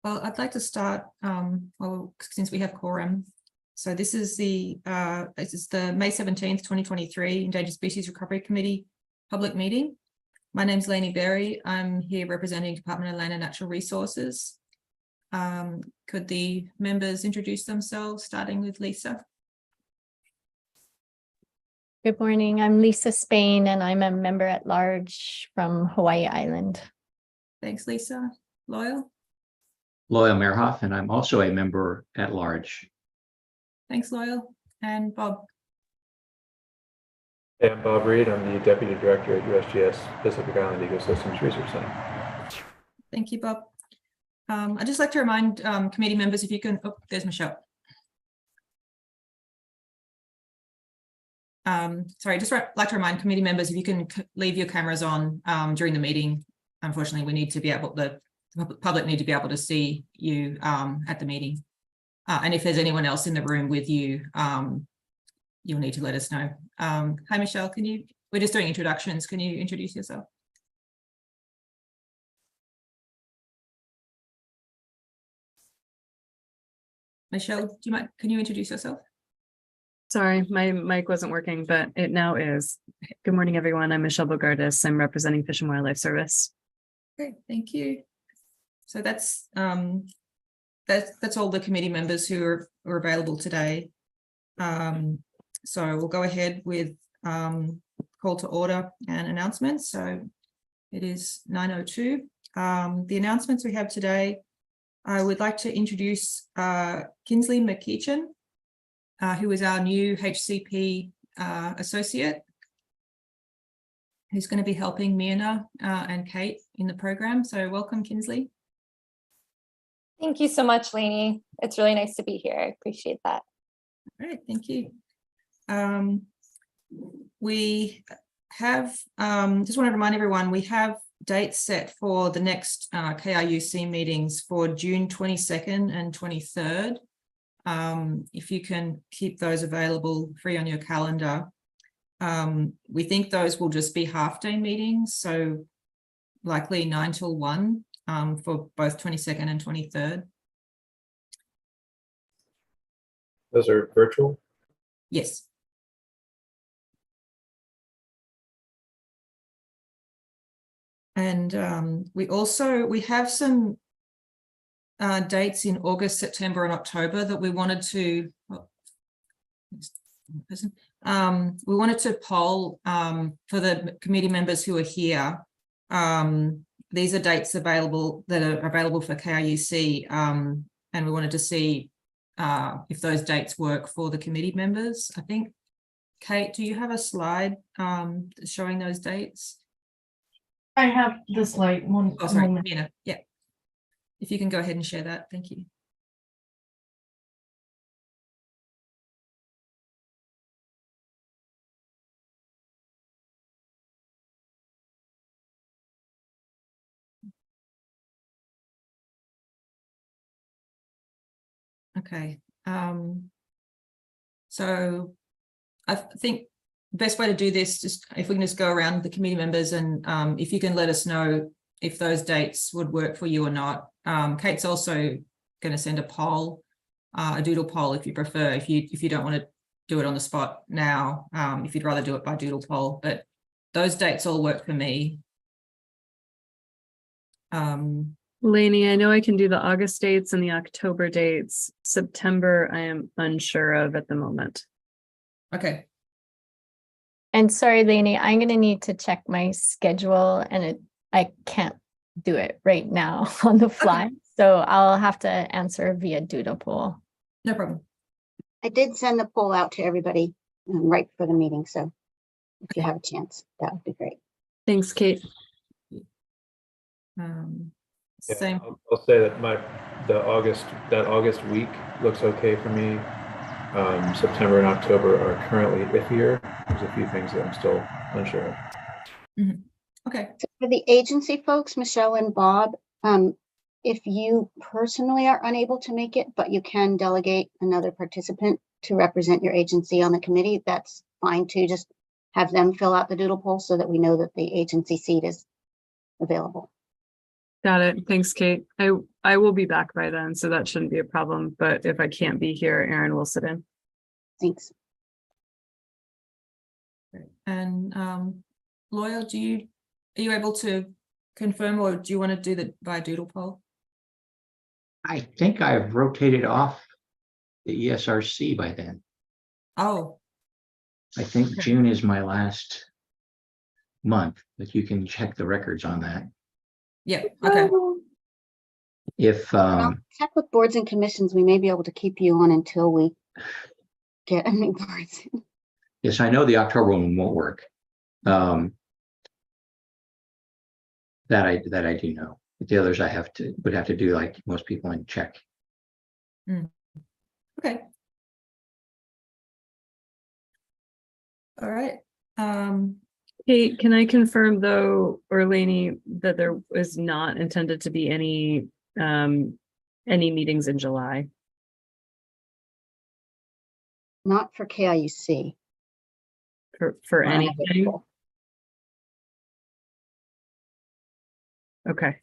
Well, I'd like to start, since we have quorum. So this is the May 17th, 2023 Endangered Species Recovery Committee public meeting. My name's Lainey Berry. I'm here representing Department of Land and Natural Resources. Could the members introduce themselves, starting with Lisa? Good morning. I'm Lisa Spain, and I'm a member at large from Hawaii Island. Thanks, Lisa. Loyal? Loyal Mehrhoff, and I'm also a member at large. Thanks, Loyal. And Bob? Hey, I'm Bob Reed. I'm the Deputy Director at USGS Pacific Island Ecosystems Research Center. Thank you, Bob. I'd just like to remind committee members, if you can, oh, there's Michelle. Sorry, just like to remind committee members, if you can leave your cameras on during the meeting. Unfortunately, we need to be able, the public need to be able to see you at the meeting. And if there's anyone else in the room with you, you'll need to let us know. Hi, Michelle, we're just doing introductions. Can you introduce yourself? Michelle, can you introduce yourself? Sorry, my mic wasn't working, but it now is. Good morning, everyone. I'm Michelle Bogardis. I'm representing Fish and Wildlife Service. Great, thank you. So that's all the committee members who are available today. So we'll go ahead with call to order and announcements. So it is 9:02. The announcements we have today, I would like to introduce Kinsley McKeechan, who is our new HCP associate, who's going to be helping Myrna and Kate in the program. So welcome, Kinsley. Thank you so much, Lainey. It's really nice to be here. I appreciate that. All right, thank you. We have, just want to remind everyone, we have dates set for the next KRUC meetings for June 22nd and 23rd. If you can keep those available free on your calendar. We think those will just be half-day meetings, so likely 9 till 1 for both 22nd and 23rd. Those are virtual? Yes. And we have some dates in August, September, and October that we wanted to poll for the committee members who are here. These are dates that are available for KRUC, and we wanted to see if those dates work for the committee members. I think, Kate, do you have a slide showing those dates? I have the slide. Oh, sorry, Mina. Yeah. If you can go ahead and share that, thank you. Okay. So I think the best way to do this, just if we can just go around the committee members and if you can let us know if those dates would work for you or not. Kate's also going to send a poll, a doodle poll if you prefer, if you don't want to do it on the spot now, if you'd rather do it by doodle poll, but those dates all work for me. Lainey, I know I can do the August dates and the October dates. September, I am unsure of at the moment. Okay. And sorry, Lainey, I'm going to need to check my schedule, and I can't do it right now on the fly. Okay. So I'll have to answer via doodle poll. No problem. I did send the poll out to everybody right for the meeting. So if you have a chance, that would be great. Thanks, Kate. Same. I'll say that that August week looks okay for me. September and October are currently iffier. There's a few things that I'm still unsure of. Mm-hmm. Okay. So for the agency folks, Michelle and Bob, if you personally are unable to make it, but you can delegate another participant to represent your agency on the committee, that's fine too. Just have them fill out the doodle poll so that we know that the agency seat is available. Got it. Thanks, Kate. I will be back by then, so that shouldn't be a problem. But if I can't be here, Aaron will sit in. Thanks. And Loyal, are you able to confirm, or do you want to do the by doodle poll? I think I've rotated off the ESRC by then. Oh, I think Okay. June is my last month, but you can check the records on that. yeah, okay. If, I'll check with boards and commissions. We may be able to keep you on until we get a new person. yes, I know the October one won't work. That I do know. But the others I would have to do like most people and check. Okay. All right. Kate, can I confirm though, or Lainey, that there is not intended to be any meetings in July? Not for KIUC. For Not anything? available. Okay.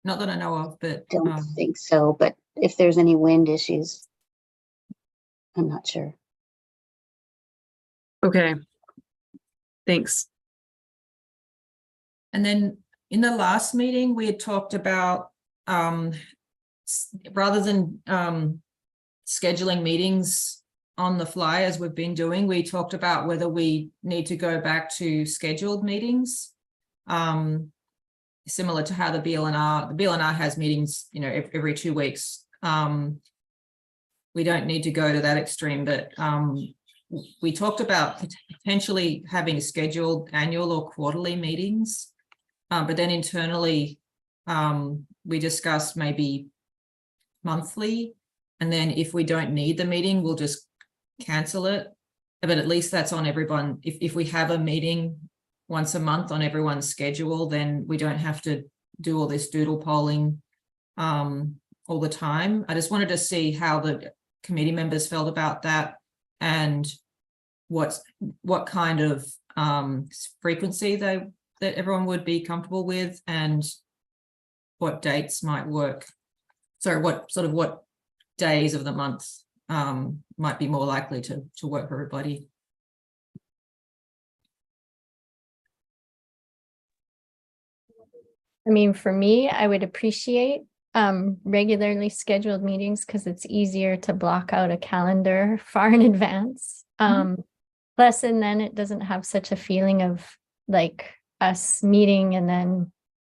Not that I know of, but Don't think so, but if there's any wind issues, I'm not sure. Okay. Thanks. and then in the last meeting, we had talked about rather than scheduling meetings on the fly as we've been doing, we talked about whether we need to go back to scheduled meetings. Similar to how the BLNR has meetings, you know, every 2 weeks. We don't need to go to that extreme, but we talked about potentially having scheduled annual or quarterly meetings, but then internally we discussed maybe monthly, and then if we don't need the meeting, we'll just cancel it. But at least that's on everyone. If we have a meeting once a month on everyone's schedule, then we don't have to do all this doodle polling all the time. I just wanted to see how the committee members felt about that, and what kind of frequency that everyone would be comfortable with, and what dates might work. So what days of the month might be more likely to work for everybody. I mean, for me, I would appreciate regularly scheduled meetings because it's easier to block out a calendar far in advance. Plus, and then it doesn't have such a feeling of like us meeting and then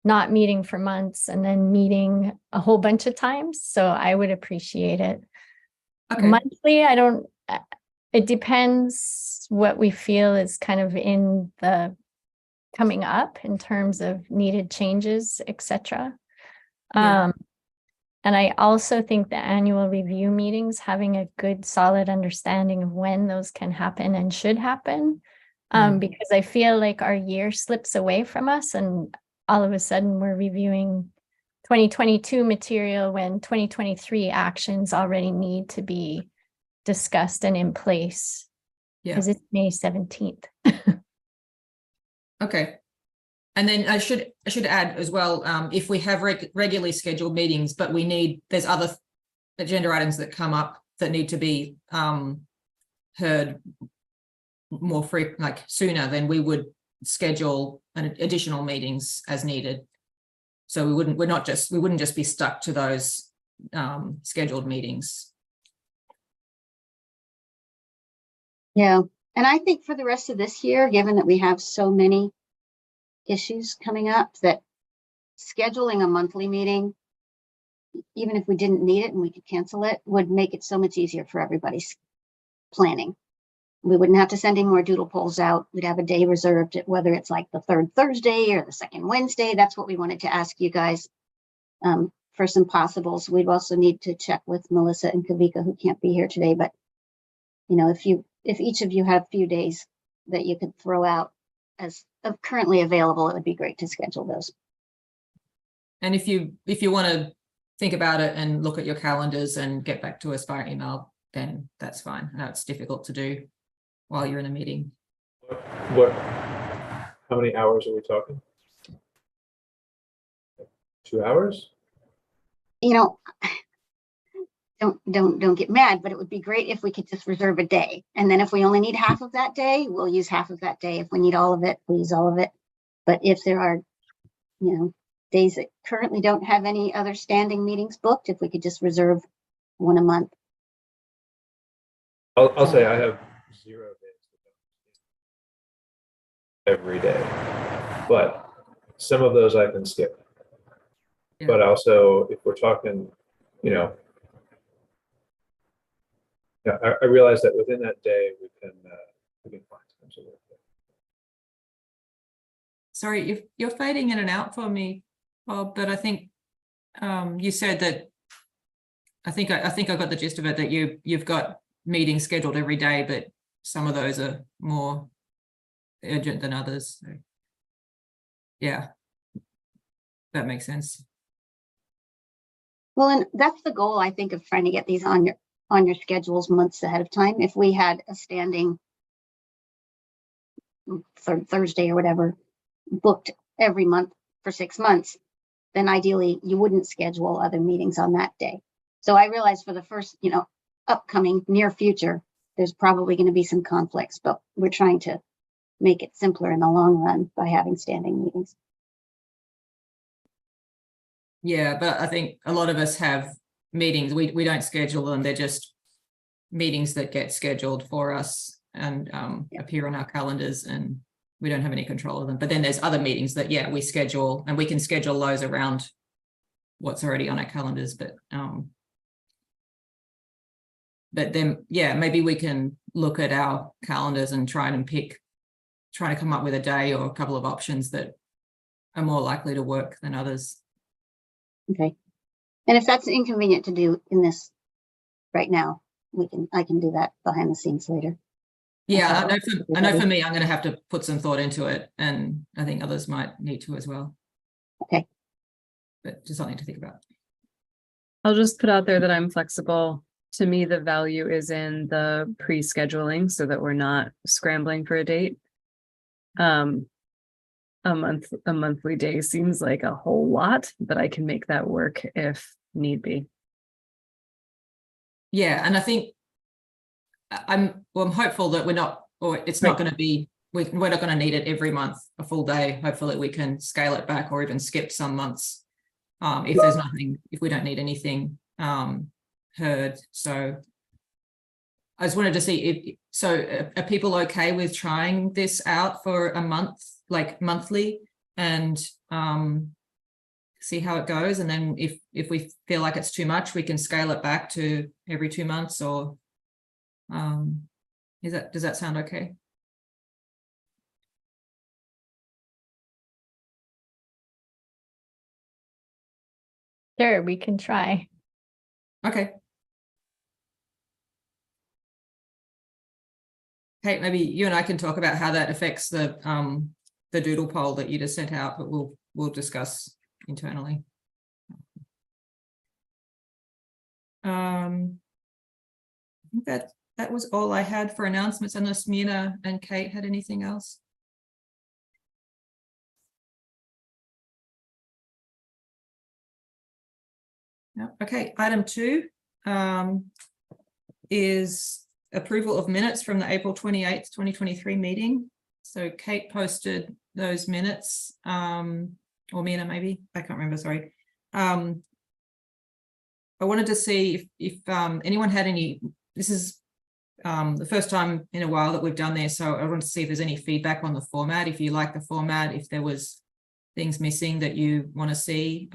not meeting for months and then meeting a whole bunch of times. So I would appreciate it. Okay. Monthly, it depends what we feel is kind of in the coming up in terms of needed changes, etc. Yeah. And I also think the annual review meetings, having a good solid understanding of when those can happen and should happen, because I feel like our year slips away from us and all of a sudden we're reviewing 2022 material when 2023 actions already need to be discussed and in place. Yeah. Because it's May 17th. Okay. And then I should add as well, if we have regularly scheduled meetings, but there's other agenda items that come up that need to be heard more like sooner, then we would schedule additional meetings as needed. So we wouldn't just be stuck to those scheduled meetings. Yeah, and I think for the rest of this year, given that we have so many issues coming up, that scheduling a monthly meeting, even if we didn't need it and we could cancel it, would make it so much easier for everybody's planning. We wouldn't have to send any more doodle polls out. We'd have a day reserved, whether it's like the third Thursday or the second Wednesday. That's what we wanted to ask you guys for some possibles. We'd also need to check with Melissa and Kavika, who can't be here today, but you know, if each of you have a few days that you could throw out as currently available, it would be great to schedule those. And if you want to think about it and look at your calendars and get back to us via email, then that's fine. I know it's difficult to do while you're in a meeting. How many hours are we talking? 2 hours? You know, don't get mad, but it would be great if we could just reserve a day. And then if we only need half of that day, we'll use half of that day. If we need all of it, we'll use all of it. But if there are, days that currently don't have any other standing meetings booked, if we could just reserve one a month. I'll say I have 0 days every day, but some of those I can skip. Yeah. But also, if we're talking, yeah, I realize that within that day we can find time to work. Sorry, you're fading in and out for me, Bob, but I think you said that I think I got the gist of it, that you've got meetings scheduled every day, but some of those are more urgent than others. So, yeah, that makes sense. Well, and that's the goal, I think, of trying to get these on your schedules months ahead of time. If we had a standing Thursday or whatever booked every month for 6 months, then ideally you wouldn't schedule other meetings on that day. So I realize for the first, upcoming near future, there's probably going to be some conflicts, but we're trying to make it simpler in the long run by having standing meetings. Yeah, but I think a lot of us have meetings. We don't schedule them. They're just meetings that get scheduled for us and appear on our calendars, and we don't have any control of them. But then there's other meetings that, yeah, we schedule, and we can schedule those around what's already on our calendars. But then, yeah, maybe we can look at our calendars and try to come up with a day or a couple of options that are more likely to work than others. Okay. And if that's inconvenient to do in this right now, I can do that behind the scenes later. Yeah, I know for me, I'm going to have to put some thought into it, and I think others might need to as well. Okay. But just something to think about. I'll just put out there that I'm flexible. To me, the value is in the pre-scheduling so that we're not scrambling for a date. A monthly day seems like a whole lot, but I can make that work if need be. Yeah, and I think I'm hopeful that it's not going to be, we're not going to need it every month, a full day. Hopefully we can scale it back or even skip some months if we don't need anything heard. So I just wanted to see are people okay with trying this out for a month, like monthly, and see how it goes? And then if we feel like it's too much, we can scale it back to every 2 months, or does that sound okay? Sure, we can try. Okay. Kate, maybe you and I can talk about how that affects the doodle poll that you just sent out, but we'll discuss internally. I think that was all I had for announcements, unless Mina and Kate had anything else. No. Okay, item 2 is approval of minutes from the April 28th, 2023 meeting. So Kate posted those minutes, or Mina maybe, I can't remember, sorry. I wanted to see if anyone had any, this is the first time in a while that we've done this, so I wanted to see if there's any feedback on the format, if you like the format, if there was things missing that you want to see,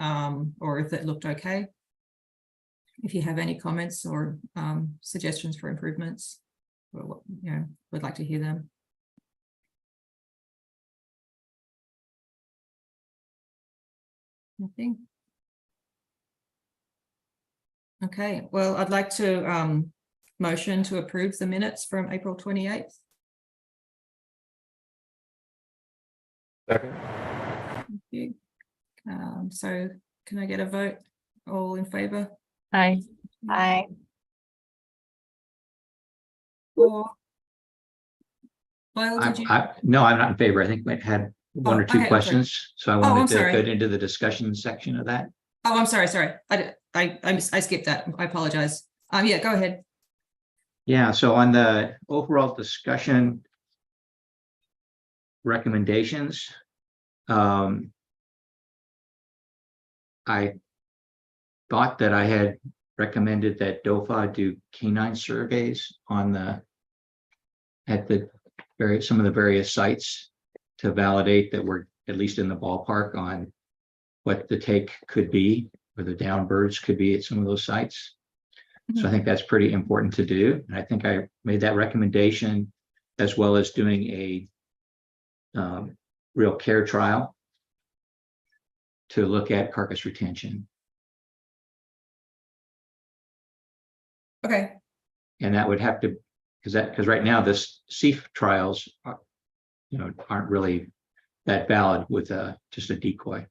or if it looked okay. If you have any comments or suggestions for improvements, we'd like to hear them. Nothing. Okay, well, I'd like to motion to approve the minutes from April 28th. Second. Thank you. So can I get a vote? All in favor? Aye. Aye. Or Boyle, did you? No, I'm not in favor. I think it had one or two okay, I'm sorry. questions. So I I'm wanted to sorry. get into the discussion section of that. Oh, I'm sorry. I skipped that. I apologize. Yeah, go ahead. Yeah, so on the overall discussion recommendations, I thought that I had recommended that DOFA do canine surveys on some of the various sites to validate that we're at least in the ballpark on what the take could be, or the down birds could be at some of those sites. So I think that's pretty important to do. And I think I made that recommendation, as well as doing a real care trial to look at carcass retention. Okay. And that would have to, because right now this CEF trials aren't really that valid with just a decoy.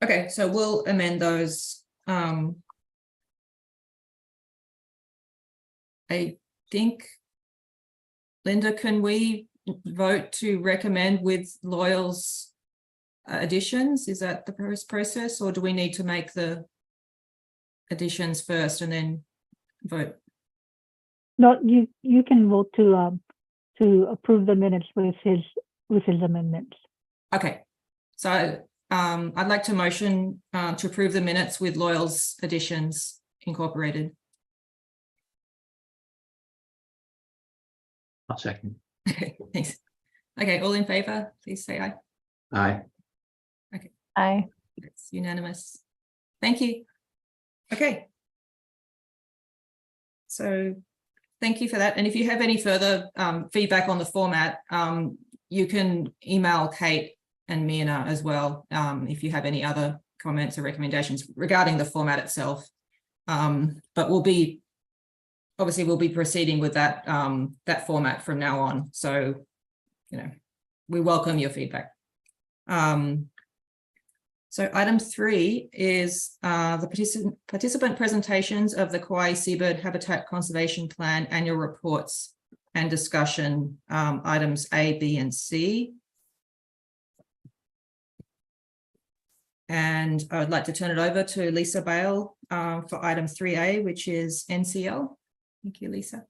Okay, so we'll amend those. I think, Linda, can we vote to recommend with Loyal's additions? Is that the process, or do we need to make the additions first and then vote? No, you can vote to approve the minutes with his amendments. Okay, so I'd like to motion to approve the minutes with Loyal's additions incorporated. I'll second. Okay, thanks. Okay, all in favor, please say aye. Aye. Aye. It's unanimous. Thank you. Okay. So thank you for that. And if you have any further feedback on the format, you can email Kate and Mina as well if you have any other comments or recommendations regarding the format itself. But we'll be proceeding with that that format from now on. So, we welcome your feedback. So item 3 is the participant presentations of the Kauai Seabird Habitat Conservation Plan annual reports and discussion, items A, B, and C. And I would like to turn it over to Lisa Bale for item 3A, which is NCL. Thank you, Lisa.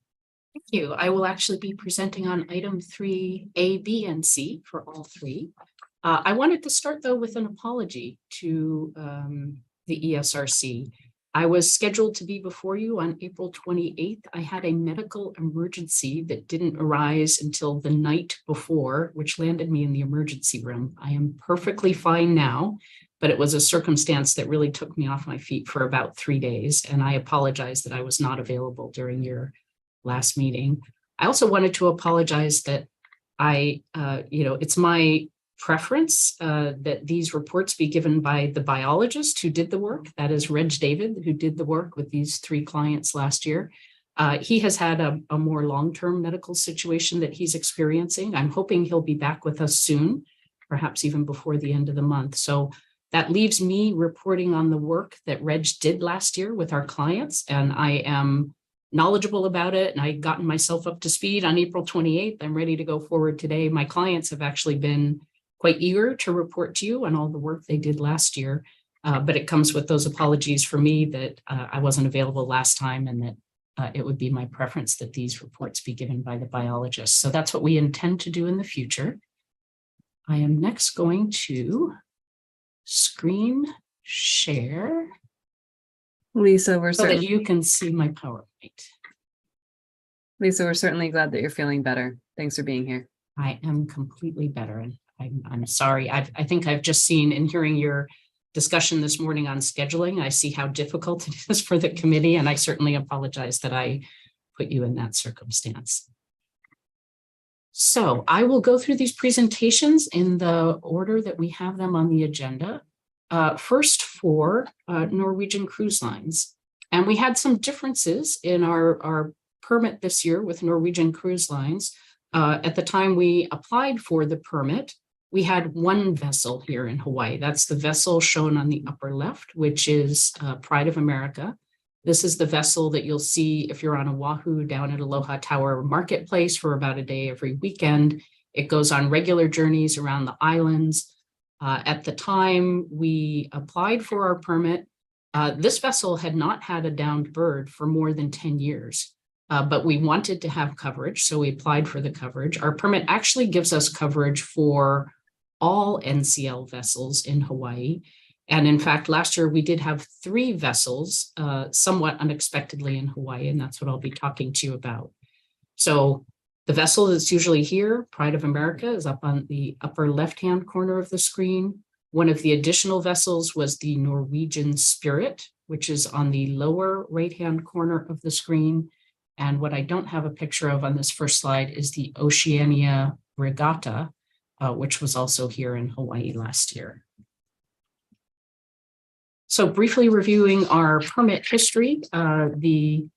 Thank you. I will actually be presenting on item 3A, B, and C for all three. I wanted to start though with an apology to the ESRC. I was scheduled to be before you on April 28th. I had a medical emergency that didn't arise until the night before, which landed me in the emergency room. I am perfectly fine now, but it was a circumstance that really took me off my feet for about 3 days. And I apologize that I was not available during your last meeting. I also wanted to apologize that it's my preference that these reports be given by the biologist who did the work. That is Reg David, who did the work with these 3 clients last year. He has had a more long-term medical situation that he's experiencing. I'm hoping he'll be back with us soon, perhaps even before the end of the month. So that leaves me reporting on the work that Reg did last year with our clients, and I am knowledgeable about it, and I've gotten myself up to speed on April 28th. I'm ready to go forward today. My clients have actually been quite eager to report to you on all the work they did last year, but it comes with those apologies for me that I wasn't available last time, and that it would be my preference that these reports be given by the biologist. So that's what we intend to do in the future. I am next going to screen share. Lisa, so that you can see my PowerPoint. Lisa, we're certainly glad that you're feeling better. Thanks for being here. I am completely better, and I'm sorry. I think I've just seen in hearing your discussion this morning on scheduling, I see how difficult it is for the committee, and I certainly apologize that I put you in that circumstance. So I will go through these presentations in the order that we have them on the agenda. First for Norwegian Cruise Lines. And we had some differences in our permit this year with Norwegian Cruise Lines. At the time we applied for the permit, we had one vessel here in Hawaii. That's the vessel shown on the upper left, which is Pride of America. This is the vessel that you'll see if you're on Oahu down at Aloha Tower Marketplace for about a day every weekend. It goes on regular journeys around the islands. At the time we applied for our permit, this vessel had not had a downed bird for more than 10 years, but we wanted to have coverage, so we applied for the coverage. Our permit actually gives us coverage for all NCL vessels in Hawaii. And in fact, last year we did have 3 vessels somewhat unexpectedly in Hawaii, and that's what I'll be talking to you about. So the vessel that's usually here, Pride of America, is up on the upper left-hand corner of the screen. One of the additional vessels was the Norwegian Spirit, which is on the lower right-hand corner of the screen. And what I don't have a picture of on this first slide is the Oceania Regatta, which was also here in Hawaii last year. So briefly reviewing our permit history, the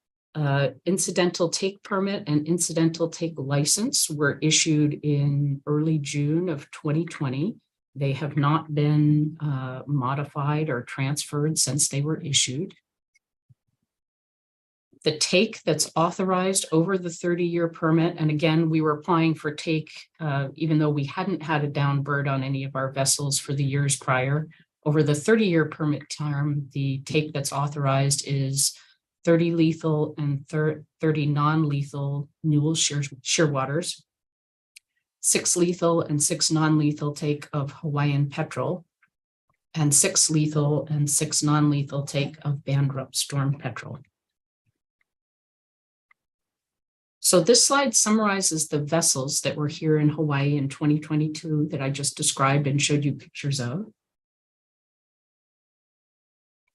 incidental take permit and incidental take license were issued in early June of 2020. They have not been modified or transferred since they were issued. The take that's authorized over the 30-year permit, and again, we were applying for take even though we hadn't had a down bird on any of our vessels for the years prior. Over the 30-year permit term, the take that's authorized is 30 lethal and 30 non-lethal Newell shearwaters, 6 lethal and 6 non-lethal take of Hawaiian petrel, and 6 lethal and 6 non-lethal take of Bandrup storm petrel. So this slide summarizes the vessels that were here in Hawaii in 2022 that I just described and showed you pictures of.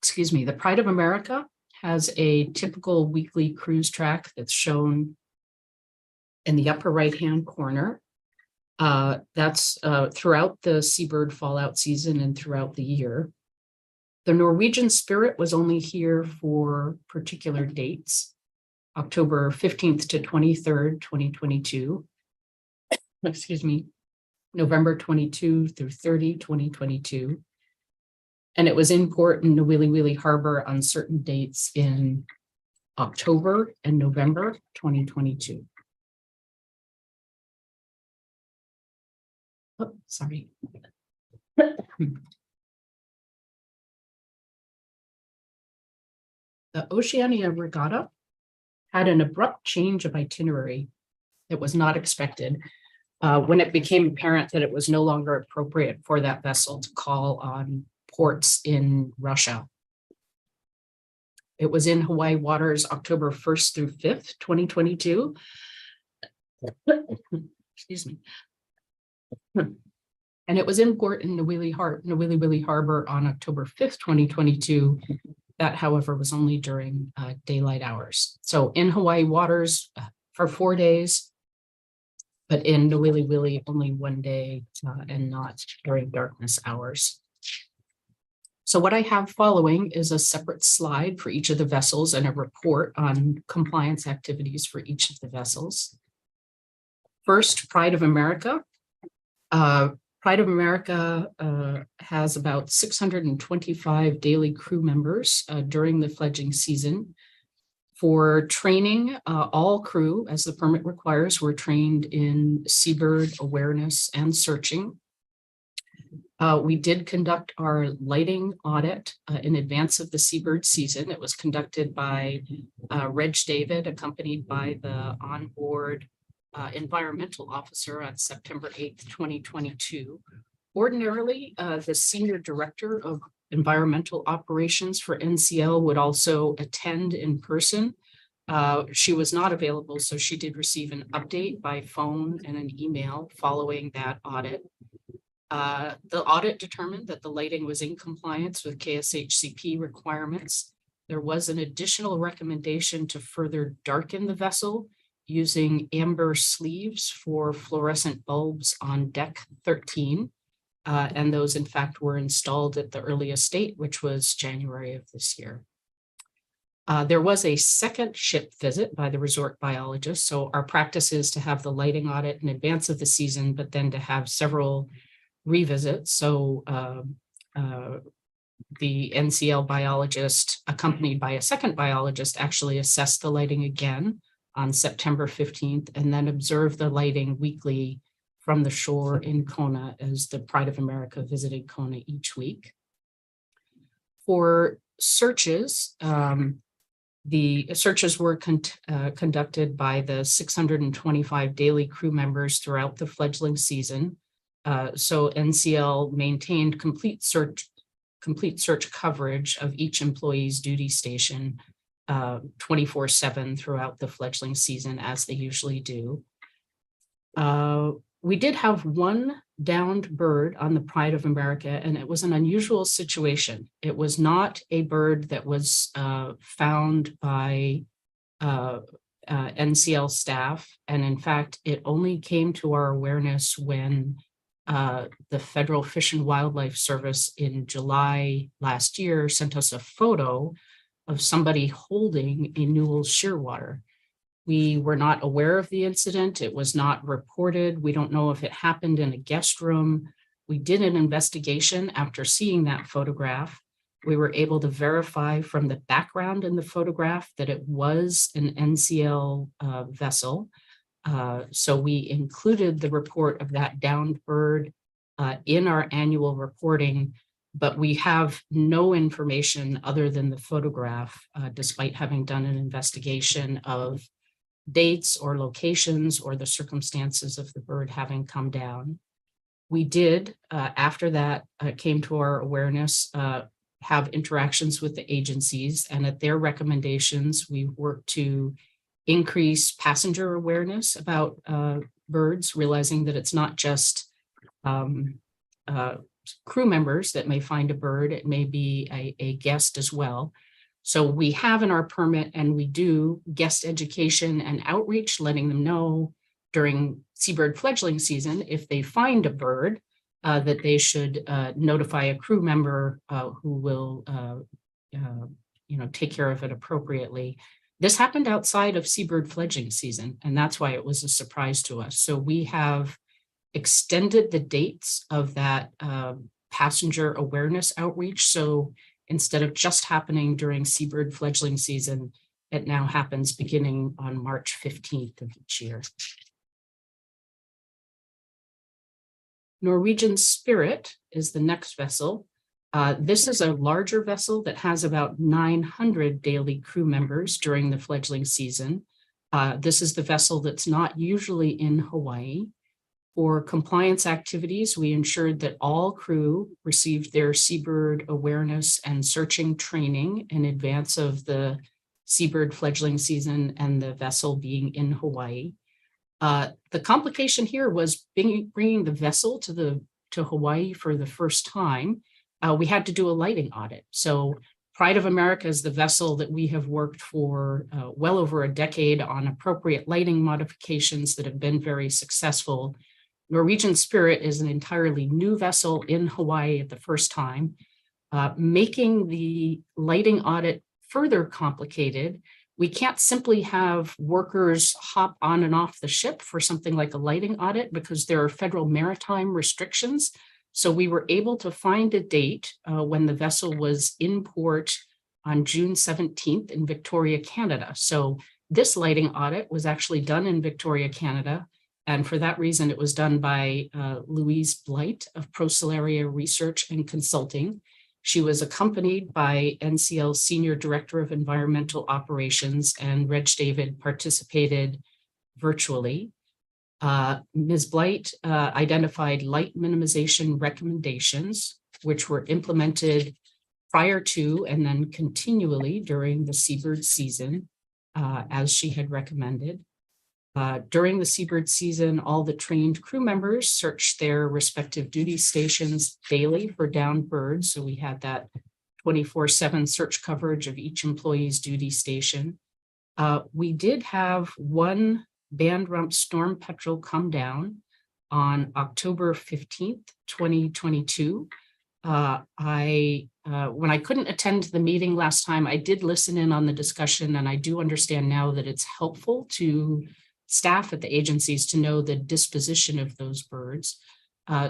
Excuse me, the Pride of America has a typical weekly cruise track that's shown in the upper right-hand corner. That's throughout the seabird fallout season and throughout the year. The Norwegian Spirit was only here for particular dates, October 15th to 23rd, 2022. Excuse me, November 22 through 30, 2022. And it was in port in Nawiliwili Harbor on certain dates in October and November 2022. Oh, sorry. The Oceania Regatta had an abrupt change of itinerary that was not expected when it became apparent that it was no longer appropriate for that vessel to call on ports in Russia. It was in Hawaii waters October 1st through 5th, 2022. Excuse me. And it was in port in Nawiliwili Harbor on October 5th, 2022. That, however, was only during daylight hours. So in Hawaii waters for 4 days, but in Nawiliwili only 1 day and not during darkness hours. So what I have following is a separate slide for each of the vessels and a report on compliance activities for each of the vessels. First, Pride of America. Pride of America has about 625 daily crew members during the fledgling season. For training, all crew, as the permit requires, were trained in seabird awareness and searching. We did conduct our lighting audit in advance of the seabird season. It was conducted by Reg David, accompanied by the onboard environmental officer on September 8th, 2022. Ordinarily, the senior director of environmental operations for NCL would also attend in person. She was not available, so she did receive an update by phone and an email following that audit. The audit determined that the lighting was in compliance with KSHCP requirements. There was an additional recommendation to further darken the vessel using amber sleeves for fluorescent bulbs on deck 13. And those, in fact, were installed at the earliest date, which was January of this year. There was a second ship visit by the resort biologist. So our practice is to have the lighting audit in advance of the season, but then to have several revisits. So the NCL biologist, accompanied by a second biologist, actually assessed the lighting again on September 15th and then observed the lighting weekly from the shore in Kona as the Pride of America visited Kona each week. For searches, the searches were conducted by the 625 daily crew members throughout the fledgling season. So NCL maintained complete search coverage of each employee's duty station 24/7 throughout the fledgling season, as they usually do. We did have one downed bird on the Pride of America, and it was an unusual situation. It was not a bird that was found by NCL staff. And in fact, it only came to our awareness when the Federal Fish and Wildlife Service in July last year sent us a photo of somebody holding a Newell shearwater. We were not aware of the incident. It was not reported. We don't know if it happened in a guest room. We did an investigation after seeing that photograph. We were able to verify from the background in the photograph that it was an NCL vessel. So we included the report of that downed bird in our annual reporting, but we have no information other than the photograph, despite having done an investigation of dates or locations or the circumstances of the bird having come down. We did, after that came to our awareness, have interactions with the agencies, and at their recommendations, we worked to increase passenger awareness about birds, realizing that it's not just crew members that may find a bird, it may be a guest as well. So we have in our permit, and we do guest education and outreach, letting them know during seabird fledgling season, if they find a bird, that they should notify a crew member who will take care of it appropriately. This happened outside of seabird fledgling season, and that's why it was a surprise to us. So we have extended the dates of that passenger awareness outreach. So instead of just happening during seabird fledgling season, it now happens beginning on March 15th of each year. Norwegian Spirit is the next vessel. This is a larger vessel that has about 900 daily crew members during the fledgling season. This is the vessel that's not usually in Hawaii. For compliance activities, we ensured that all crew received their seabird awareness and searching training in advance of the seabird fledgling season and the vessel being in Hawaii. The complication here was bringing the vessel to Hawaii for the first time. We had to do a lighting audit. So Pride of America is the vessel that we have worked for well over a decade on appropriate lighting modifications that have been very successful. Norwegian Spirit is an entirely new vessel in Hawaii at the first time, making the lighting audit further complicated. We can't simply have workers hop on and off the ship for something like a lighting audit because there are federal maritime restrictions. So we were able to find a date when the vessel was in port on June 17th in Victoria, Canada. So this lighting audit was actually done in Victoria, Canada. And for that reason, it was done by Louise Blight of Procelaria Research and Consulting. She was accompanied by NCL's Senior Director of Environmental Operations, and Reg David participated virtually. Ms. Blight identified light minimization recommendations, which were implemented prior to and then continually during the seabird season, as she had recommended. During the seabird season, all the trained crew members searched their respective duty stations daily for downed birds. So we had that 24/7 search coverage of each employee's duty station. We did have one band rump storm petrel come down on October 15th, 2022. When I couldn't attend the meeting last time, I did listen in on the discussion, and I do understand now that it's helpful to staff at the agencies to know the disposition of those birds.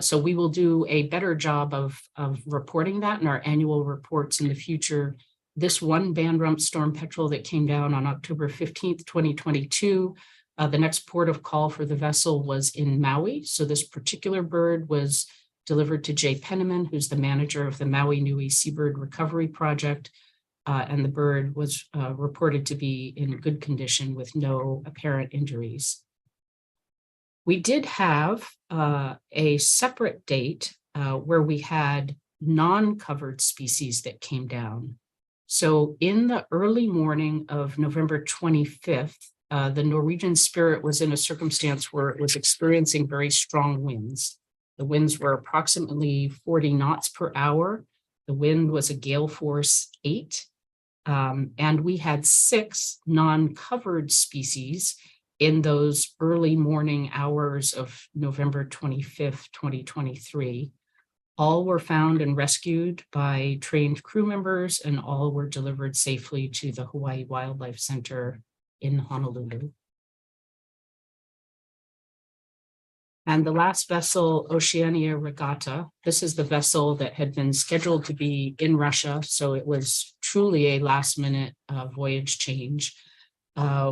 So we will do a better job of reporting that in our annual reports in the future. This one band rump storm petrel that came down on October 15th, 2022 The next port of call for the vessel was in Maui. So this particular bird was delivered to Jay Penniman, who's the manager of the Maui Nui Seabird Recovery Project. And the bird was reported to be in good condition with no apparent injuries. We did have a separate date where we had non-covered species that came down. So in the early morning of November 25th, the Norwegian Spirit was in a circumstance where it was experiencing very strong winds. The winds were approximately 40 knots per hour. The wind was a gale force 8. And we had 6 non-covered species in those early morning hours of November 25th, 2023. All were found and rescued by trained crew members, and all were delivered safely to the Hawaii Wildlife Center in Honolulu. And the last vessel, Oceania Regatta, this is the vessel that had been scheduled to be in Russia, so it was truly a last-minute voyage change.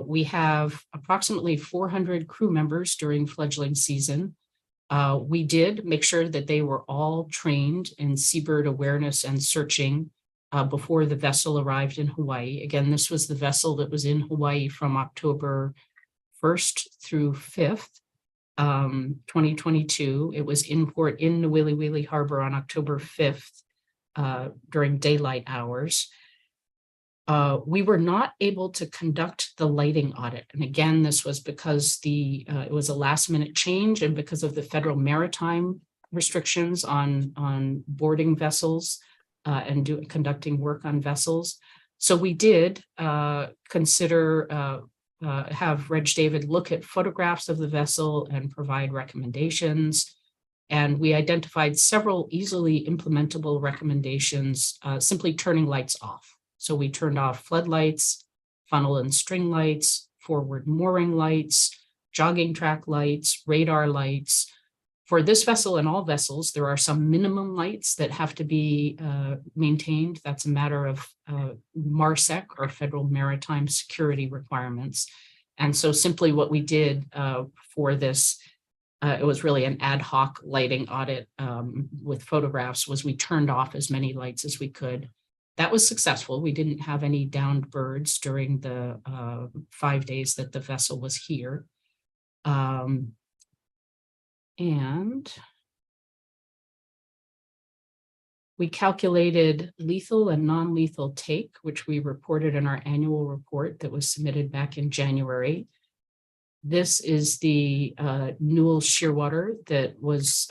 We have approximately 400 crew members during fledgling season. We did make sure that they were all trained in seabird awareness and searching before the vessel arrived in Hawaii. Again, this was the vessel that was in Hawaii from October 1st through 5th, 2022. It was in port in Nawiliwili Harbor on October 5th during daylight hours. We were not able to conduct the lighting audit. And again, this was because it was a last minute change and because of the federal maritime restrictions on boarding vessels and conducting work on vessels. So we did consider have Reg David look at photographs of the vessel and provide recommendations. And we identified several easily implementable recommendations, simply turning lights off. So we turned off floodlights, funnel and string lights, forward mooring lights, jogging track lights, radar lights. For this vessel and all vessels, there are some minimum lights that have to be maintained. That's a matter of MARSEC, or Federal Maritime Security requirements. And so simply what we did for this, it was really an ad hoc lighting audit with photographs, was we turned off as many lights as we could. That was successful. We didn't have any downed birds during the 5 days that the vessel was here. And we calculated lethal and non-lethal take, which we reported in our annual report that was submitted back in January. This is the Newell shearwater that was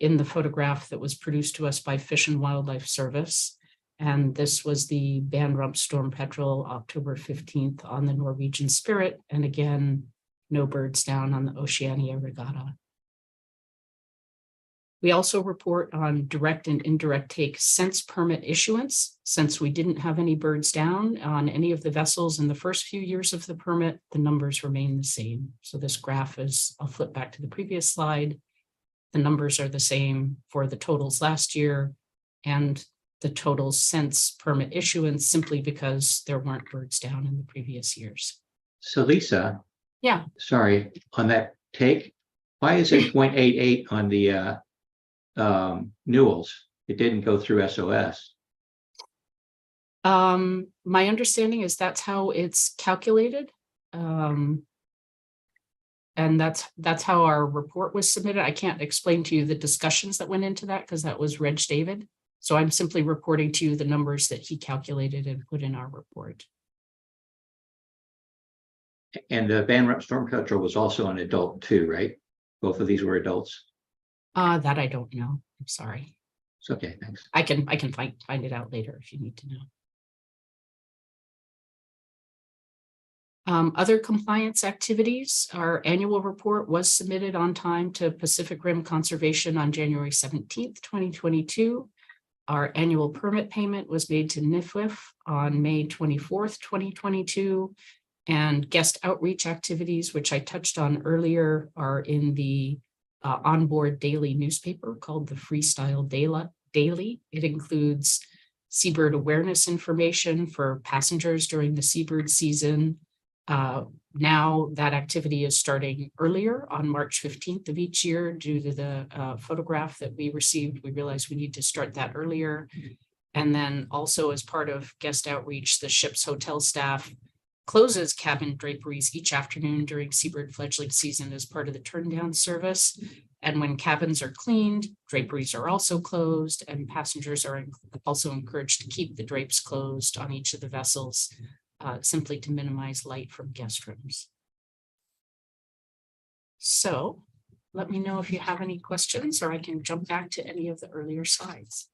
in the photograph that was produced to us by Fish and Wildlife Service. And this was the Bandrump Storm Petrel, October 15th on the Norwegian Spirit. And again, no birds down on the Oceania Regatta. We also report on direct and indirect take since permit issuance. Since we didn't have any birds down on any of the vessels in the first few years of the permit, the numbers remain the same. So this graph is, I'll flip back to the previous slide. The numbers are the same for the totals last year and the totals since permit issuance, simply because there weren't birds down in the previous years. So Lisa. Yeah. Sorry, on that take, why is it 0.88 on the Newells? It didn't go through SOS. My understanding is that's how it's calculated. And that's how our report was submitted. I can't explain to you the discussions that went into that because that was Reg David. So I'm simply reporting to you the numbers that he calculated and put in our report. And the Bandrump Storm Petrel was also an adult too, right? Both of these were adults. That I don't know. I'm sorry. It's okay, thanks. I can find it out later if you need to know. Other compliance activities. Our annual report was submitted on time to Pacific Rim Conservation on January 17th, 2022. Our annual permit payment was made to NIFWIF on May 24th, 2022. And guest outreach activities, which I touched on earlier, are in the onboard daily newspaper called the Freestyle Daily. It includes seabird awareness information for passengers during the seabird season, Now that activity is starting earlier on March 15th of each year due to the photograph that we received. We realized we need to start that earlier. And then also as part of guest outreach, the ship's hotel staff closes cabin draperies each afternoon during seabird fledgling season as part of the turn down service. And when cabins are cleaned, draperies are also closed, and passengers are also encouraged to keep the drapes closed on each of the vessels, simply to minimize light from guest rooms. So let me know if you have any questions, or I can jump back to any of the earlier slides.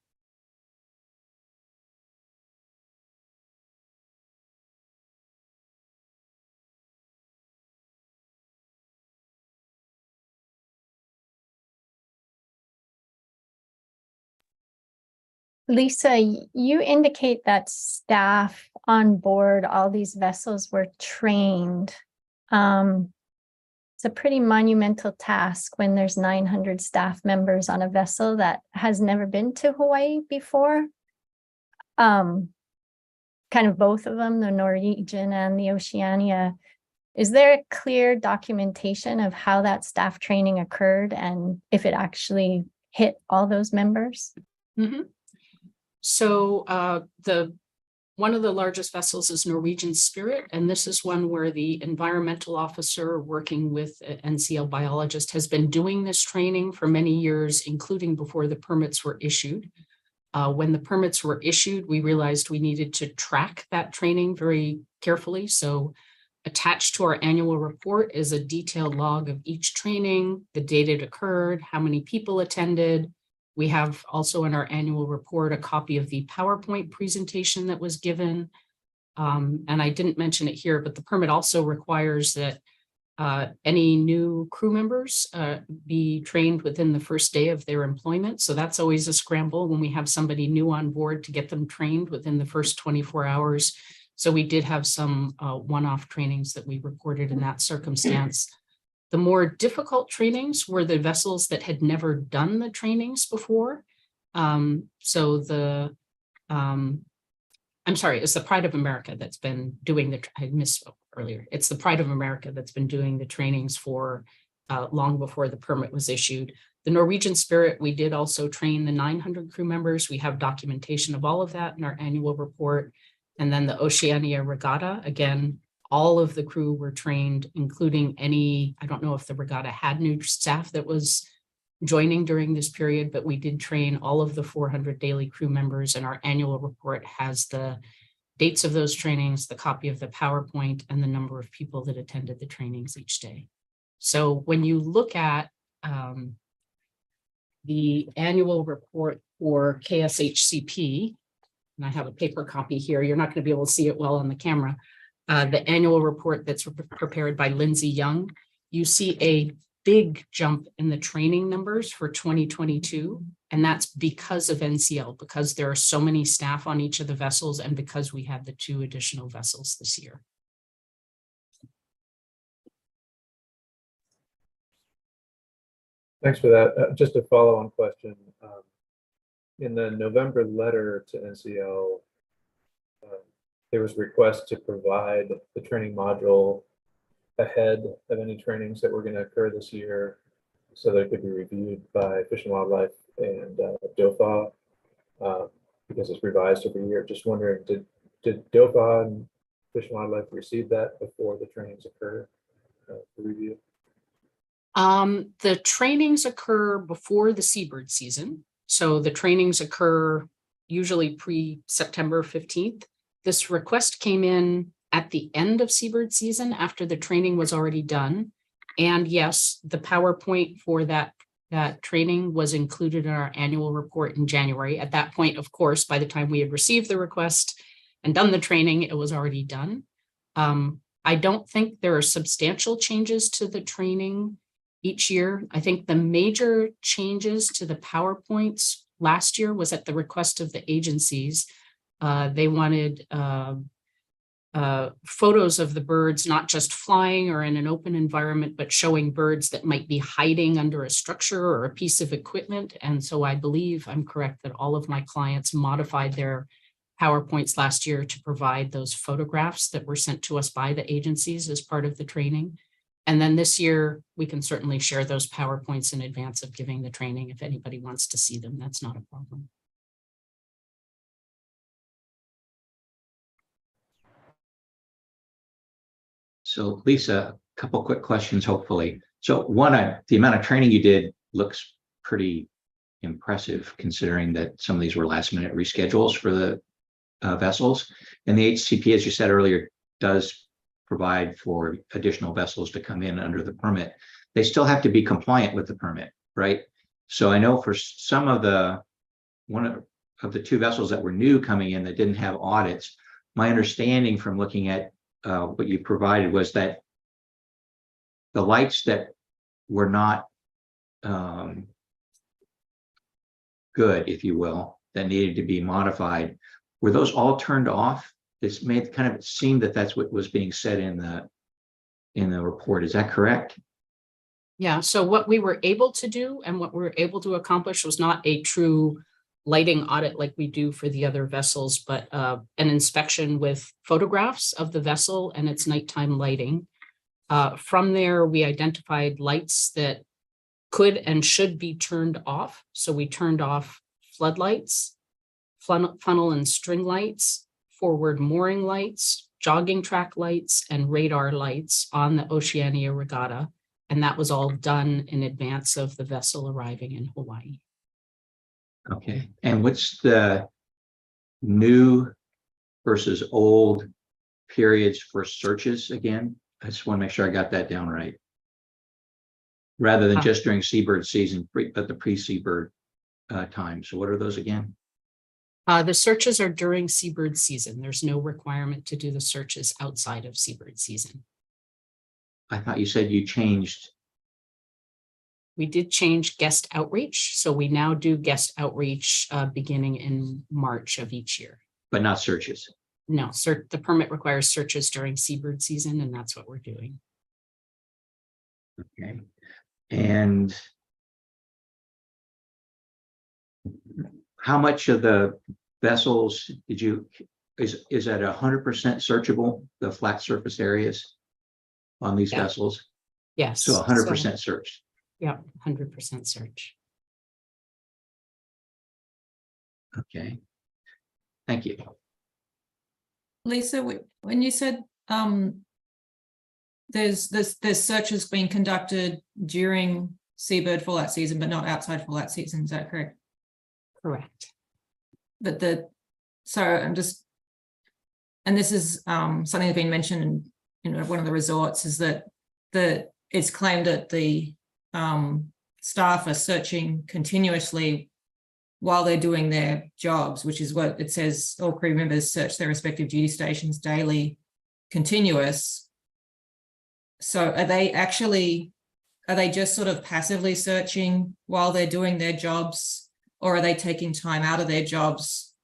Lisa, you indicate that staff on board all these vessels were trained. It's a pretty monumental task when there's 900 staff members on a vessel that has never been to Hawaii before. Kind of both of them, the Norwegian and the Oceania. Is there a clear documentation of how that staff training occurred and if it actually hit all those members? Mm-hmm. So one of the largest vessels is Norwegian Spirit, and this is one where the environmental officer working with an NCL biologist has been doing this training for many years, including before the permits were issued. When the permits were issued, we realized we needed to track that training very carefully. So attached to our annual report is a detailed log of each training, the date it occurred, how many people attended. We have also in our annual report a copy of the PowerPoint presentation that was given. And I didn't mention it here, but the permit also requires that any new crew members be trained within the first day of their employment. So that's always a scramble when we have somebody new on board to get them trained within the first 24 hours. So we did have some one-off trainings that we recorded in that circumstance. The more difficult trainings were the vessels that had never done the trainings before. I'm sorry, it's the Pride of America that's been doing I misspoke earlier. It's the Pride of America that's been doing the trainings for long before the permit was issued. The Norwegian Spirit, we did also train the 900 crew members. We have documentation of all of that in our annual report. And then the Oceania Regatta, again, all of the crew were trained, including I don't know if the regatta had new staff that was joining during this period, but we did train all of the 400 daily crew members, and our annual report has the dates of those trainings, the copy of the PowerPoint, and the number of people that attended the trainings each day. So when you look at the annual report for KSHCP, and I have a paper copy here, you're not going to be able to see it well on the camera, the annual report that's prepared by Lindsay Young, you see a big jump in the training numbers for 2022. And that's because of NCL, because there are so many staff on each of the vessels and because we had the 2 additional vessels this year. Thanks for that. Just a follow-on question. In the November letter to NCL, there was a request to provide the training module ahead of any trainings that were going to occur this year so that it could be reviewed by Fish and Wildlife and DOFA because it's revised every year. Just wondering, did DOFA and Fish and Wildlife receive that before the trainings occur for review? The trainings occur before the seabird season. So the trainings occur usually pre-September 15th. This request came in at the end of seabird season after the training was already done. And yes, the PowerPoint for that training was included in our annual report in January. At that point, of course, by the time we had received the request and done the training, it was already done. I don't think there are substantial changes to the training each year. I think the major changes to the PowerPoints last year was at the request of the agencies. They wanted photos of the birds, not just flying or in an open environment, but showing birds that might be hiding under a structure or a piece of equipment. And so I believe I'm correct that all of my clients modified their PowerPoints last year to provide those photographs that were sent to us by the agencies as part of the training. And then this year, we can certainly share those PowerPoints in advance of giving the training. If anybody wants to see them, that's not a problem. So Lisa, a couple quick questions, hopefully. So one, the amount of training you did looks pretty impressive, considering that some of these were last minute reschedules for the vessels. And the HCP, as you said earlier, does provide for additional vessels to come in under the permit. They still have to be compliant with the permit, right? So I know for some of one of the two vessels that were new coming in that didn't have audits, my understanding from looking at what you provided was that the lights that were not good, if you will, that needed to be modified, were those all turned off? It's made kind of seem that that's what was being said in the report. Is that correct? Yeah, so what we were able to do and what we were able to accomplish was not a true lighting audit like we do for the other vessels, but an inspection with photographs of the vessel and its nighttime lighting. From there, we identified lights that could and should be turned off. So we turned off floodlights, funnel and string lights, forward mooring lights, jogging track lights, and radar lights on the Oceania Regatta. And that was all done in advance of the vessel arriving in Hawaii. Okay. And what's the new versus old periods for searches again? I just want to make sure I got that down right. Rather than just during seabird season, but the pre-seabird time. So what are those again? The searches are during seabird season. There's no requirement to do the searches outside of seabird season. I thought you said you changed. We did change guest outreach. So we now do guest outreach beginning in March of each year. But not searches. No, the permit requires searches during seabird season, and that's what we're doing. Okay. And how much of the vessels did you, is that 100% searchable, the flat surface areas on these vessels? Yes. So 100% searched. Yeah, 100% search. Okay. Thank you. Lisa, when you said there's searches being conducted during seabird fallout season, but not outside fallout season, is that correct? Correct. But so I'm just, and this is something that's been mentioned in one of the resorts, is that it's claimed that the staff are searching continuously while they're doing their jobs, which is what it says, all crew members search their respective duty stations daily, continuous. So are they just sort of passively searching while they're doing their jobs, or are they taking time out of their jobs,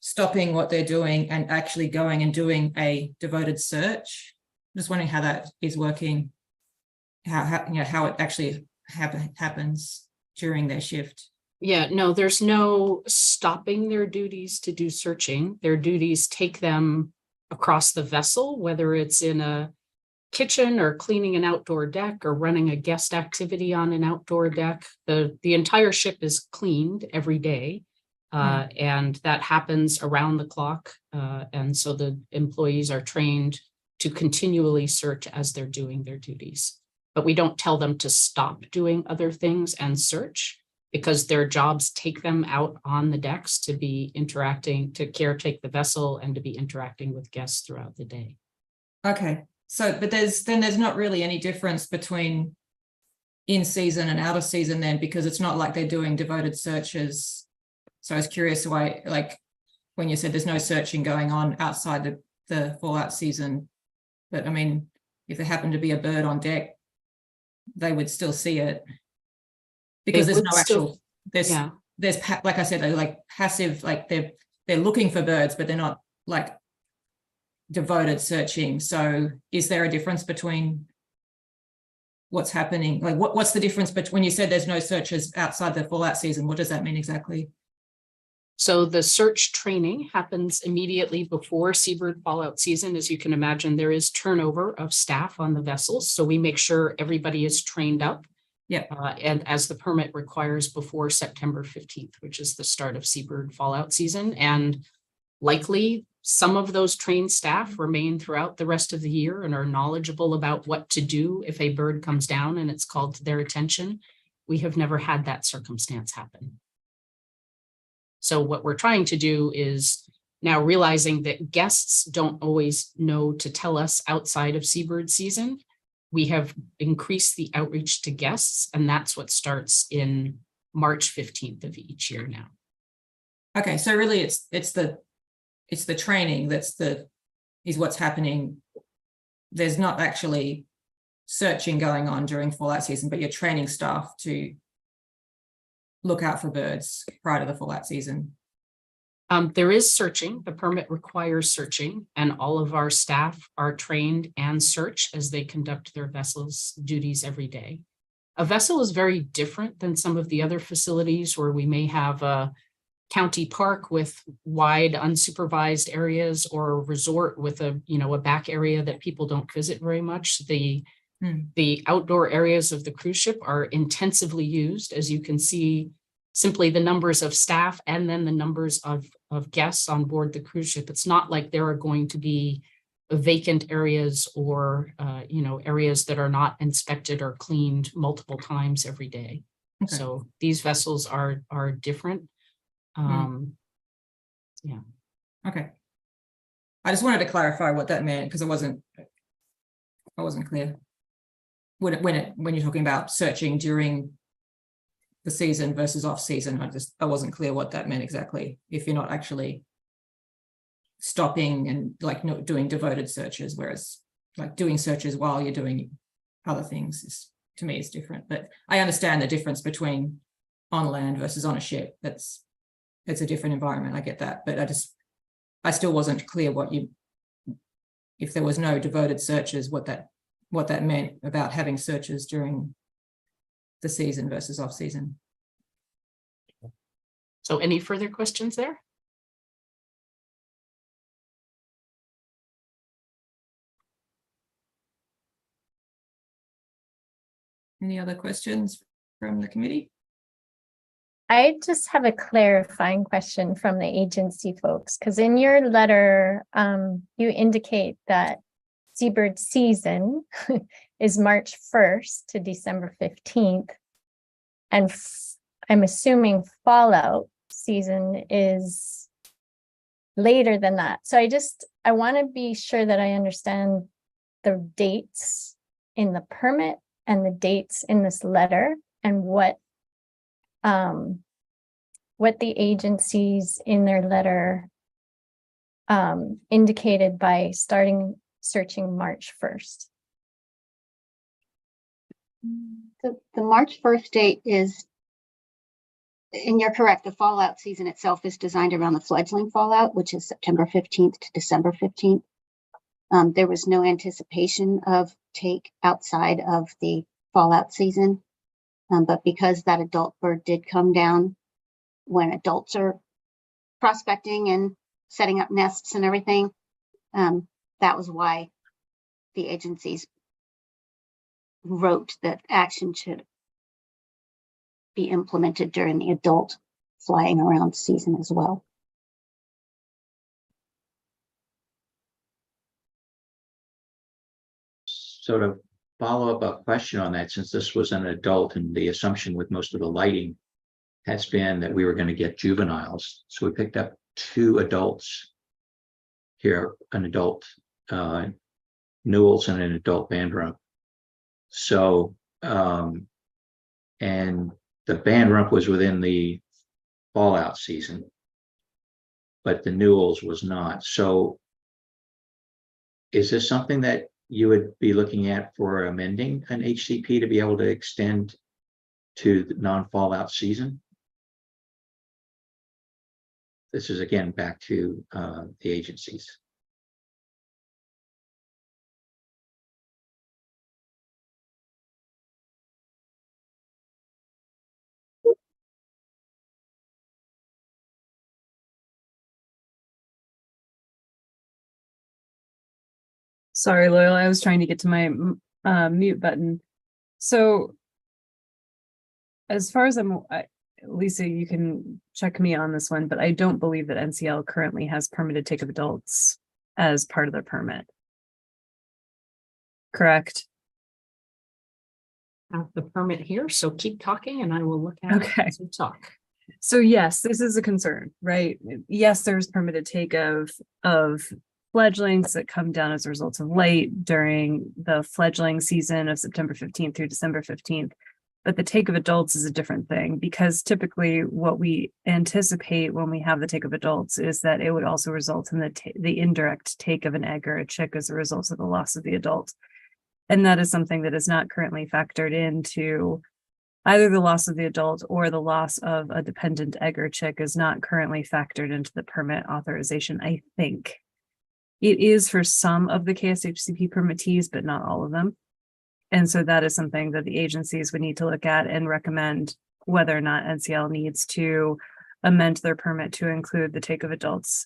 stopping what they're doing and actually going and doing a devoted search? I'm just wondering how that is working, how it actually happens during their shift. Yeah, no, there's no stopping their duties to do searching. Their duties take them across the vessel, whether it's in a kitchen or cleaning an outdoor deck or running a guest activity on an outdoor deck. The entire ship is cleaned every day, and that happens around the clock. And so the employees are trained to continually search as they're doing their duties. But we don't tell them to stop doing other things and search, because their jobs take them out on the decks to be interacting, to caretake the vessel and to be interacting with guests throughout the day. Okay, so but there's not really any difference between in season and out of season then, because it's not like they're doing devoted searches. So I was curious why, like when you said there's no searching going on outside the fallout season, but I mean, if there happened to be a bird on deck, they would still see it. Because there's no actual, there's like I said, they're like passive, like they're looking for birds, but they're not like devoted searching. So is there a difference between what's happening? Like what's the difference between, when you said there's no searches outside the fallout season, what does that mean exactly? So the search training happens immediately before seabird fallout season. As you can imagine, there is turnover of staff on the vessels. So we make sure everybody is trained up. Yeah. And as the permit requires before September 15th, which is the start of seabird fallout season. And likely some of those trained staff remain throughout the rest of the year and are knowledgeable about what to do if a bird comes down and it's called to their attention. We have never had that circumstance happen. So what we're trying to do is now realizing that guests don't always know to tell us outside of seabird season. We have increased the outreach to guests, and that's what starts in March 15th of each year now. Okay, so really it's the training is what's happening. There's not actually searching going on during fallout season, but you're training staff to look out for birds prior to the fallout season. There is searching. The permit requires searching, and all of our staff are trained and search as they conduct their vessel's duties every day. A vessel is very different than some of the other facilities where we may have a county park with wide unsupervised areas, or a resort with a back area that people don't visit very much. The outdoor areas of the cruise ship are intensively used, as you can see, simply the numbers of staff and then the numbers of guests on board the cruise ship. It's not like there are going to be vacant areas or areas that are not inspected or cleaned multiple times every day. Okay. So these vessels are different. Yeah. Okay. I just wanted to clarify what that meant because I wasn't clear. When you're talking about searching during the season versus off season, I wasn't clear what that meant exactly. If you're not actually stopping and like not doing devoted searches, whereas like doing searches while you're doing other things is, to me, is different. But I understand the difference between on land versus on a ship. It's a different environment. I get that, but I still wasn't clear if there was no devoted searches, what that meant about having searches during the season versus off season. So any further questions there? Any other questions from the committee? I just have a clarifying question from the agency folks, because in your letter, you indicate that seabird season is March 1st to December 15th. And I'm assuming fallout season is later than that. So I want to be sure that I understand the dates in the permit and the dates in this letter, and what the agencies in their letter indicated by starting searching March 1st. The March 1st date is, and you're correct, the fallout season itself is designed around the fledgling fallout, which is September 15th to December 15th. There was no anticipation of take outside of the fallout season, but because that adult bird did come down when adults are prospecting and setting up nests and everything, that was why the agencies wrote that action should be implemented during the adult flying around season as well. So to follow up a question on that, since this was an adult and the assumption with most of the lighting has been that we were going to get juveniles. So we picked up 2 adults here, an adult Newell's and an adult band rump. So, and the band rump was within the fallout season, but the Newell's was not. So is this something that you would be looking at for amending an HCP to be able to extend to the non-fallout season? This is again back to the agencies. Sorry, Loyal, I was trying to get to my mute button. So as far as Lisa, you can check me on this one, but I don't believe that NCL currently has permitted take of adults as part of their permit. Correct? Have the permit here, so keep talking and I will look at it Okay. as we talk. So yes, this is a concern, right? Yes, there's permitted take of fledglings that come down as a result of light during the fledgling season of September 15th through December 15th. But the take of adults is a different thing, because typically what we anticipate when we have the take of adults is that it would also result in the indirect take of an egg or a chick as a result of the loss of the adult. And that is something that is not currently factored into either the loss of the adult or the loss of a dependent egg or chick is not currently factored into the permit authorization, I think. It is for some of the KSHCP permittees, but not all of them. And so that is something that the agencies would need to look at and recommend whether or not NCL needs to amend their permit to include the take of adults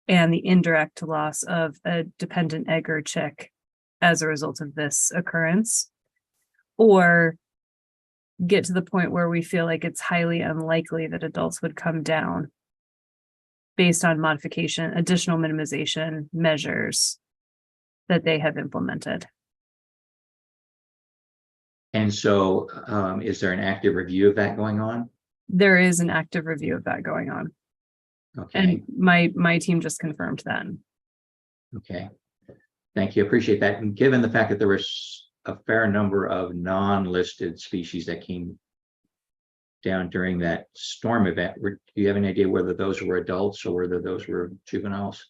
and the indirect loss of a dependent egg or chick as a result of this occurrence, or get to the point where we feel like it's highly unlikely that adults would come down based on modification, additional minimization measures that they have implemented. And so is there an active review of that going on? There is an active review of that going on. Okay. And my team just confirmed that. Okay. Thank you. Appreciate that. And given the fact that there was a fair number of non-listed species that came down during that storm event, do you have any idea whether those were adults or whether those were juveniles?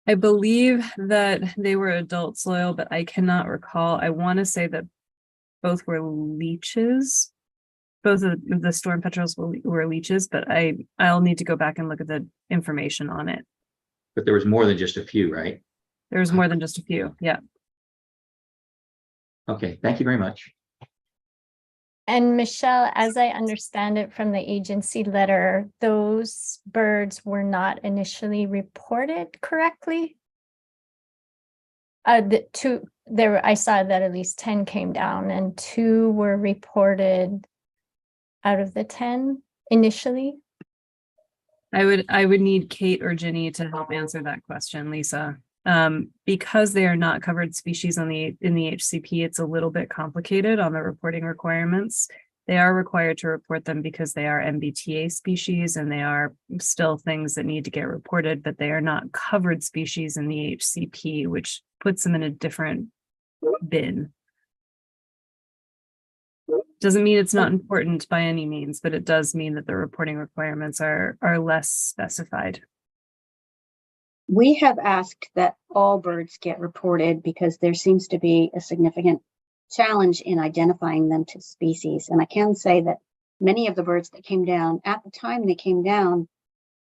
I believe that they were adults, Loyal, but I cannot recall. I want to say that both were leeches. Both of the storm petrels were leeches, but I'll need to go back and look at the information on it. But there was more than just a few, right? There's more than just a few. Yeah. Okay, thank you very much. And Michelle, as I understand it from the agency letter, those birds were not initially reported correctly. I saw that at least 10 came down and 2 were reported out of the 10 initially. I would need Kate or Ginny to help answer that question, Lisa. Because they are not covered species in the HCP, it's a little bit complicated on the reporting requirements. They are required to report them because they are MBTA species and they are still things that need to get reported, but they are not covered species in the HCP, which puts them in a different bin. Doesn't mean it's not important by any means, but it does mean that the reporting requirements are less specified. We have asked that all birds get reported because there seems to be a significant challenge in identifying them to species. And I can say that many of the birds that came down at the time they came down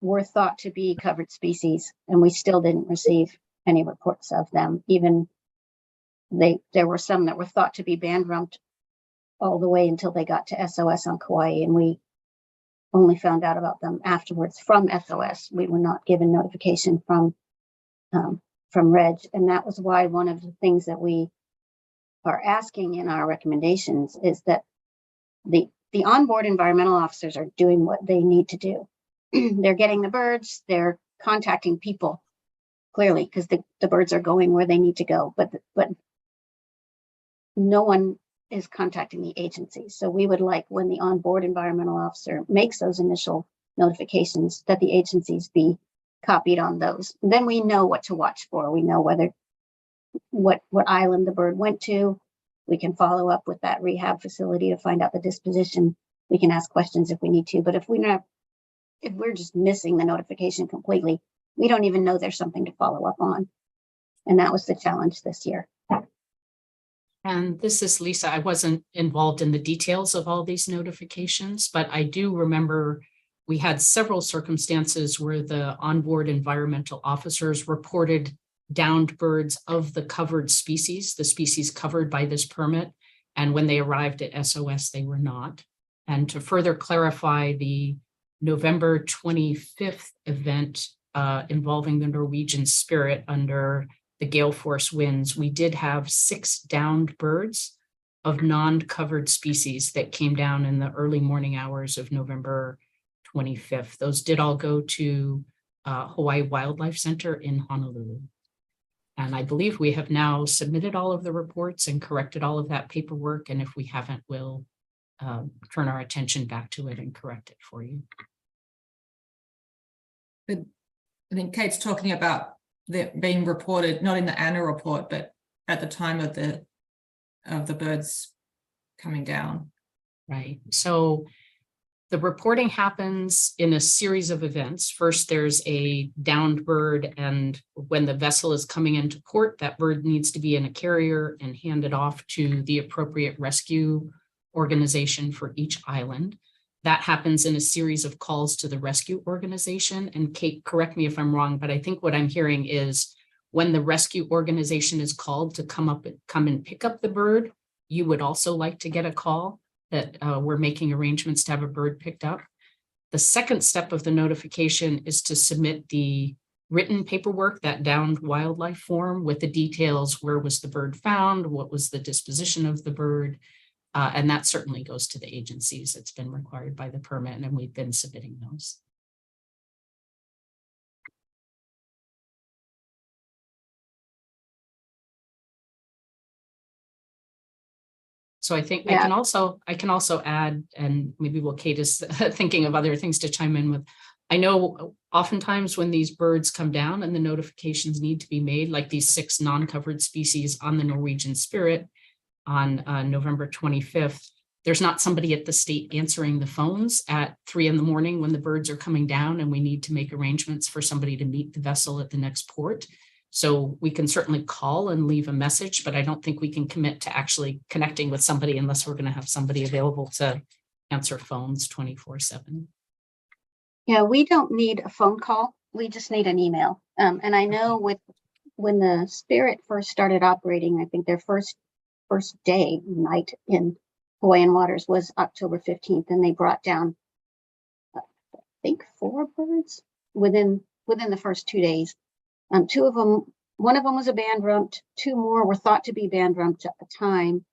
were thought to be covered species, and we still didn't receive any reports of them. Even there were some that were thought to be band rumped all the way until they got to SOS on Kauai, and we only found out about them afterwards from SOS. We were not given notification from Reg, and that was why one of the things that we are asking in our recommendations is that the onboard environmental officers are doing what they need to do. They're getting the birds, they're contacting people, clearly, because the birds are going where they need to go, but no one is contacting the agency. So we would like, when the onboard environmental officer makes those initial notifications, that the agencies be copied on those. Then we know what to watch for. We know what island the bird went to. We can follow up with that rehab facility to find out the disposition. We can ask questions if we need to, but if we're just missing the notification completely, we don't even know there's something to follow up on. And that was the challenge this year. And this is Lisa. I wasn't involved in the details of all these notifications, but I do remember we had several circumstances where the onboard environmental officers reported downed birds of the covered species, the species covered by this permit. And when they arrived at SOS, they were not. And to further clarify, the November 25th event involving the Norwegian Spirit under the gale force winds, we did have 6 downed birds of non-covered species that came down in the early morning hours of November 25th. Those did all go to Hawaii Wildlife Center in Honolulu. And I believe we have now submitted all of the reports and corrected all of that paperwork. And if we haven't, we'll turn our attention back to it and correct it for you. But I think Kate's talking about that being reported, not in the annual report, but at the time of the birds coming down. Right. So the reporting happens in a series of events. First, there's a downed bird, and when the vessel is coming into port, that bird needs to be in a carrier and handed off to the appropriate rescue organization for each island. That happens in a series of calls to the rescue organization. And Kate, correct me if I'm wrong, but I think what I'm hearing is when the rescue organization is called to come and pick up the bird, you would also like to get a call that we're making arrangements to have a bird picked up. The second step of the notification is to submit the written paperwork, that downed wildlife form with the details. Where was the bird found? What was the disposition of the bird? And that certainly goes to the agencies. It's been required by the permit, and we've been submitting those. So I think I can also add, and maybe while Kate is thinking of other things to chime in with, I know oftentimes when these birds come down and the notifications need to be made, like these 6 non-covered species on the Norwegian Spirit on November 25th, there's not somebody at the state answering the phones at 3 in the morning when the birds are coming down and we need to make arrangements for somebody to meet the vessel at the next port. So we can certainly call and leave a message, but I don't think we can commit to actually connecting with somebody unless we're going to have somebody available to answer phones 24/7. Yeah, we don't need a phone call. We just need an email. And I know when the Spirit first started operating, I think their first night in Hawaiian waters was October 15th, and they brought down, I think, 4 birds within the first 2 days. 2 of them, one of them was a band rumped, 2 more were thought to be band rumped at the time.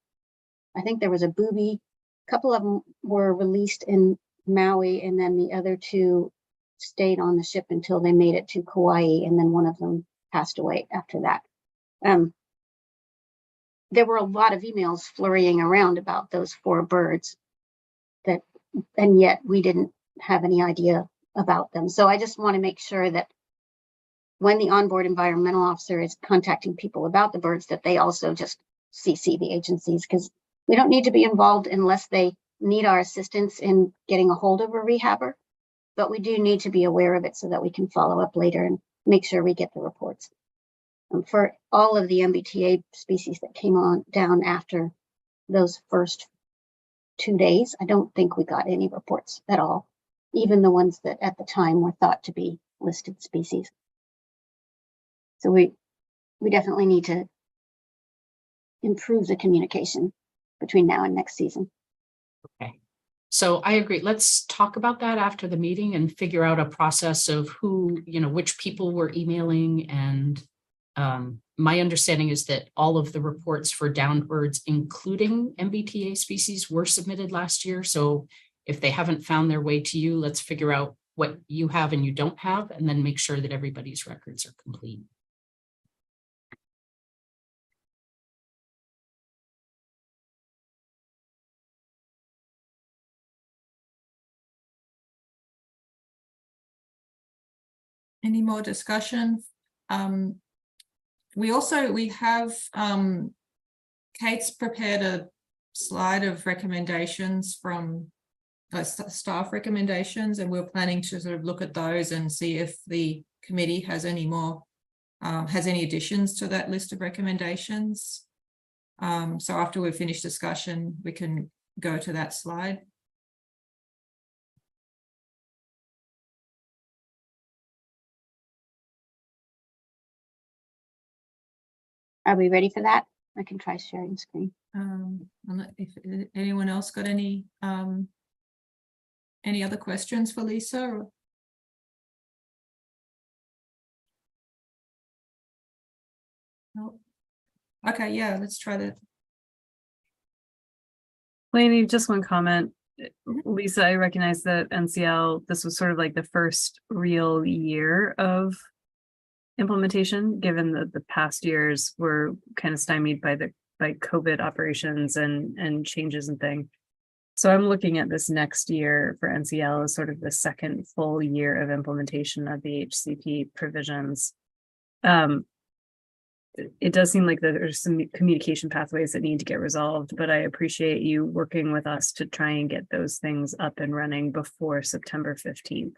I think there was a booby. A couple of them were released in Maui, and then the other 2 stayed on the ship until they made it to Kauai, and then one of them passed away after that. There were a lot of emails flurrying around about those 4 birds and yet we didn't have any idea about them. So I just want to make sure that when the onboard environmental officer is contacting people about the birds, that they also just CC the agencies, because we don't need to be involved unless they need our assistance in getting a hold of a rehabber, but we do need to be aware of it so that we can follow up later and make sure we get the reports. For all of the MBTA species that came on down after those first 2 days, I don't think we got any reports at all, even the ones that at the time were thought to be listed species. So we definitely need to improve the communication between now and next season. Okay. So I agree. Let's talk about that after the meeting and figure out a process of who, which people were emailing. And my understanding is that all of the reports for downed birds, including MBTA species, were submitted last year. So if they haven't found their way to you, let's figure out what you have and you don't have, and then make sure that everybody's records are complete. Any more discussion? We have Kate's prepared a slide of recommendations from staff recommendations, and we're planning to sort of look at those and see if the committee has any more, has any additions to that list of recommendations. So after we've finished discussion, we can go to that slide. Are we ready for that? I can try sharing screen. If anyone else got any other questions for Lisa? Or? No. Okay, yeah, let's try that. Lainey, just one comment. Mhm. Lisa, I recognize that NCL, this was sort of like the first real year of implementation, given that the past years were kind of stymied by COVID operations and changes and things. So I'm looking at this next year for NCL as sort of the second full year of implementation of the HCP provisions. It does seem like there's some communication pathways that need to get resolved, but I appreciate you working with us to try and get those things up and running before September 15th.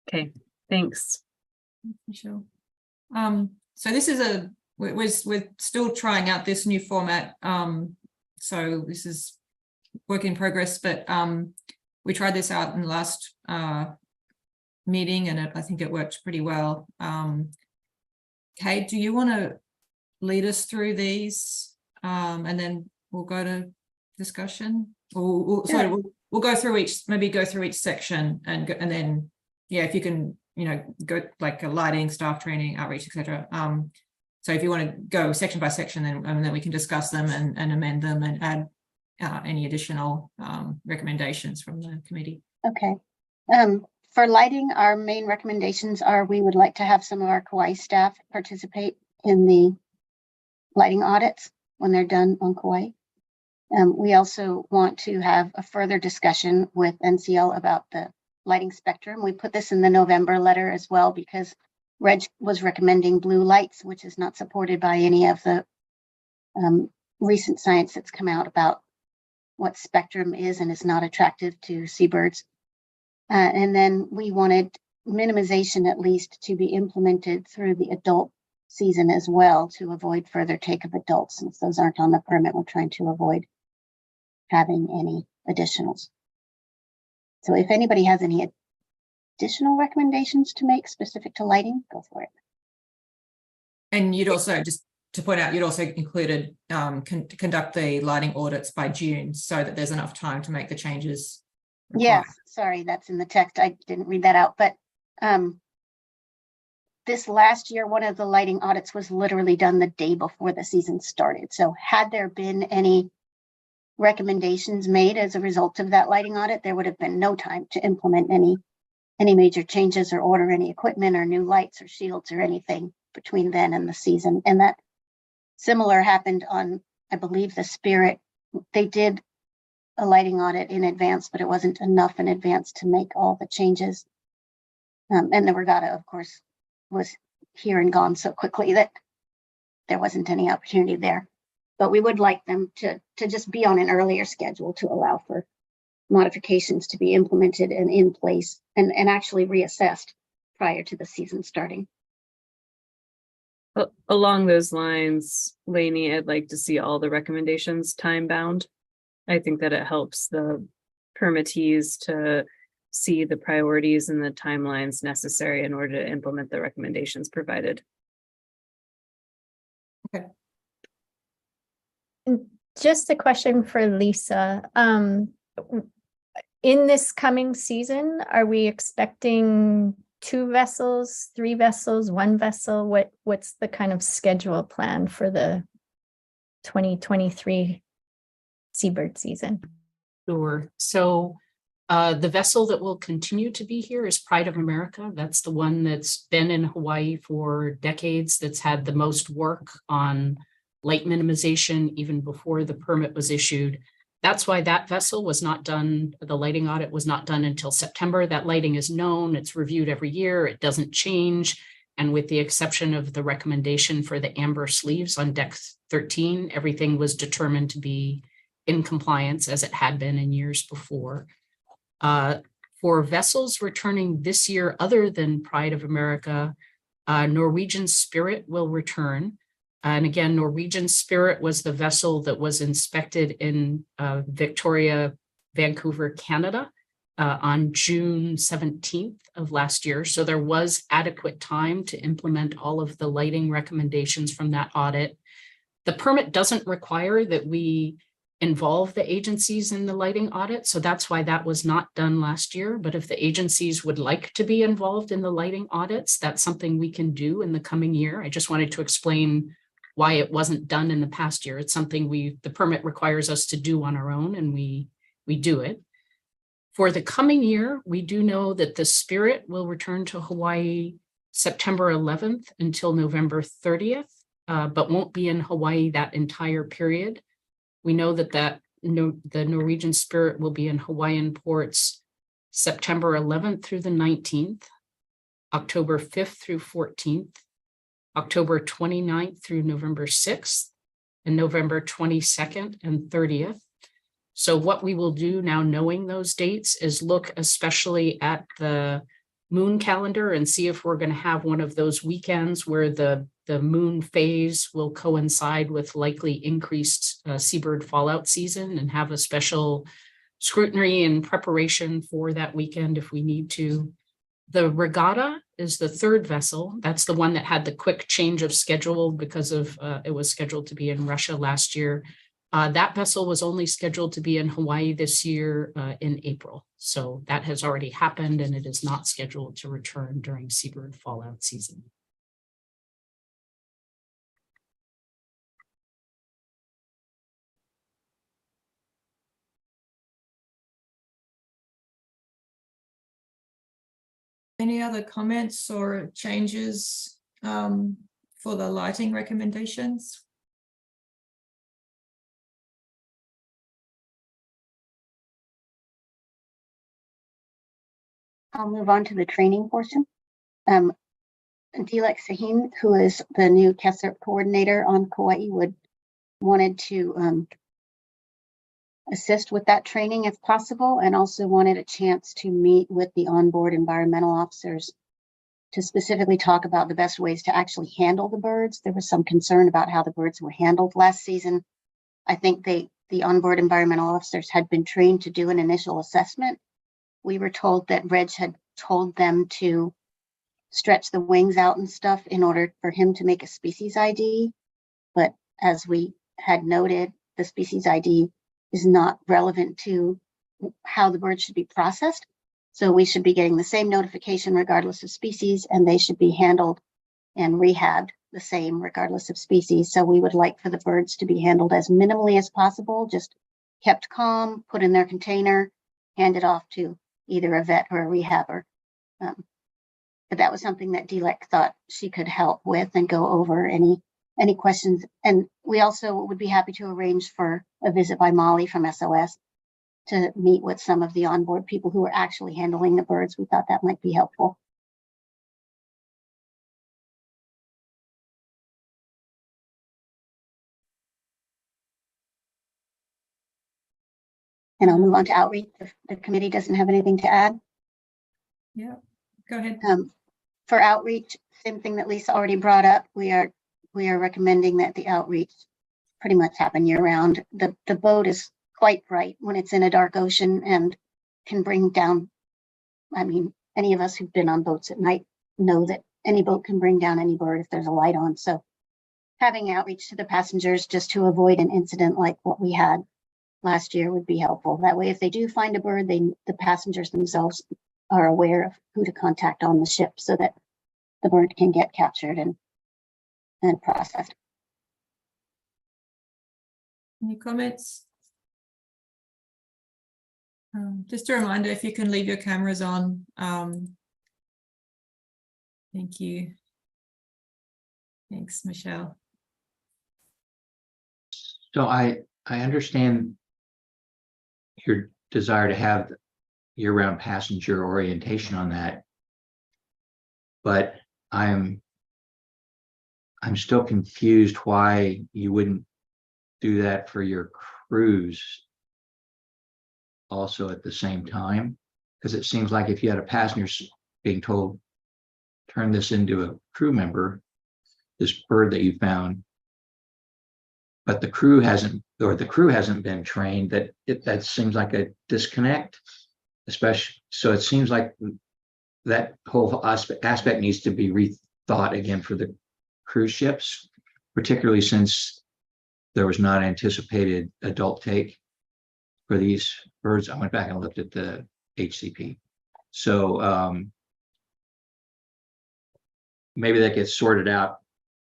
Okay, thanks. Michelle. So this is we're still trying out this new format. So this is work in progress, but we tried this out in the last meeting, and I think it worked pretty well. Kate, do you want to lead us through these, and then we'll go to discussion? Or sorry, we'll go through each section, and then yeah, if you can, go like a lighting, staff training, outreach, etc. So if you want to go section by section, then we can discuss them and amend them and add any additional recommendations from the committee. Okay. For lighting, our main recommendations are we would like to have some of our Kauai staff participate in the lighting audits when they're done on Kauai. We also want to have a further discussion with NCL about the lighting spectrum. We put this in the November letter as well because Reg was recommending blue lights, which is not supported by any of the recent science that's come out about what spectrum is and is not attractive to seabirds. And then we wanted minimization at least to be implemented through the adult season as well to avoid further take of adults. Since those aren't on the permit, we're trying to avoid having any additionals. So if anybody has any additional recommendations to make specific to lighting, go for it. And you'd also, just to point out, you'd also included conduct the lighting audits by June so that there's enough time to make the changes required. Yes, sorry, that's in the text. I didn't read that out, but this last year, one of the lighting audits was literally done the day before the season started. So had there been any recommendations made as a result of that lighting audit, there would have been no time to implement any major changes or order any equipment or new lights or shields or anything between then and the season. And that similar happened on, I believe, the Spirit. They did a lighting audit in advance, but it wasn't enough in advance to make all the changes. And the Regatta, of course, was here and gone so quickly that there wasn't any opportunity there. But we would like them to just be on an earlier schedule to allow for modifications to be implemented and in place and actually reassessed prior to the season starting. Along those lines, Lainey, I'd like to see all the recommendations time bound. I think that it helps the permittees to see the priorities and the timelines necessary in order to implement the recommendations provided. Okay. Just a question for Lisa. In this coming season, are we expecting 2 vessels, 3 vessels, 1 vessel? What's the kind of schedule plan for the 2023 seabird season? Sure. So the vessel that will continue to be here is Pride of America. That's the one that's been in Hawaii for decades, that's had the most work on light minimization even before the permit was issued. That's why that vessel was not done. The lighting audit was not done until September. That lighting is known. It's reviewed every year. It doesn't change. And with the exception of the recommendation for the amber sleeves on deck 13, everything was determined to be in compliance as it had been in years before. For vessels returning this year, other than Pride of America, Norwegian Spirit will return. And again, Norwegian Spirit was the vessel that was inspected in Victoria, Vancouver, Canada on June 17th of last year. So there was adequate time to implement all of the lighting recommendations from that audit. The permit doesn't require that we involve the agencies in the lighting audit. So that's why that was not done last year. But if the agencies would like to be involved in the lighting audits, that's something we can do in the coming year. I just wanted to explain why it wasn't done in the past year. It's something the permit requires us to do on our own, and we do it. For the coming year, we do know that the Spirit will return to Hawaii September 11th until November 30th, but won't be in Hawaii that entire period. We know that the Norwegian Spirit will be in Hawaiian ports September 11th through the 19th, October 5th through 14th, October 29th through November 6th, and November 22nd and 30th. So what we will do now, knowing those dates, is look especially at the moon calendar and see if we're going to have one of those weekends where the moon phase will coincide with likely increased seabird fallout season, and have a special scrutiny and preparation for that weekend if we need to. The Regatta is the third vessel. That's the one that had the quick change of schedule because of it was scheduled to be in Russia last year. That vessel was only scheduled to be in Hawaii this year in April. So that has already happened, and it is not scheduled to return during seabird fallout season. Any other comments or changes for the lighting recommendations? I'll move on to the training portion. Dilek Sahin, who is the new CASERP coordinator on Kauai, wanted to assist with that training if possible, and also wanted a chance to meet with the onboard environmental officers to specifically talk about the best ways to actually handle the birds. There was some concern about how the birds were handled last season. I think the onboard environmental officers had been trained to do an initial assessment. We were told that Reg had told them to stretch the wings out and stuff in order for him to make a species ID. But as we had noted, the species ID is not relevant to how the bird should be processed. So we should be getting the same notification regardless of species, and they should be handled and rehabbed the same regardless of species. So we would like for the birds to be handled as minimally as possible, just kept calm, put in their container, handed off to either a vet or a rehabber. But that was something that Dilek thought she could help with and go over any questions. And we also would be happy to arrange for a visit by Molly from SOS to meet with some of the onboard people who are actually handling the birds. We thought that might be helpful. And I'll move on to outreach if the committee doesn't have anything to add. Yeah, go ahead. For outreach, same thing that Lisa already brought up. We are recommending that the outreach pretty much happen year round. The boat is quite bright when it's in a dark ocean and can bring down, I mean, any of us who've been on boats at night know that any boat can bring down any bird if there's a light on. So having outreach to the passengers just to avoid an incident like what we had last year would be helpful. That way, if they do find a bird, the passengers themselves are aware of who to contact on the ship so that the bird can get captured and processed. Any comments? Just a reminder, if you can leave your cameras on. Thank you. Thanks, Michelle. So I understand your desire to have year-round passenger orientation on that, but I'm still confused why you wouldn't do that for your crews also at the same time, because it seems like if you had a passenger being told, turn this into a crew member, this bird that you found, but the crew hasn't been trained, that seems like a disconnect, especially. So it seems like that whole aspect needs to be rethought again for the cruise ships, particularly since there was not anticipated adult take for these birds. I went back and looked at the HCP. So maybe that gets sorted out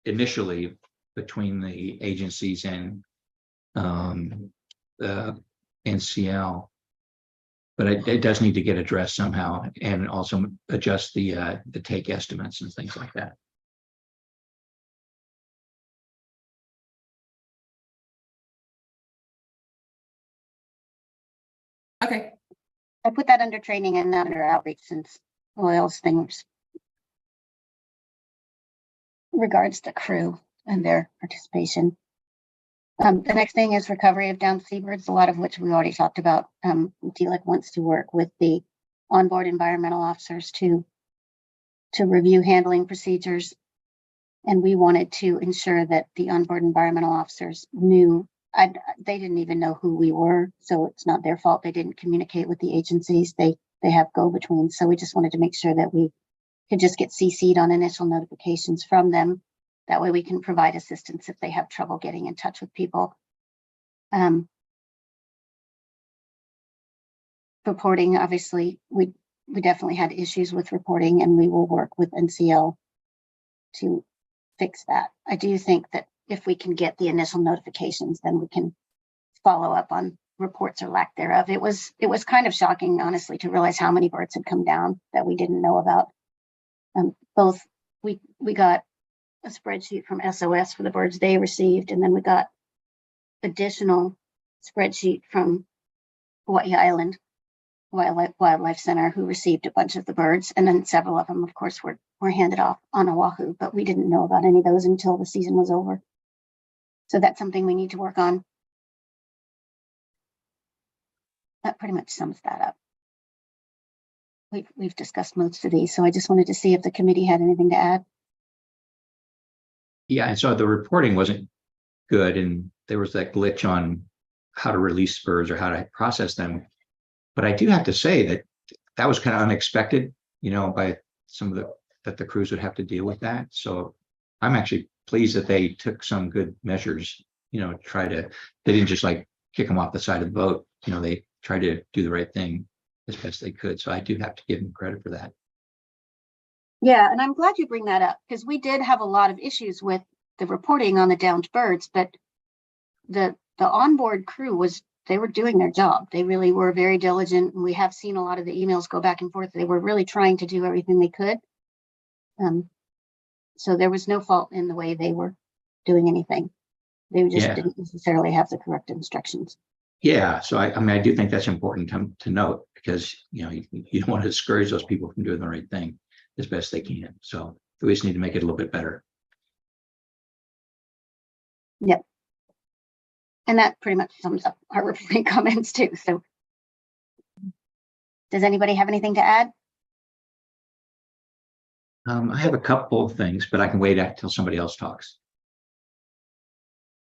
initially between the agencies and the NCL, but it does need to get addressed somehow, and also adjust the take estimates and things like that. Okay, I put that under training and not under outreach since Loyal's things regards the crew and their participation. The next thing is recovery of downed seabirds, a lot of which we already talked about. DLEC wants to work with the onboard environmental officers to review handling procedures. And we wanted to ensure that the onboard environmental officers knew, they didn't even know who we were, so it's not their fault. They didn't communicate with the agencies. They have go-betweens. So we just wanted to make sure that we could just get CC'd on initial notifications from them. That way we can provide assistance if they have trouble getting in touch with people. Reporting, obviously, we definitely had issues with reporting, and we will work with NCL to fix that. I do think that if we can get the initial notifications, then we can follow up on reports or lack thereof. It was kind of shocking, honestly, to realize how many birds had come down that we didn't know about. Both we got a spreadsheet from SOS for the birds they received, and then we got additional spreadsheet from Hawaii Island Wildlife Center, who received a bunch of the birds, and then several of them, of course, were handed off on Oahu, but we didn't know about any of those until the season was over. So that's something we need to work on. That pretty much sums that up. We've discussed most of these, so I just wanted to see if the committee had anything to add. Yeah, and so the reporting wasn't good, and there was that glitch on how to release birds or how to process them. But I do have to say that was kind of unexpected, by some of that the crews would have to deal with that. So I'm actually pleased that they took some good measures, they didn't just like kick them off the side of the boat. They tried to do the right thing as best they could. So I do have to give them credit for that. Yeah, and I'm glad you bring that up, because we did have a lot of issues with the reporting on the downed birds, but the onboard crew they were doing their job. They really were very diligent, and we have seen a lot of the emails go back and forth. They were really trying to do everything they could. So there was no fault in the way they were doing anything. They just didn't necessarily have the correct instructions. Yeah, so I do think that's important to note, because you don't want to discourage those people from doing the right thing as best they can. So we just need to make it a little bit better. Yep. And that pretty much sums up our reporting comments too. So does anybody have anything to add? I have a couple of things, but I can wait until somebody else talks.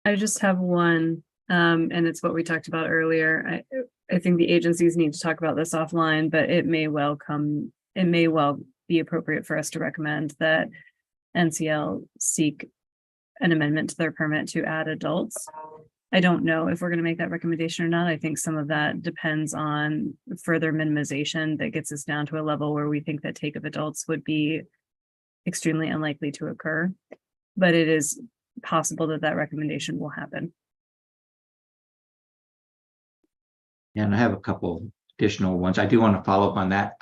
I just have one, and it's what we talked about earlier. I think the agencies need to talk about this offline, but it may well be appropriate for us to recommend that NCL seek an amendment to their permit to add adults. I don't know if we're going to make that recommendation or not. I think some of that depends on further minimization that gets us down to a level where we think that take of adults would be extremely unlikely to occur, but it is possible that recommendation will happen. And I have a couple additional ones. I do want to follow up on that.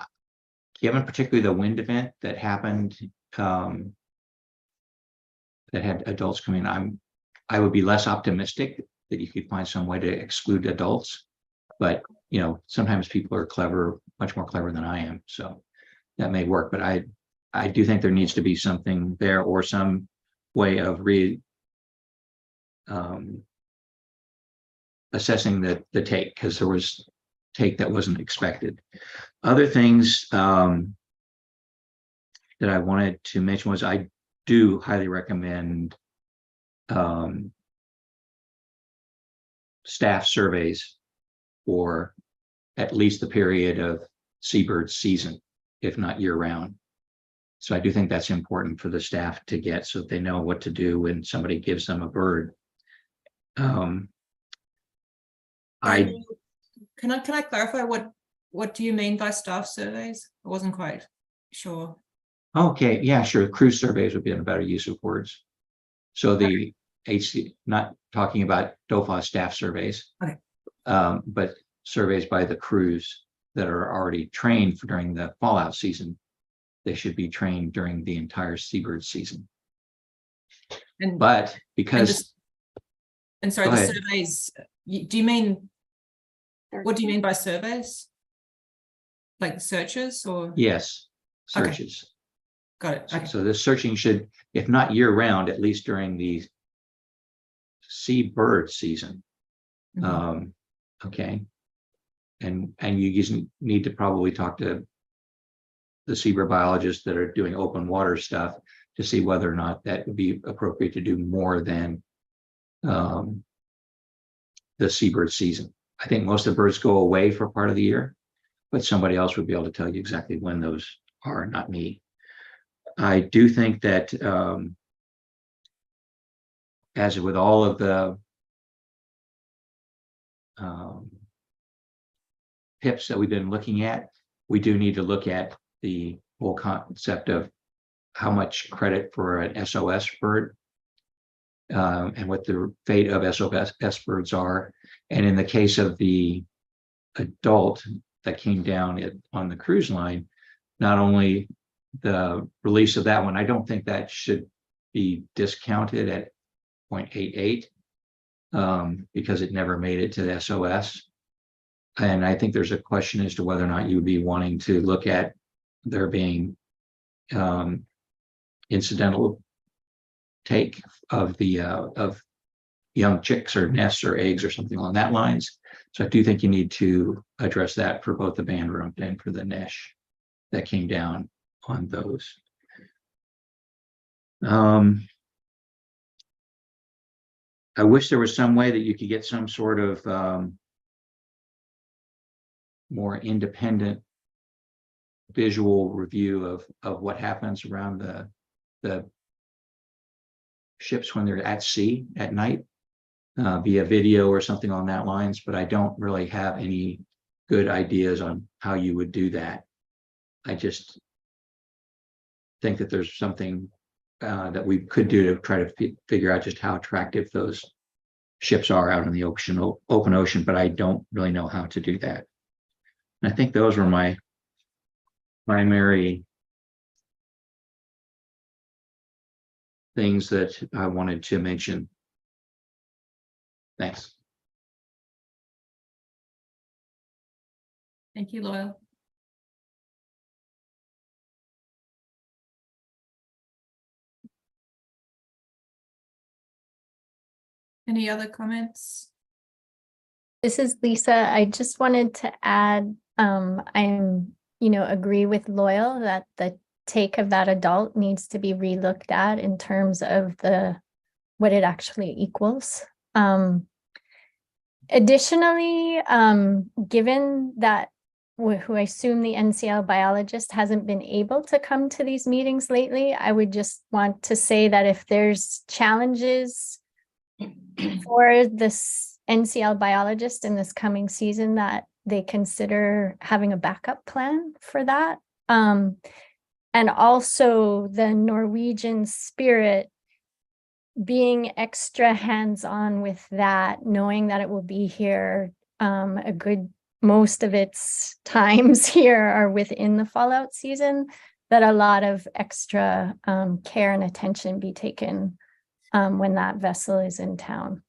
Given particularly the wind event that happened, that had adults come in, I would be less optimistic that you could find some way to exclude adults. But sometimes people are clever, much more clever than I am, so that may work. But I do think there needs to be something there, or some way of assessing the take, because there was take that wasn't expected. Other things that I wanted to mention was I do highly recommend staff surveys for at least the period of seabird season, if not year round. So I do think that's important for the staff to get, so that they know what to do when somebody gives them a bird. I, Can I clarify what do you mean by staff surveys? I wasn't quite sure. okay, yeah, sure, cruise surveys would be a better use of words. So the HC, not talking about DOFA staff surveys. Okay. But surveys by the crews that are already trained for during the fallout season. They should be trained during the entire seabird season. And But because, and sorry, Go the ahead. surveys, do you mean, what do you mean by surveys? Like searches or? yes, Okay. searches. Got it. Okay. So the searching should, if not year round, at least during the seabird season. Mhm. Okay. And you just need to probably talk to the seabird biologists that are doing open water stuff to see whether or not that would be appropriate to do more than the seabird season. I think most of the birds go away for part of the year, but somebody else would be able to tell you exactly when those are, not me. I do think that as with all of the tips that we've been looking at, we do need to look at the whole concept of how much credit for an SOS bird and what the fate of SOS birds are. And in the case of the adult that came down on the cruise line, not only the release of that one, I don't think that should be discounted at 0.88 because it never made it to the SOS. And I think there's a question as to whether or not you would be wanting to look at there being incidental take of the of young chicks or nests or eggs or something along that lines. So I do think you need to address that for both the bandroomt and for the niche that came down on those. I wish there was some way that you could get some sort of more independent visual review of what happens around the ships when they're at sea at night via video or something on that lines, but I don't really have any good ideas on how you would do that. I just think that there's something that we could do to try to figure out just how attractive those ships are out in the ocean, open ocean, but I don't really know how to do that. And I think those were my primary things that I wanted to mention. Thanks. Thank you, Loyal. Any other comments? This is Lisa. I just wanted to add, I'm, agree with Loyal that the take of that adult needs to be relooked at in terms of what it actually equals. Additionally, given that who I assume the NCL biologist hasn't been able to come to these meetings lately, I would just want to say that if there's challenges for this NCL biologist in this coming season, that they consider having a backup plan for that. And also the Norwegian spirit, being extra hands-on with that, knowing that it will be here most of its times here are within the fallout season, that a lot of extra care and attention be taken when that vessel is in town.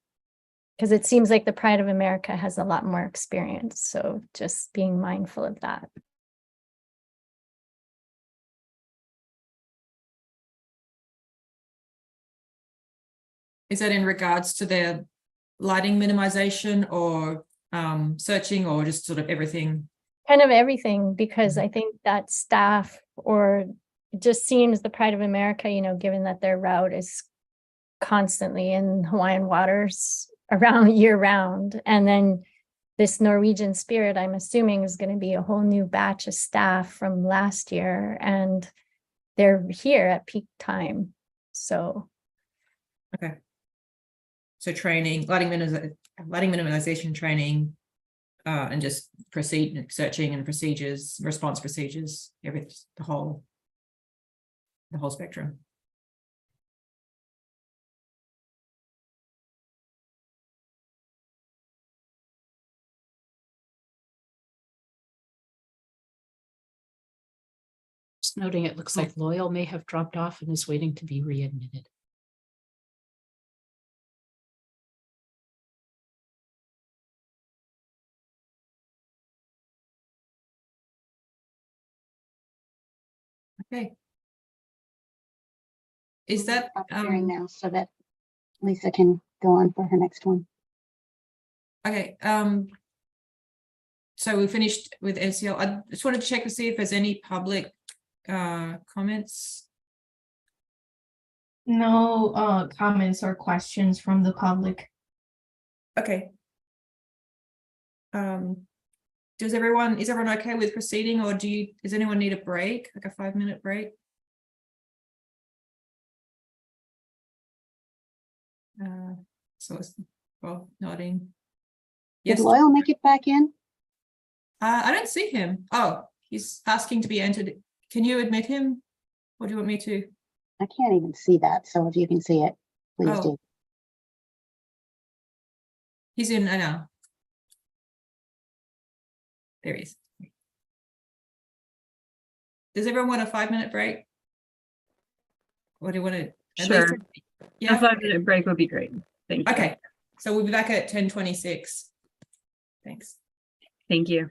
Because it seems like the Pride of America has a lot more experience. So just being mindful of that. Is that in regards to their lighting minimization or searching, or just sort of everything? Kind of everything, because I think that staff, or it just seems the Pride of America, given that their route is constantly in Hawaiian waters around year round. And then this Norwegian spirit, I'm assuming, is going to be a whole new batch of staff from last year, and they're here at peak time. So. Okay. So training, lighting minimization training, and just searching and procedures, response procedures, the whole spectrum. Just noting, it looks like Loyal may have dropped off and is waiting to be readmitted. Okay. Is that Stop sharing now so that Lisa can go on for her next one. okay? So we finished with NCL. I just wanted to check to see if there's any public comments. No comments or questions from the public. Okay. Is everyone okay with proceeding, or does anyone need a break, like a 5-minute break? So it's Bob nodding. Did Yes. Loyal make it back in? I don't see him. Oh, he's asking to be entered. Can you admit him? Or do you want me to? I can't even see that. So if you can see it, please Oh. do. He's in now. There he is. Does everyone want a 5-minute break? Or do you want to? Sure. A Yeah. 5-minute break would be great. Thank you. Okay. So we'll be back at 10:26. Thanks. Thank you.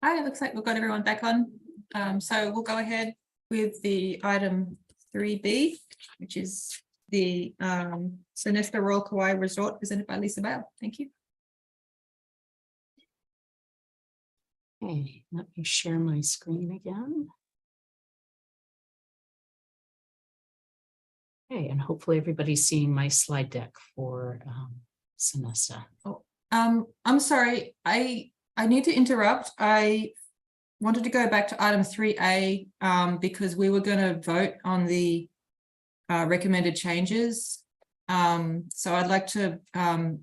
Hi, it looks like we've got everyone back on. So we'll go ahead with the item 3B, which is the Sonesta Royal Kauai Resort presented by Lisa Bale. Thank you. Okay, let me share my screen again. Okay, and hopefully everybody's seeing my slide deck for Sonesta. I'm sorry, I need to interrupt. I wanted to go back to item 3A because we were going to vote on the recommended changes. So I'd like to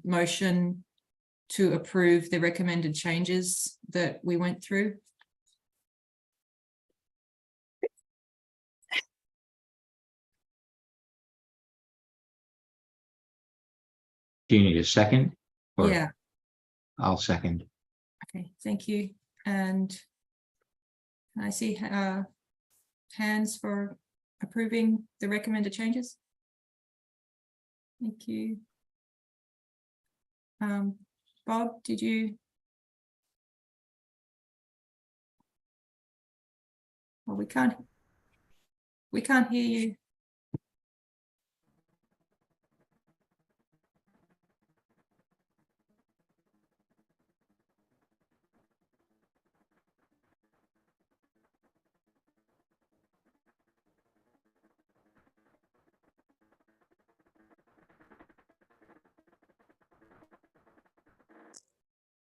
motion to approve the recommended changes that we went through. Do you need a second? Or Yeah. I'll second. Okay, thank you. And can I see hands for approving the recommended changes? Thank you. Bob, did you? Well, we can't hear you.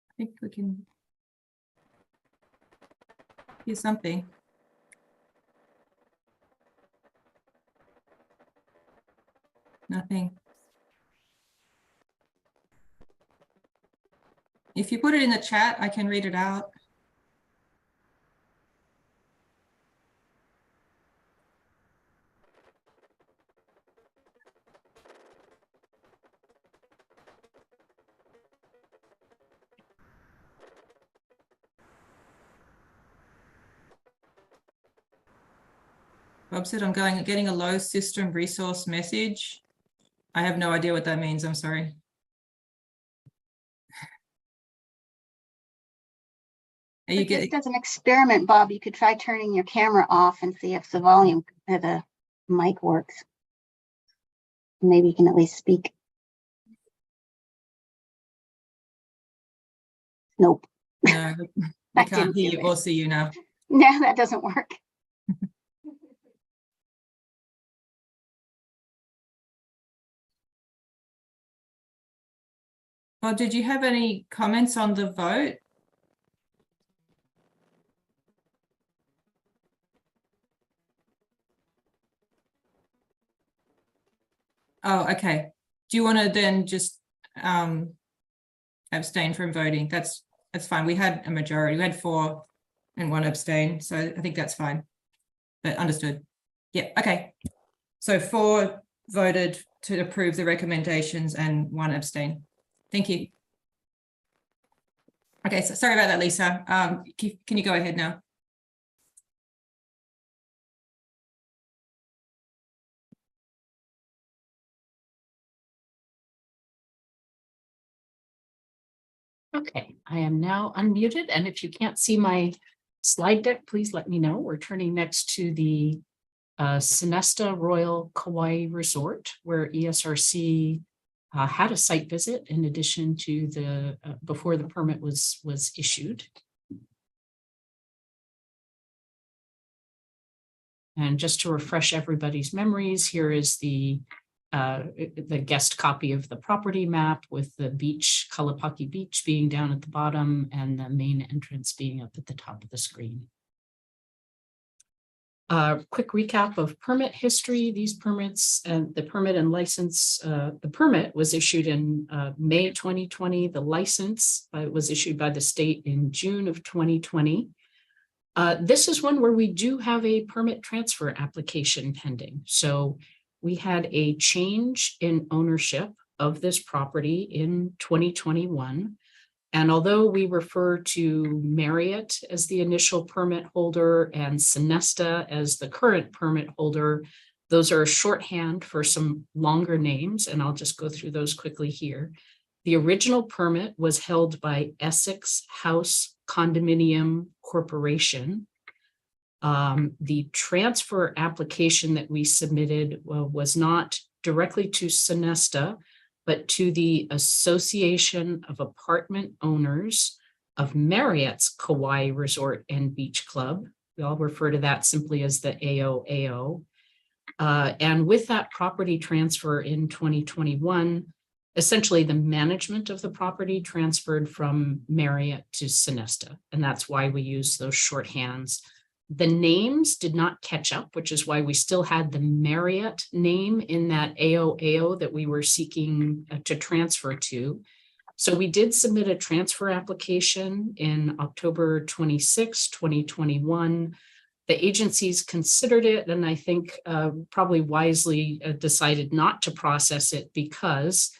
I think we can hear something. Nothing. If you put it in the chat, I can read it out. Bob said, I'm getting a low system resource message. I have no idea what that means. I'm sorry. Are you Just getting? as an experiment, Bob, you could try turning your camera off and see if the volume of the mic works. Maybe you can at least speak. Nope. No, we That can't didn't hear do you it. or see you now. No, that doesn't work. Oh, did you have any comments on the vote? Oh, okay. Do you want to then just abstain from voting? That's fine. We had a majority. We had 4 and 1 abstain. So I think that's fine. But understood. Yeah, okay. So 4 voted to approve the recommendations and 1 abstain. Thank you. Okay, so sorry about that, Lisa. Can you go ahead now? Okay, I am now unmuted, and if you can't see my slide deck, please let me know. We're turning next to the Sonesta Royal Kauai Resort, where ESRC had a site visit in addition to the before the permit was issued. And just to refresh everybody's memories, here is the guest copy of the property map with the beach, Kalapaki Beach being down at the bottom and the main entrance being up at the top of the screen. Quick recap of permit history. These permits and the permit and license, the permit was issued in May 2020. The license was issued by the state in June of 2020. This is one where we do have a permit transfer application pending. So we had a change in ownership of this property in 2021. And although we refer to Marriott as the initial permit holder and Sonesta as the current permit holder, those are a shorthand for some longer names, and I'll just go through those quickly here. The original permit was held by Essex House Condominium Corporation. The transfer application that we submitted was not directly to Sonesta, but to the Association of Apartment Owners of Marriott's Kauai Resort and Beach Club. We all refer to that simply as the AOAO. And with that property transfer in 2021, essentially the management of the property transferred from Marriott to Sonesta. And that's why we use those shorthands. The names did not catch up, which is why we still had the Marriott name in that AOAO that we were seeking to transfer to. So we did submit a transfer application in October 26, 2021. The agencies considered it, and I think probably wisely decided not to process it because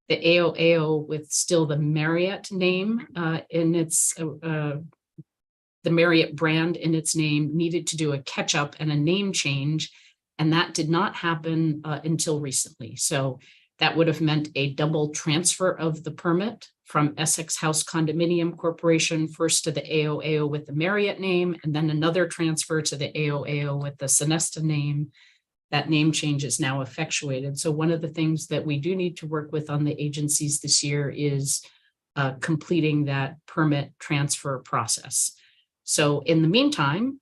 the AOAO with still the Marriott name in its the Marriott brand in its name needed to do a catch up and a name change. And that did not happen until recently. So that would have meant a double transfer of the permit from Essex House Condominium Corporation, first to the AOAO with the Marriott name, and then another transfer to the AOAO with the Sonesta name. That name change is now effectuated. So one of the things that we do need to work with on the agencies this year is completing that permit transfer process. So in the meantime,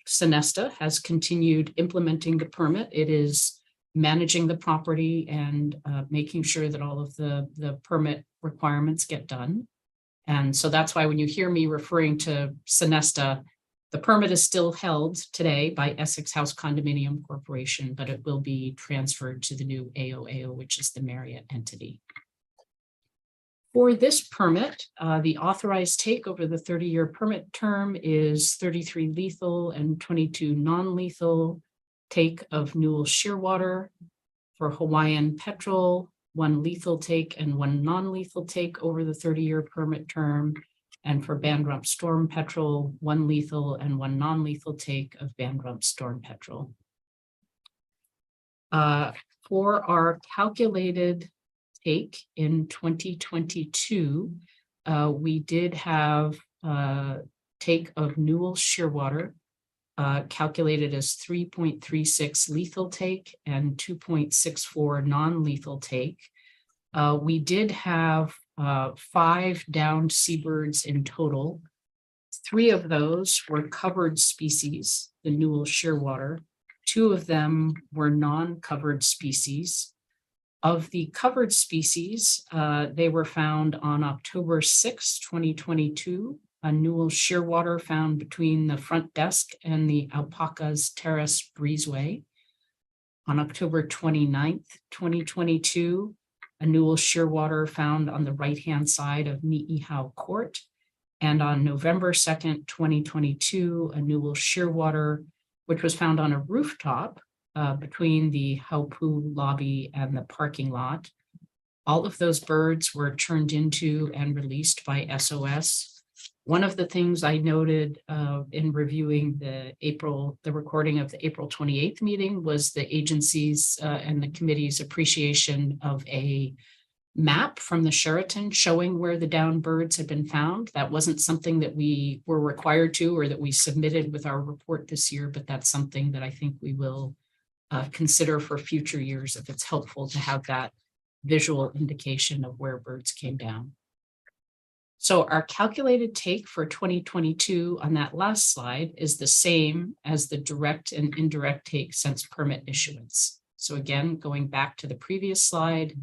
Sonesta has continued implementing the permit. It is managing the property and making sure that all of the permit requirements get done. And so that's why when you hear me referring to Sonesta, the permit is still held today by Essex House Condominium Corporation, but it will be transferred to the new AOAO, which is the Marriott entity. For this permit, the authorized take over the 30-year permit term is 33 lethal and 22 non-lethal take of Newell Shearwater. For Hawaiian Petrol, 1 lethal take and 1 non-lethal take over the 30-year permit term. And for Bandrump Storm Petrol, 1 lethal and 1 non-lethal take of Bandrump Storm Petrol. For our calculated take in 2022, we did have take of Newell Shearwater calculated as 3.36 lethal take and 2.64 non-lethal take. We did have 5 downed seabirds in total. 3 of those were covered species, the Newell Shearwater. 2 of them were non-covered species. Of the covered species, they were found on October 6, 2022, a Newell Shearwater found between the front desk and the Alpacas Terrace breezeway. On October 29th, 2022, a Newell Shearwater found on the right-hand side of Ni'ihau Court. And on November 2nd, 2022, a Newell Shearwater, which was found on a rooftop between the Haupu lobby and the parking lot. All of those birds were turned into and released by SOS. One of the things I noted in reviewing the recording of the April 28th meeting was the agency's and the committee's appreciation of a map from the Sheraton showing where the downed birds had been found. That wasn't something that we were required to or that we submitted with our report this year, but that's something that I think we will consider for future years if it's helpful to have that visual indication of where birds came down. So our calculated take for 2022 on that last slide is the same as the direct and indirect take since permit issuance. So again, going back to the previous slide,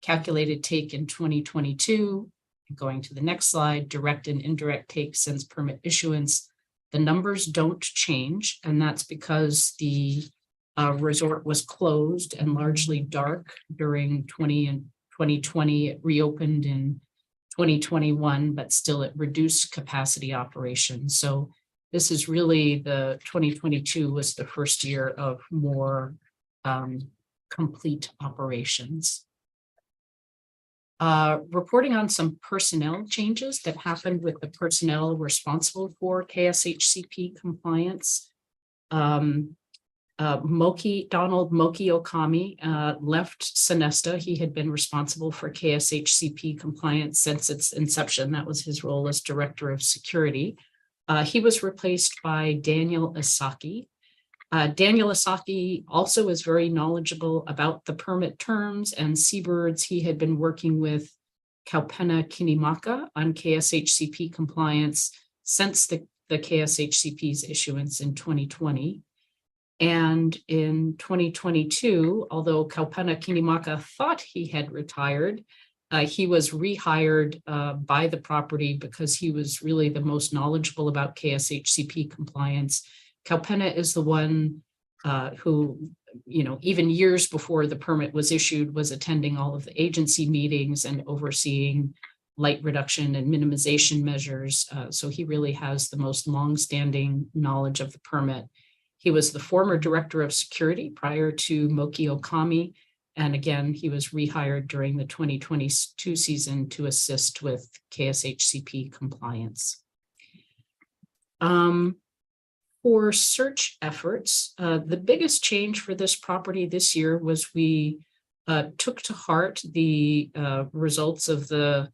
calculated take in 2022, going to the next slide, direct and indirect take since permit issuance. The numbers don't change, and that's because the resort was closed and largely dark during 2020. It reopened in 2021, but still at reduced capacity operations. So this is really the 2022 was the first year of more complete operations. Reporting on some personnel changes that happened with the personnel responsible for KSHCP compliance. Donald Moki Okami left Sonesta. He had been responsible for KSHCP compliance since its inception. That was his role as Director of Security. He was replaced by Daniel Asaki. Daniel Asaki also is very knowledgeable about the permit terms and seabirds. He had been working with Kaupenna Kinimaka on KSHCP compliance since the KSHCP's issuance in 2020. And in 2022, although Kaupenna Kinimaka thought he had retired, he was rehired by the property because he was really the most knowledgeable about KSHCP compliance. Kaupenna is the one who, even years before the permit was issued, was attending all of the agency meetings and overseeing light reduction and minimization measures. So he really has the most longstanding knowledge of the permit. He was the former Director of Security prior to Moki Okami. And again, he was rehired during the 2022 season to assist with KSHCP compliance. For search efforts, the biggest change for this property this year was we took to heart the results of the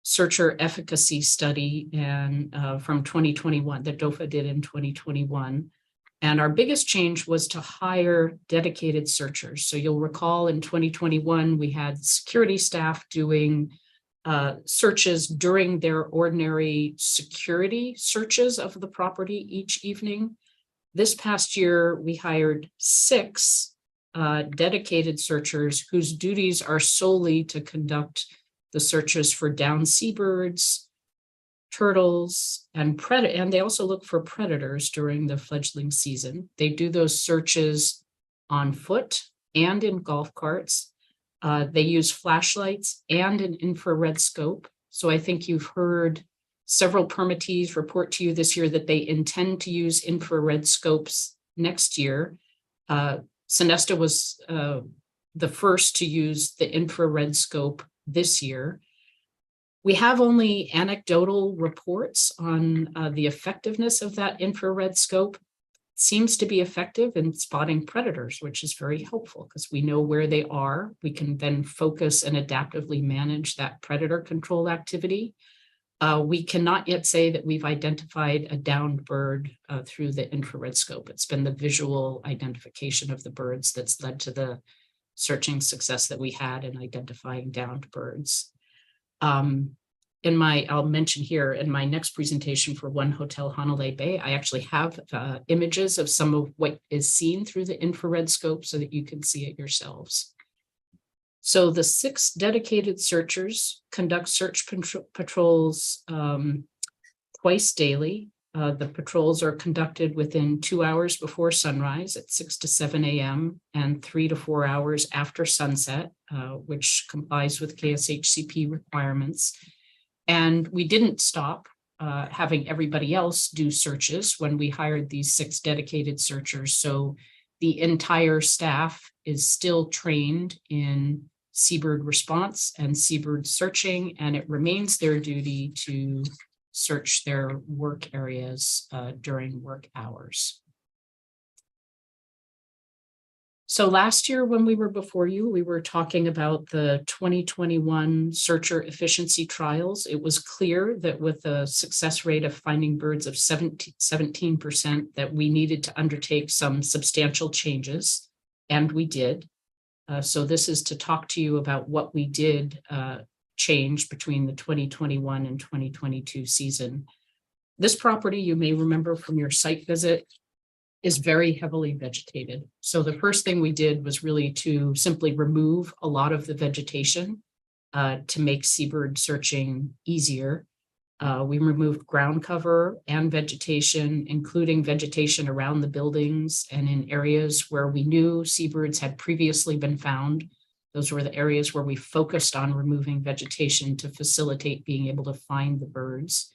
searcher efficacy study and from 2021 that DOFA did in 2021. And our biggest change was to hire dedicated searchers. So you'll recall in 2021, we had security staff doing searches during their ordinary security searches of the property each evening. This past year, we hired 6 dedicated searchers whose duties are solely to conduct the searches for down seabirds, turtles, and they also look for predators during the fledgling season. They do those searches on foot and in golf carts. They use flashlights and an infrared scope. So I think you've heard several permittees report to you this year that they intend to use infrared scopes next year. Sonesta was the first to use the infrared scope this year. We have only anecdotal reports on the effectiveness of that infrared scope. It seems to be effective in spotting predators, which is very helpful because we know where they are. We can then focus and adaptively manage that predator control activity. We cannot yet say that we've identified a downed bird through the infrared scope. It's been the visual identification of the birds that's led to the searching success that we had in identifying downed birds. I'll mention here in my next presentation for One Hotel Hanalei Bay, I actually have images of some of what is seen through the infrared scope so that you can see it yourselves. So the 6 dedicated searchers conduct search patrols twice daily. The patrols are conducted within 2 hours before sunrise at 6 to 7 a.m. and 3 to 4 hours after sunset, which complies with KSHCP requirements. And we didn't stop having everybody else do searches when we hired these 6 dedicated searchers. So the entire staff is still trained in seabird response and seabird searching, and it remains their duty to search their work areas during work hours. So last year when we were before you, we were talking about the 2021 searcher efficiency trials. It was clear that with a success rate of finding birds of 17%, that we needed to undertake some substantial changes, and we did. So this is to talk to you about what we did change between the 2021 and 2022 season. This property, you may remember from your site visit, is very heavily vegetated. So the first thing we did was really to simply remove a lot of the vegetation to make seabird searching easier. We removed ground cover and vegetation, including vegetation around the buildings and in areas where we knew seabirds had previously been found. Those were the areas where we focused on removing vegetation to facilitate being able to find the birds.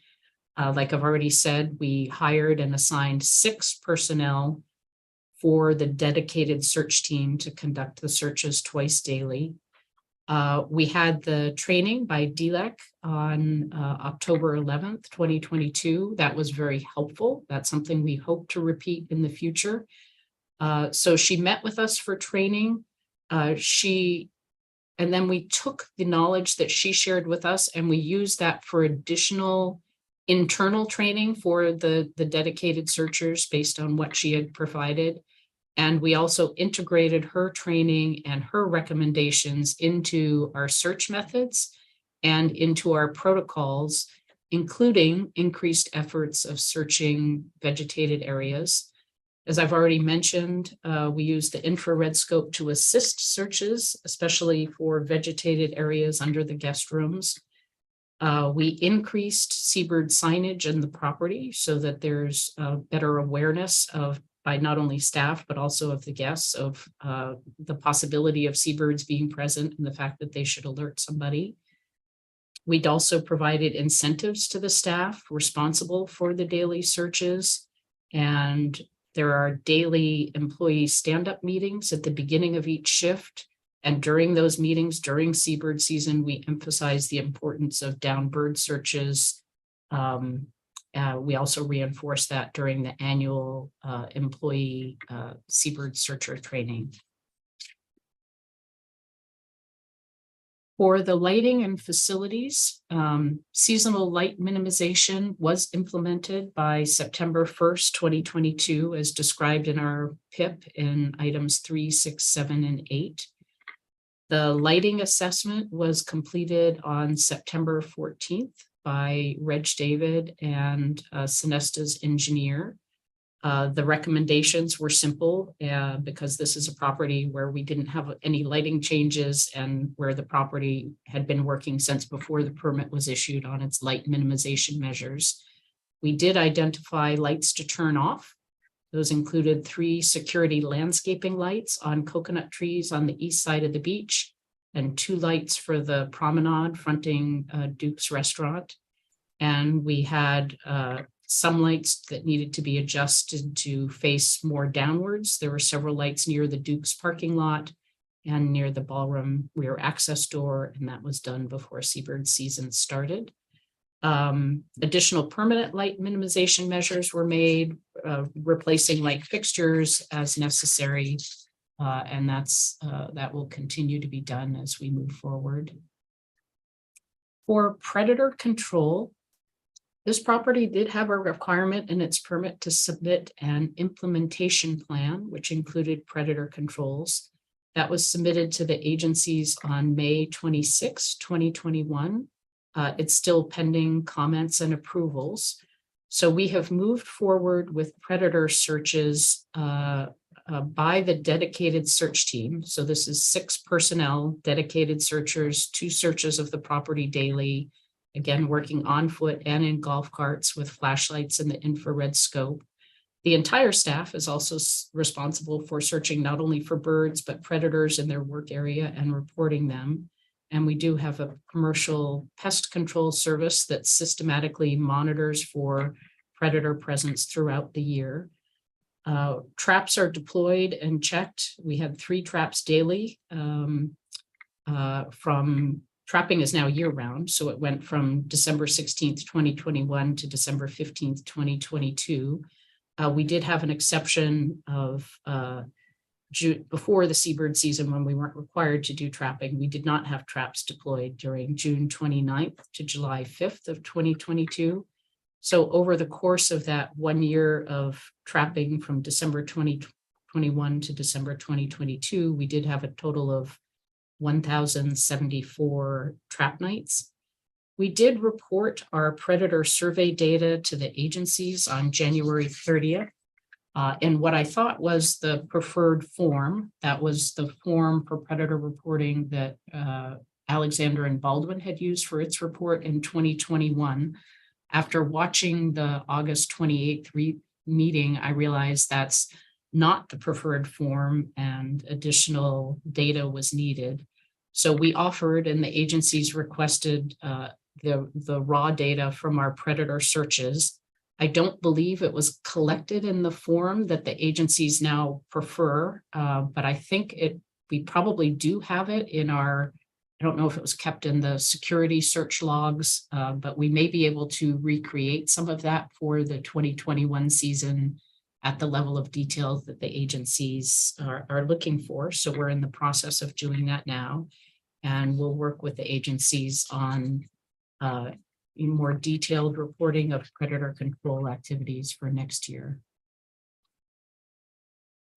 Like I've already said, we hired and assigned 6 personnel for the dedicated search team to conduct the searches twice daily. We had the training by DLEC on October 11th, 2022. That was very helpful. That's something we hope to repeat in the future. So she met with us for training. And then we took the knowledge that she shared with us and we used that for additional internal training for the dedicated searchers based on what she had provided. And we also integrated her training and her recommendations into our search methods and into our protocols, including increased efforts of searching vegetated areas. As I've already mentioned, we use the infrared scope to assist searches, especially for vegetated areas under the guest rooms. We increased seabird signage in the property so that there's better awareness of, by not only staff, but also of the guests, of the possibility of seabirds being present and the fact that they should alert somebody. We'd also provided incentives to the staff responsible for the daily searches, and there are daily employee stand-up meetings at the beginning of each shift. And during those meetings, during seabird season, we emphasize the importance of down bird searches. We also reinforce that during the annual employee seabird searcher training. For the lighting and facilities, seasonal light minimization was implemented by September 1st, 2022, as described in our PIP in items 3, 6, 7, and 8. The lighting assessment was completed on September 14th by Reg David and Sonesta's engineer. The recommendations were simple because this is a property where we didn't have any lighting changes and where the property had been working since before the permit was issued on its light minimization measures. We did identify lights to turn off. Those included 3 security landscaping lights on coconut trees on the east side of the beach and 2 lights for the promenade fronting Duke's restaurant. And we had some lights that needed to be adjusted to face more downwards. There were several lights near the Duke's parking lot and near the ballroom rear access door, and that was done before seabird season started. Additional permanent light minimization measures were made, replacing light fixtures as necessary, and that will continue to be done as we move forward. For predator control, this property did have a requirement in its permit to submit an implementation plan, which included predator controls. That was submitted to the agencies on May 26, 2021. It's still pending comments and approvals. So we have moved forward with predator searches by the dedicated search team. So this is 6 personnel, dedicated searchers, 2 searches of the property daily, again, working on foot and in golf carts with flashlights and the infrared scope. The entire staff is also responsible for searching not only for birds, but predators in their work area and reporting them. And we do have a commercial pest control service that systematically monitors for predator presence throughout the year. Traps are deployed and checked. We had 3 traps daily trapping is now year-round, so it went from December 16th, 2021 to December 15th, 2022. We did have an exception of before the seabird season when we weren't required to do trapping. We did not have traps deployed during June 29th to July 5th of 2022. So over the course of that 1 year of trapping from December 2021 to December 2022, we did have a total of 1,074 trap nights. We did report our predator survey data to the agencies on January 30th. And what I thought was the preferred form, that was the form for predator reporting that Alexander and Baldwin had used for its report in 2021. After watching the August 28th meeting, I realized that's not the preferred form and additional data was needed. So we offered, and the agencies requested the raw data from our predator searches. I don't believe it was collected in the form that the agencies now prefer, but I think we probably do have it in our, I don't know if it was kept in the security search logs, but we may be able to recreate some of that for the 2021 season at the level of detail that the agencies are looking for. So we're in the process of doing that now. And we'll work with the agencies on more detailed reporting of predator control activities for next year.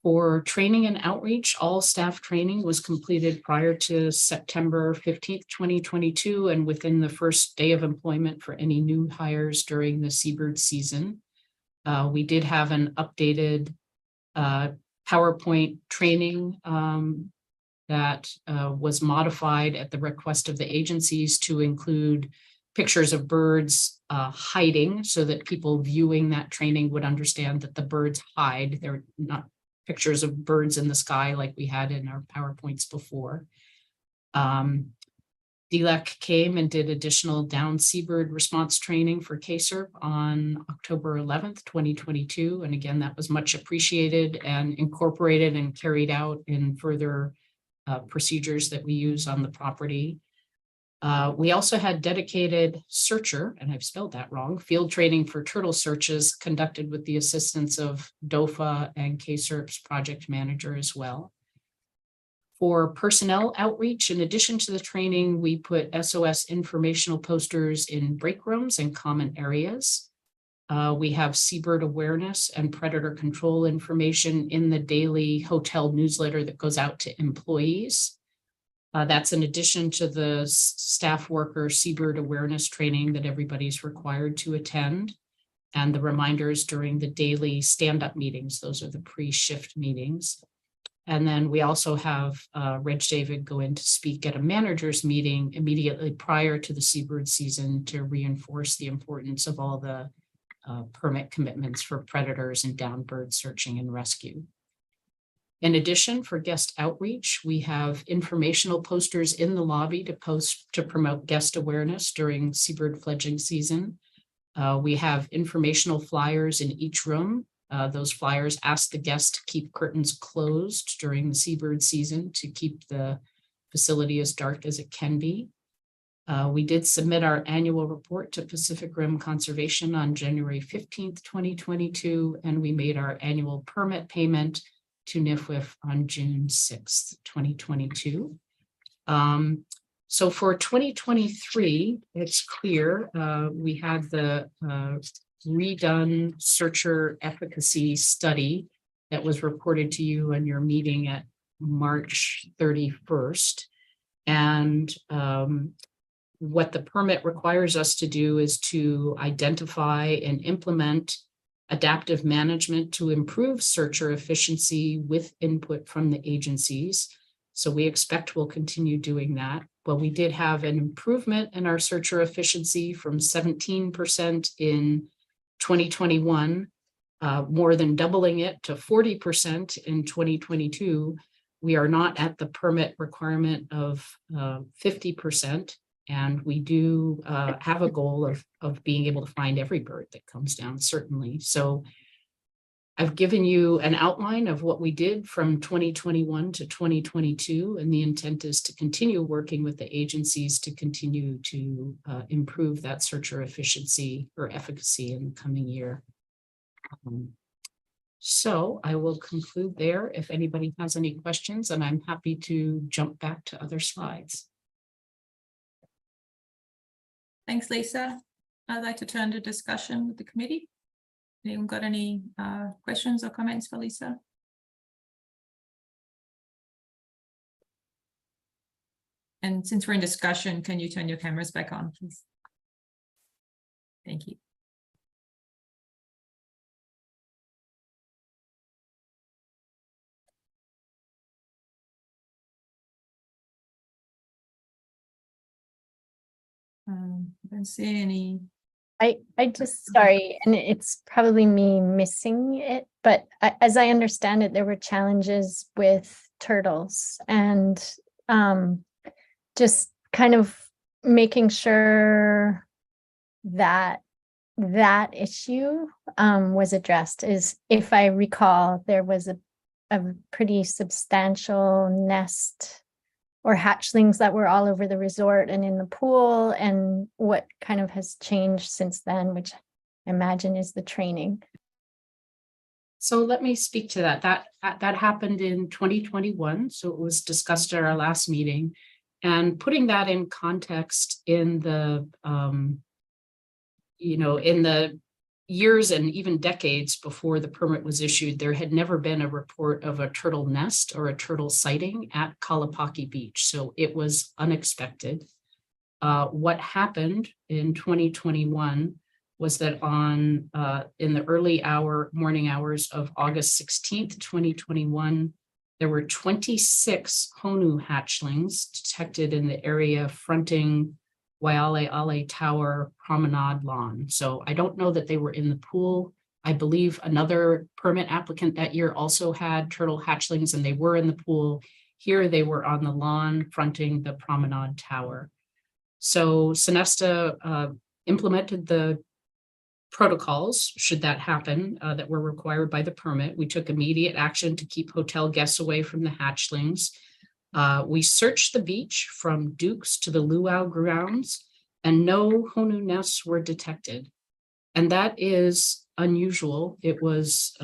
For training and outreach, all staff training was completed prior to September 15th, 2022, and within the first day of employment for any new hires during the seabird season. We did have an updated PowerPoint training that was modified at the request of the agencies to include pictures of birds hiding, so that people viewing that training would understand that the birds hide. They're not pictures of birds in the sky like we had in our PowerPoints before. DLEC came and did additional down seabird response training for KSERP on October 11th, 2022. And again, that was much appreciated and incorporated and carried out in further procedures that we use on the property. We also had dedicated searcher, and I've spelled that wrong, field training for turtle searches conducted with the assistance of DOFA and KSERP's project manager as well. For personnel outreach, in addition to the training, we put SOS informational posters in break rooms and common areas. We have seabird awareness and predator control information in the daily hotel newsletter that goes out to employees. That's in addition to the staff worker seabird awareness training that everybody's required to attend, and the reminders during the daily stand-up meetings. Those are the pre-shift meetings. And then we also have Reg David go in to speak at a manager's meeting immediately prior to the seabird season to reinforce the importance of all the permit commitments for predators and down bird searching and rescue. In addition, for guest outreach, we have informational posters in the lobby to promote guest awareness during seabird fledgling season. We have informational flyers in each room. Those flyers ask the guests to keep curtains closed during the seabird season to keep the facility as dark as it can be. We did submit our annual report to Pacific Rim Conservation on January 15th, 2022, and we made our annual permit payment to NIFWIF on June 6th, 2022. So for 2023, it's clear we had the redone searcher efficacy study that was reported to you in your meeting at March 31st. And what the permit requires us to do is to identify and implement adaptive management to improve searcher efficiency with input from the agencies. So we expect we'll continue doing that. Well, we did have an improvement in our searcher efficiency from 17% in 2021, more than doubling it to 40% in 2022. We are not at the permit requirement of 50%. And we do have a goal of being able to find every bird that comes down, certainly. So I've given you an outline of what we did from 2021 to 2022, and the intent is to continue working with the agencies to continue to improve that searcher efficiency or efficacy in the coming year. So I will conclude there. If anybody has any questions, and I'm happy to jump back to other slides. Thanks, Lisa. I'd like to turn to discussion with the committee. Anyone got any questions or comments for Lisa? And since we're in discussion, can you turn your cameras back on, please? Thank you. I don't see any. I just, sorry, and it's probably me missing it, but as I understand it, there were challenges with turtles and just kind of making sure that that issue was addressed. Is, if I recall, there was a pretty substantial nest or hatchlings that were all over the resort and in the pool, and what kind of has changed since then, which I imagine is the training. So let me speak to that. That happened in 2021. So it was discussed at our last meeting. And putting that in context in the, in the years and even decades before the permit was issued, there had never been a report of a turtle nest or a turtle sighting at Kalapaki Beach. So it was unexpected. What happened in 2021 was that in the early morning hours of August 16th, 2021, there were 26 Honu hatchlings detected in the area fronting Waialeale Tower Promenade Lawn. So I don't know that they were in the pool. I believe another permit applicant that year also had turtle hatchlings and they were in the pool. Here they were on the lawn fronting the Promenade Tower. So Sonesta implemented the protocols, should that happen, that were required by the permit. We took immediate action to keep hotel guests away from the hatchlings. We searched the beach from Duke's to the Luau grounds, and no Honu nests were detected. And that is unusual. It was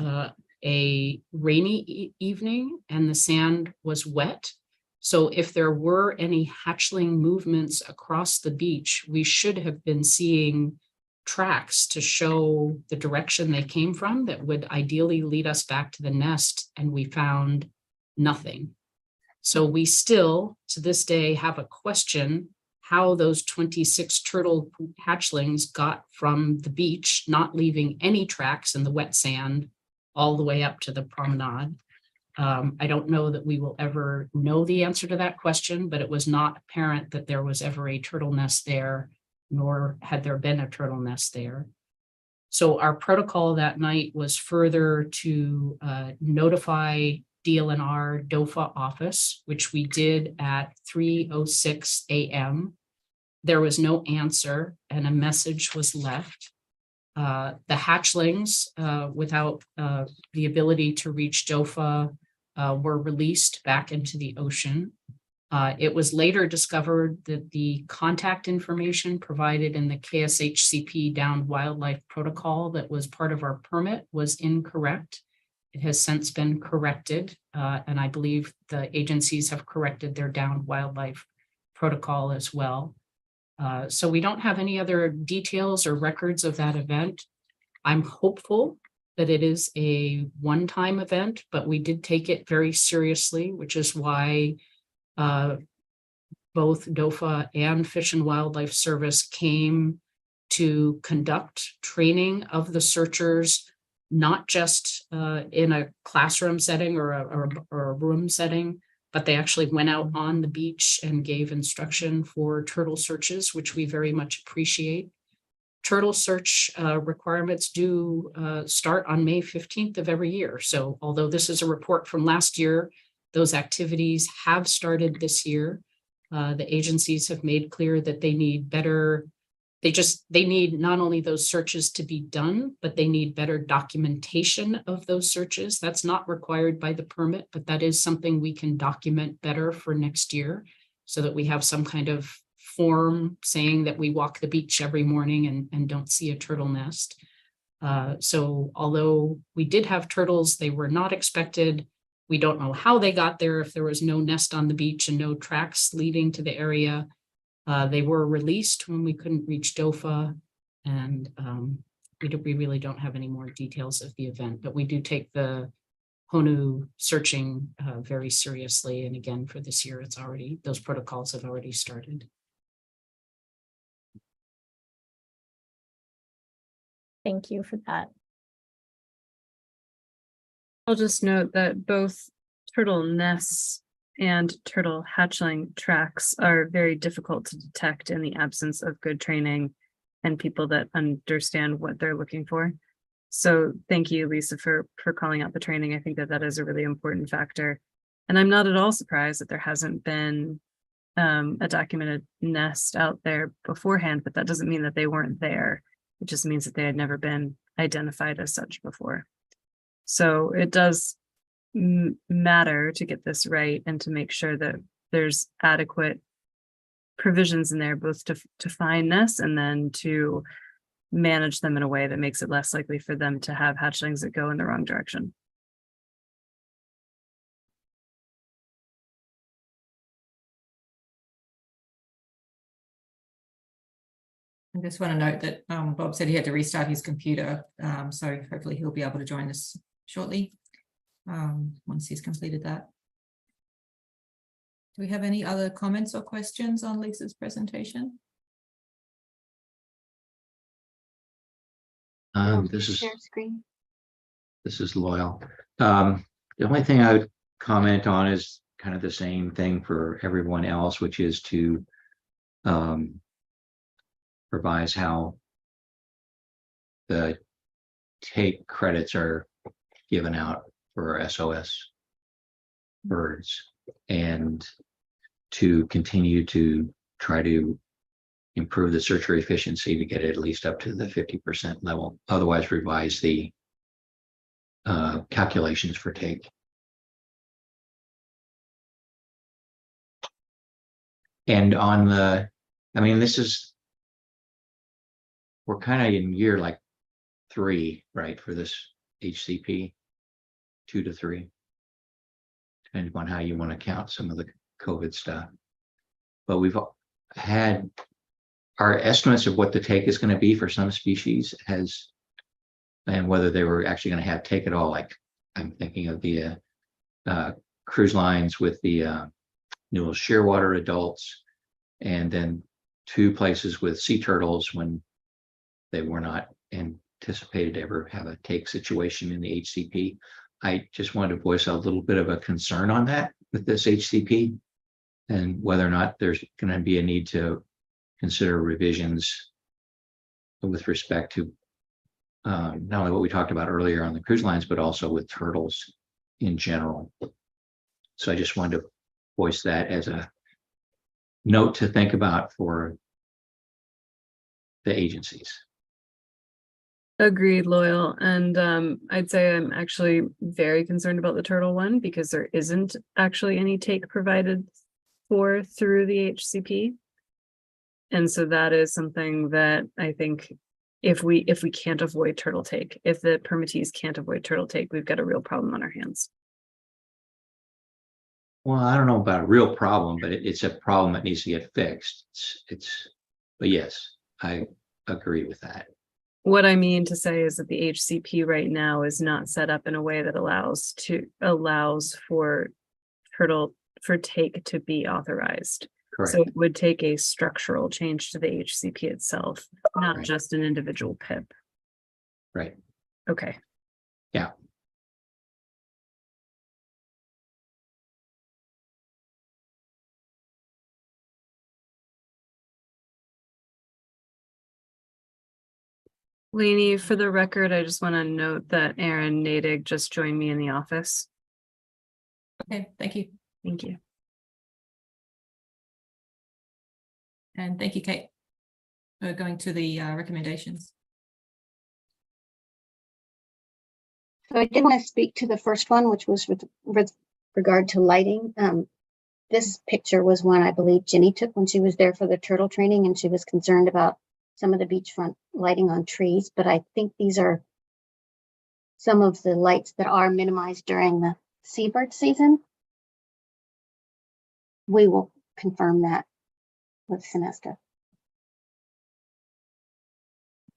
a rainy evening and the sand was wet. So if there were any hatchling movements across the beach, we should have been seeing tracks to show the direction they came from that would ideally lead us back to the nest, and we found nothing. So we still, to this day, have a question how those 26 turtle hatchlings got from the beach, not leaving any tracks in the wet sand, all the way up to the promenade. I don't know that we will ever know the answer to that question, but it was not apparent that there was ever a turtle nest there, nor had there been a turtle nest there. So our protocol that night was further to notify DLNR DOFA office, which we did at 3:06 a.m. There was no answer and a message was left. The hatchlings, without the ability to reach DOFA, were released back into the ocean. It was later discovered that the contact information provided in the KSHCP downed wildlife protocol that was part of our permit was incorrect. It has since been corrected, and I believe the agencies have corrected their downed wildlife protocol as well. So we don't have any other details or records of that event. I'm hopeful that it is a one-time event, but we did take it very seriously, which is why both DOFA and Fish and Wildlife Service came to conduct training of the searchers, not just in a classroom setting or a room setting, but they actually went out on the beach and gave instruction for turtle searches, which we very much appreciate. Turtle search requirements do start on May 15th of every year. So although this is a report from last year, those activities have started this year. The agencies have made clear that they need better, they need not only those searches to be done, but they need better documentation of those searches. That's not required by the permit, but that is something we can document better for next year so that we have some kind of form saying that we walk the beach every morning and don't see a turtle nest. So although we did have turtles, they were not expected. We don't know how they got there if there was no nest on the beach and no tracks leading to the area. They were released when we couldn't reach DOFA, and we really don't have any more details of the event, but we do take the Honu searching very seriously. And again, for this year, those protocols have already started. Thank you for that. I'll just note that both turtle nests and turtle hatchling tracks are very difficult to detect in the absence of good training and people that understand what they're looking for. So thank you, Lisa, for calling out the training. I think that is a really important factor. And I'm not at all surprised that there hasn't been a documented nest out there beforehand, but that doesn't mean that they weren't there. It just means that they had never been identified as such before. So it does matter to get this right and to make sure that there's adequate provisions in there, both to find nests and then to manage them in a way that makes it less likely for them to have hatchlings that go in the wrong direction. I just want to note that Bob said he had to restart his computer, so hopefully he'll be able to join us shortly once he's completed that. Do we have any other comments or questions on Lisa's presentation? Share screen. This is Loyal. The only thing I would comment on is kind of the same thing for everyone else, which is to revise how the take credits are given out for SOS birds, and to continue to try to improve the searcher efficiency to get it at least up to the 50% level. Otherwise, revise the calculations for take. And on the, I mean, we're kind of in year like 3, right, for this HCP, 2 to 3, depending on how you want to count some of the COVID stuff. But we've had our estimates of what the take is going to be for some species and whether they were actually going to have take at all. Like I'm thinking of the cruise lines with the Newell shearwater adults, and then 2 places with sea turtles when they were not anticipated to ever have a take situation in the HCP. I just wanted to voice a little bit of a concern on that with this HCP, and whether or not there's going to be a need to consider revisions with respect to not only what we talked about earlier on the cruise lines, but also with turtles in general. So I just wanted to voice that as a note to think about for the agencies. Agreed, Loyal. And I'd say I'm actually very concerned about the turtle one because there isn't actually any take provided for through the HCP. And so that is something that I think if we can't avoid turtle take, if the permittees can't avoid turtle take, we've got a real problem on our hands. Well, I don't know about a real problem, but it's a problem that needs to get fixed. But yes, I agree with that. What I mean to say is that the HCP right now is not set up in a way that allows for take to be authorized. Correct. So it would take a structural change to the HCP itself, not just an individual PIP. Right. Okay. Yeah. Lainey, for the record, I just want to note that Aaron Nadig just joined me in the office. Okay, thank you. Thank you. And thank you, Kate, for going to the recommendations. So I did want to speak to the first one, which was with regard to lighting. This picture was one I believe Ginny took when she was there for the turtle training, and she was concerned about some of the beachfront lighting on trees. But I think these are some of the lights that are minimized during the seabird season. We will confirm that with Sonesta.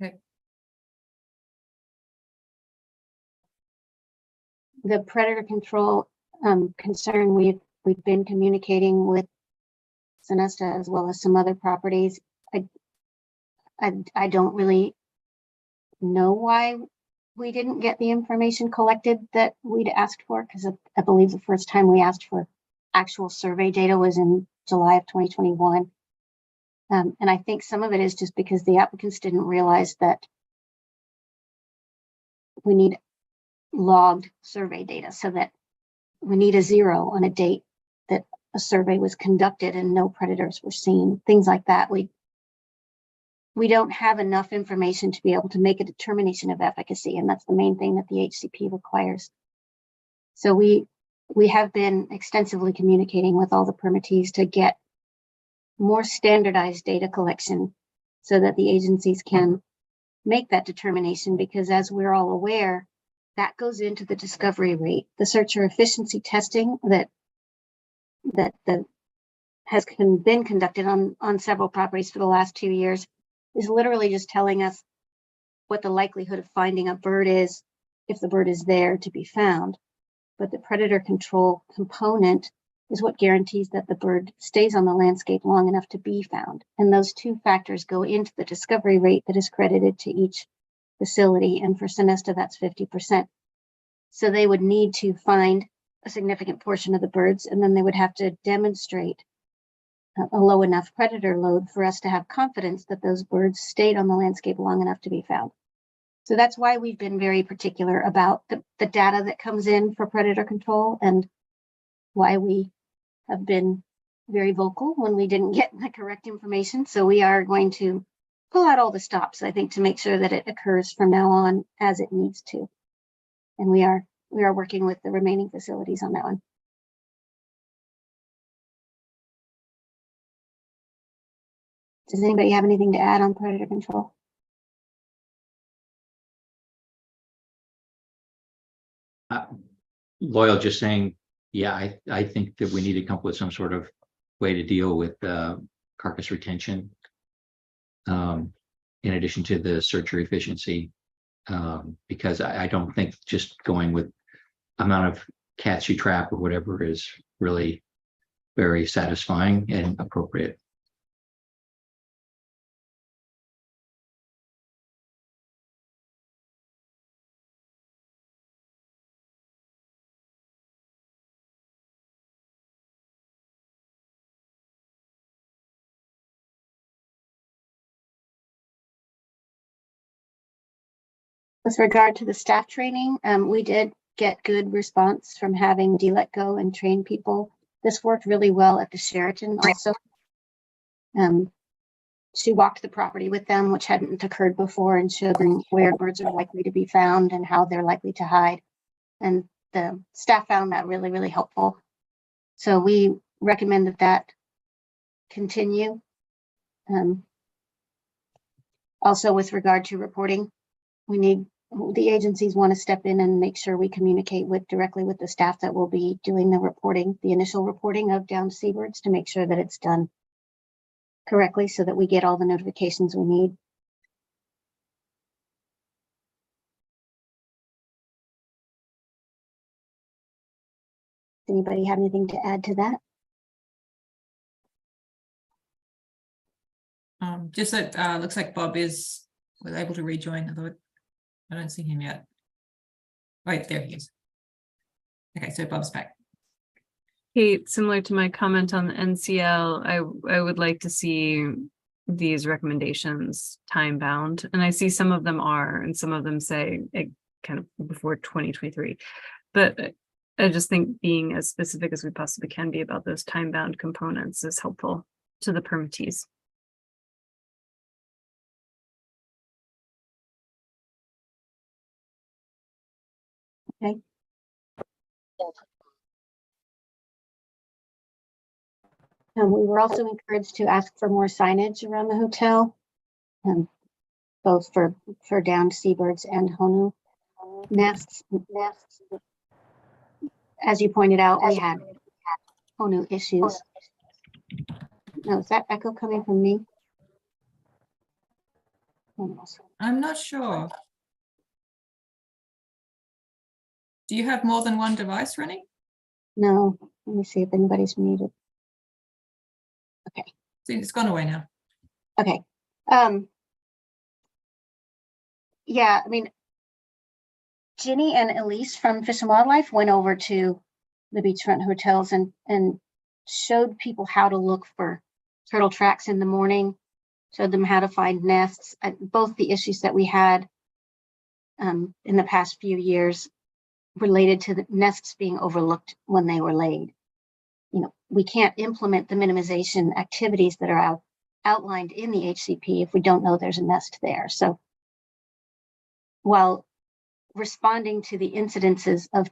Okay. The predator control concern, we've been communicating with Sonesta as well as some other properties. I don't really know why we didn't get the information collected that we'd asked for, because I believe the first time we asked for actual survey data was in July of 2021. And I think some of it is just because the applicants didn't realize that we need logged survey data, so that we need a 0 on a date that a survey was conducted and no predators were seen, things like that. We don't have enough information to be able to make a determination of efficacy, and that's the main thing that the HCP requires. So we have been extensively communicating with all the permittees to get more standardized data collection so that the agencies can make that determination, because as we're all aware, that goes into the discovery rate. The searcher efficiency testing that has been conducted on several properties for the last 2 years is literally just telling us what the likelihood of finding a bird is if the bird is there to be found. But the predator control component is what guarantees that the bird stays on the landscape long enough to be found. And those two factors go into the discovery rate that is credited to each facility. And for Sonesta, that's 50%. So they would need to find a significant portion of the birds, and then they would have to demonstrate a low enough predator load for us to have confidence that those birds stayed on the landscape long enough to be found. So that's why we've been very particular about the data that comes in for predator control, and why we have been very vocal when we didn't get the correct information. So we are going to pull out all the stops, I think, to make sure that it occurs from now on as it needs to. And we are working with the remaining facilities on that one. Does anybody have anything to add on predator control? Loyal just saying, yeah, I think that we need to come up with some sort of way to deal with carcass retention, in addition to the searcher efficiency, because I don't think just going with amount of cats you trap or whatever is really very satisfying and appropriate. With regard to the staff training, we did get good response from having let go and train people. This worked really well at the Sheraton also. She walked the property with them, which hadn't occurred before, and showed them where birds are likely to be found and how they're likely to hide. And the staff found that really, really helpful. So we recommend that continue. Also, with regard to reporting, the agencies want to step in and make sure we communicate directly with the staff that will be doing the reporting, the initial reporting of downed seabirds, to make sure that it's done correctly so that we get all the notifications we need. Does anybody have anything to add to that? Just that looks like Bob was able to rejoin. Although I don't see him yet. Right, there he is. Okay, so Bob's back. Kate, similar to my comment on the NCL, I would like to see these recommendations time bound, and I see some of them are, and some of them say it kind of before 2023. But I just think being as specific as we possibly can be about those time bound components is helpful to the permittees. Okay. We were also encouraged to ask for more signage around the hotel, both for downed seabirds and Honu nests. As you pointed out, we had Honu issues. No, is that echo coming from me? I'm not sure. Do you have more than one device running? No, let me see if anybody's muted. Okay. See, it's gone away now. Okay. Yeah, I mean, Ginny and Elise from Fish and Wildlife went over to the beachfront hotels and showed people how to look for turtle tracks in the morning, showed them how to find nests. Both the issues that we had in the past few years related to the nests being overlooked when they were laid. You know, we can't implement the minimization activities that are outlined in the HCP if we don't know there's a nest there. So while responding to the incidences of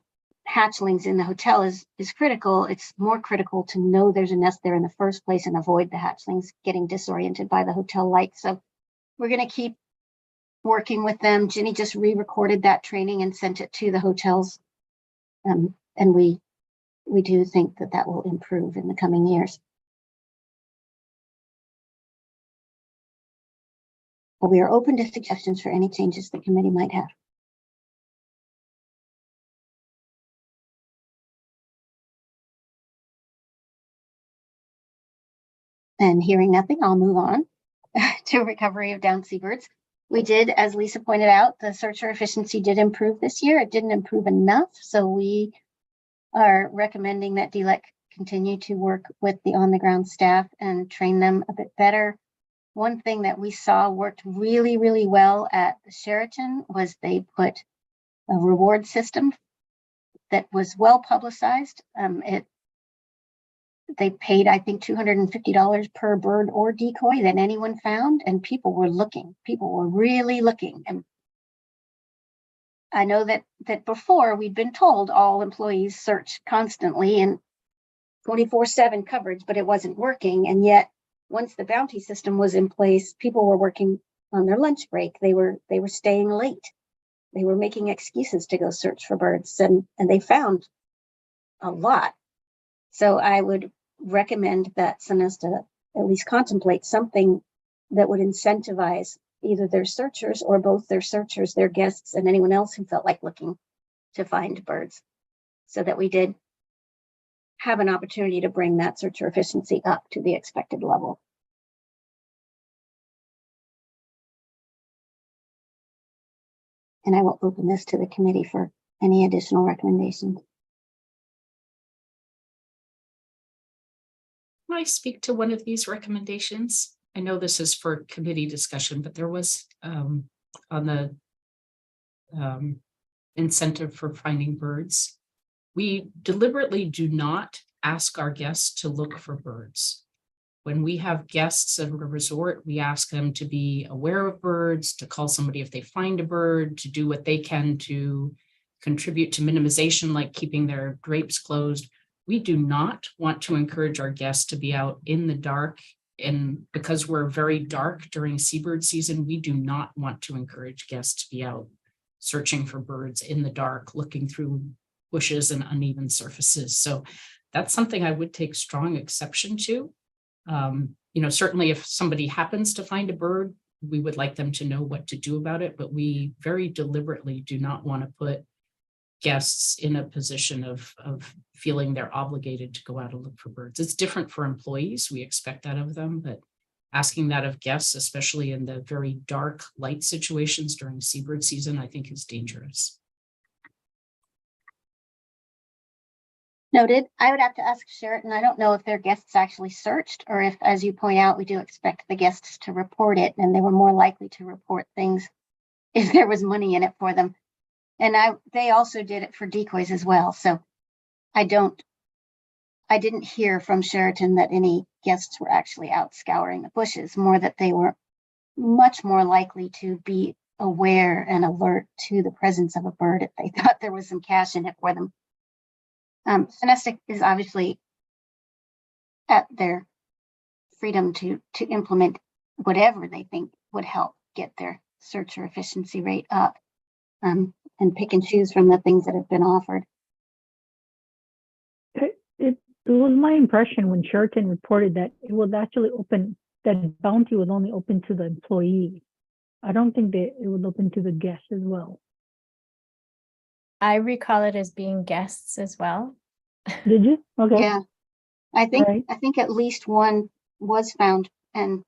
hatchlings in the hotel is critical, it's more critical to know there's a nest there in the first place and avoid the hatchlings getting disoriented by the hotel lights. So we're going to keep working with them. Ginny just re-recorded that training and sent it to the hotels. And we do think that that will improve in the coming years. But we are open to suggestions for any changes the committee might have. And hearing nothing, I'll move on to recovery of downed seabirds. We did, as Lisa pointed out, the searcher efficiency did improve this year. It didn't improve enough, so we are recommending that DLEC continue to work with the on-the-ground staff and train them a bit better. One thing that we saw worked really, really well at the Sheraton was they put a reward system that was well publicized. They paid, I think, $250 per bird or decoy that anyone found, and people were looking. People were really looking. And I know that before we'd been told all employees search constantly and 24/7 coverage, but it wasn't working. And yet, once the bounty system was in place, people were working on their lunch break. They were staying late. They were making excuses to go search for birds, and they found a lot. So I would recommend that Sonesta at least contemplate something that would incentivize either their searchers or both their searchers, their guests, and anyone else who felt like looking to find birds, so that we did have an opportunity to bring that searcher efficiency up to the expected level. And I will open this to the committee for any additional recommendations. Can I speak to one of these recommendations? I know this is for committee discussion, but there was on the incentive for finding birds. We deliberately do not ask our guests to look for birds. When we have guests at a resort, we ask them to be aware of birds, to call somebody if they find a bird, to do what they can to contribute to minimization, like keeping their drapes closed. We do not want to encourage our guests to be out in the dark. And because we're very dark during seabird season, we do not want to encourage guests to be out searching for birds in the dark, looking through bushes and uneven surfaces. So that's something I would take strong exception to. Certainly if somebody happens to find a bird, we would like them to know what to do about it, but we very deliberately do not want to put guests in a position of feeling they're obligated to go out and look for birds. It's different for employees. We expect that of them, but asking that of guests, especially in the very dark light situations during seabird season, I think is dangerous. Noted. I would have to ask Sheraton. I don't know if their guests actually searched, or if, as you point out, we do expect the guests to report it, and they were more likely to report things if there was money in it for them. And they also did it for decoys as well. So I didn't hear from Sheraton that any guests were actually out scouring the bushes, more that they were much more likely to be aware and alert to the presence of a bird if they thought there was some cash in it for them. Sonesta is obviously at their freedom to implement whatever they think would help get their searcher efficiency rate up, and pick and choose from the things that have been offered. It was my impression when Sheraton reported that it was actually open, that bounty was only open to the employee. I don't think that it was open to the guests as well. I recall it as being guests as well. Did you? Okay. Yeah, I think Right. at least one was found and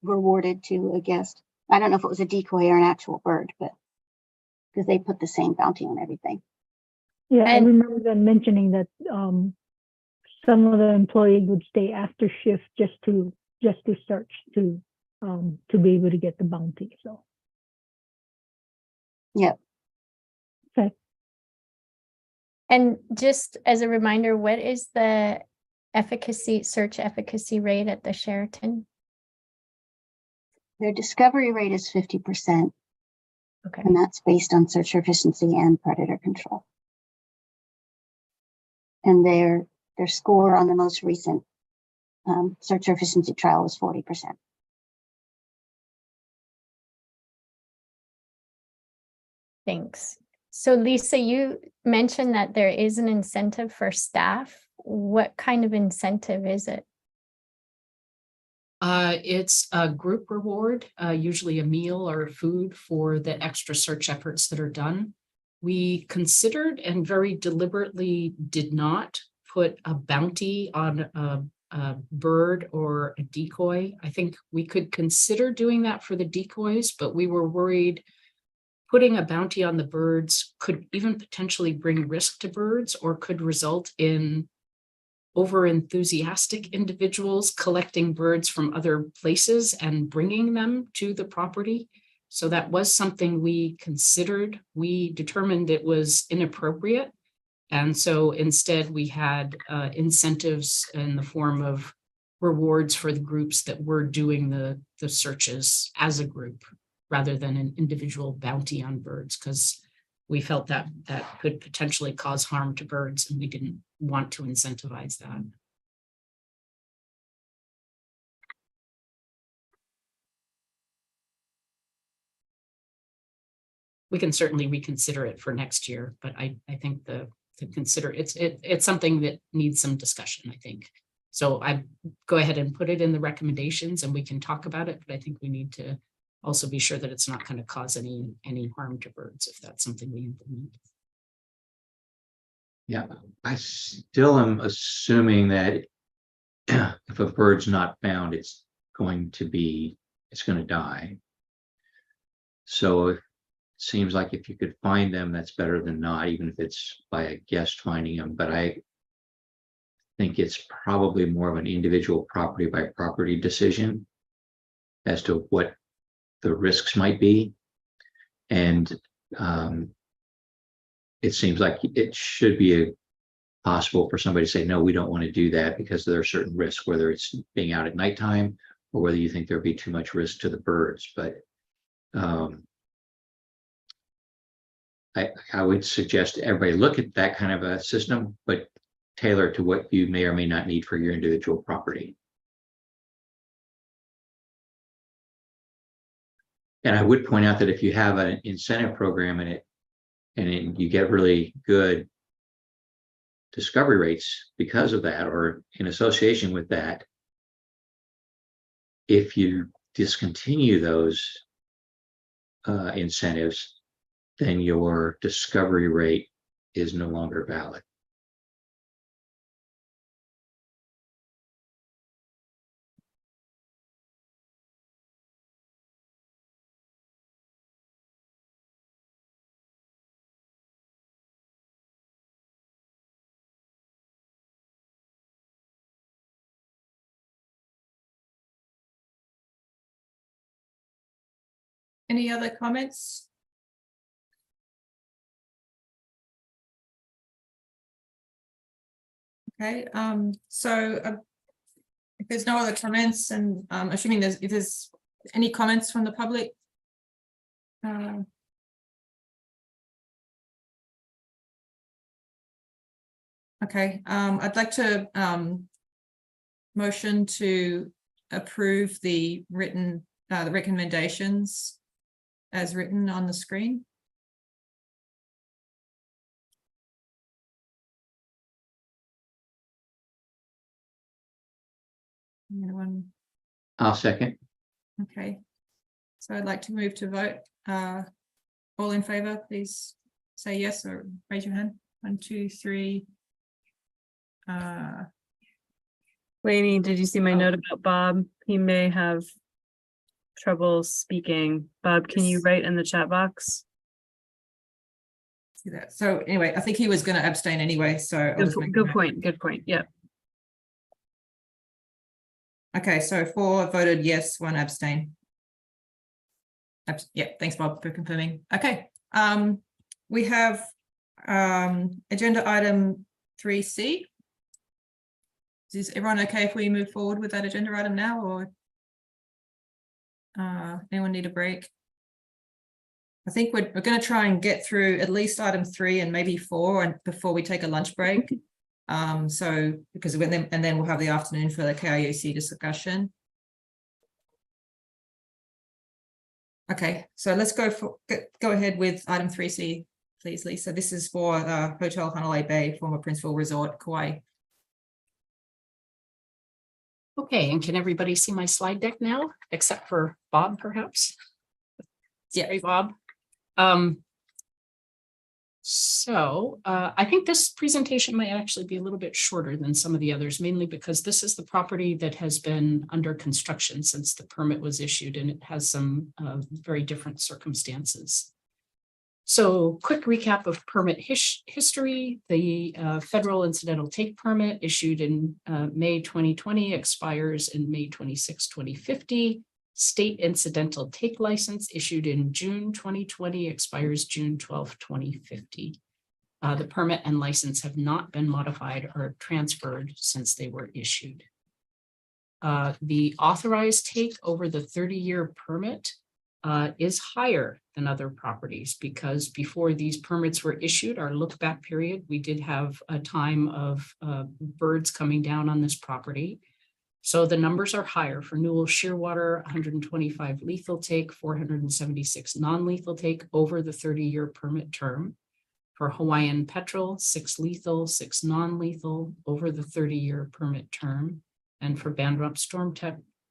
rewarded to a guest. I don't know if it was a decoy or an actual bird, but because they put the same bounty on everything. Yeah, I And- remember them mentioning that some of the employees would stay after shift just to search to be able to get the bounty. So. Yep. Okay. And just as a reminder, what is the search efficacy rate at the Sheraton? Their discovery rate is 50%, Okay. and that's based on searcher efficiency and predator control. And their score on the most recent searcher efficiency trial was 40%. Thanks. So Lisa, you mentioned that there is an incentive for staff. What kind of incentive is it? It's a group reward, usually a meal or food for the extra search efforts that are done. We considered and very deliberately did not put a bounty on a bird or a decoy. I think we could consider doing that for the decoys, but we were worried putting a bounty on the birds could even potentially bring risk to birds or could result in over-enthusiastic individuals collecting birds from other places and bringing them to the property. So that was something we considered. We determined it was inappropriate. And so instead we had incentives in the form of rewards for the groups that were doing the searches as a group, rather than an individual bounty on birds, because we felt that that could potentially cause harm to birds and we didn't want to incentivize that. We can certainly reconsider it for next year, but I think to consider it's something that needs some discussion, I think. So I go ahead and put it in the recommendations and we can talk about it, but I think we need to also be sure that it's not going to cause any harm to birds if that's something we implement. Yeah, I still am assuming that if a bird's not found, it's going to die. So it seems like if you could find them, that's better than not, even if it's by a guest finding them. But I think it's probably more of an individual property by property decision as to what the risks might be. And it seems like it should be possible for somebody to say, no, we don't want to do that because there are certain risks, whether it's being out at nighttime or whether you think there'd be too much risk to the birds. But I would suggest everybody look at that kind of a system, but tailor it to what you may or may not need for your individual property. And I would point out that if you have an incentive program in it, and you get really good discovery rates because of that, or in association with that, if you discontinue those incentives, then your discovery rate is no longer valid. Any other comments? Okay, so if there's no other comments, and assuming if there's any comments from the public. Okay, I'd like to motion to approve the recommendations as written on the screen. Anyone? I'll second. Okay, so I'd like to move to vote. All in favor, please say yes or raise your hand. 1, 2, 3. Lainey, did you see my note about Bob? He may have trouble speaking. Bob, can you write in the chat box? See that. So anyway, I think he was going to abstain anyway. So I'll just make Good point. Good point. Yep. Okay, so 4 voted yes, 1 abstain. Yeah, thanks, Bob, for confirming. Okay, we have agenda item 3C. Is everyone okay if we move forward with that agenda item now, or anyone need a break? I think we're going to try and get through at least item 3 and maybe 4 and before we take a lunch break. So because and then we'll have the afternoon for the KIUC discussion. Okay, so let's go ahead with item 3C, please, Lisa. This is for Hotel Hanalei Bay, former Princeville Resort, Kauai. Okay, and can everybody see my slide deck now, except for Bob, perhaps? Yeah. Sorry, Bob. I think this presentation might actually be a little bit shorter than some of the others, mainly because this is the property that has been under construction since the permit was issued, and it has some very different circumstances. So quick recap of permit history. The federal incidental take permit issued in May 2020 expires in May 26, 2050. State incidental take license issued in June 2020 expires June 12, 2050. The permit and license have not been modified or transferred since they were issued. The authorized take over the 30-year permit is higher than other properties because before these permits were issued, our look back period, we did have a time of birds coming down on this property. So the numbers are higher for Newell Shearwater, 125 lethal take, 476 non-lethal take over the 30-year permit term. For Hawaiian Petrel, 6 lethal, 6 non-lethal over the 30-year permit term. And for Bandrop Storm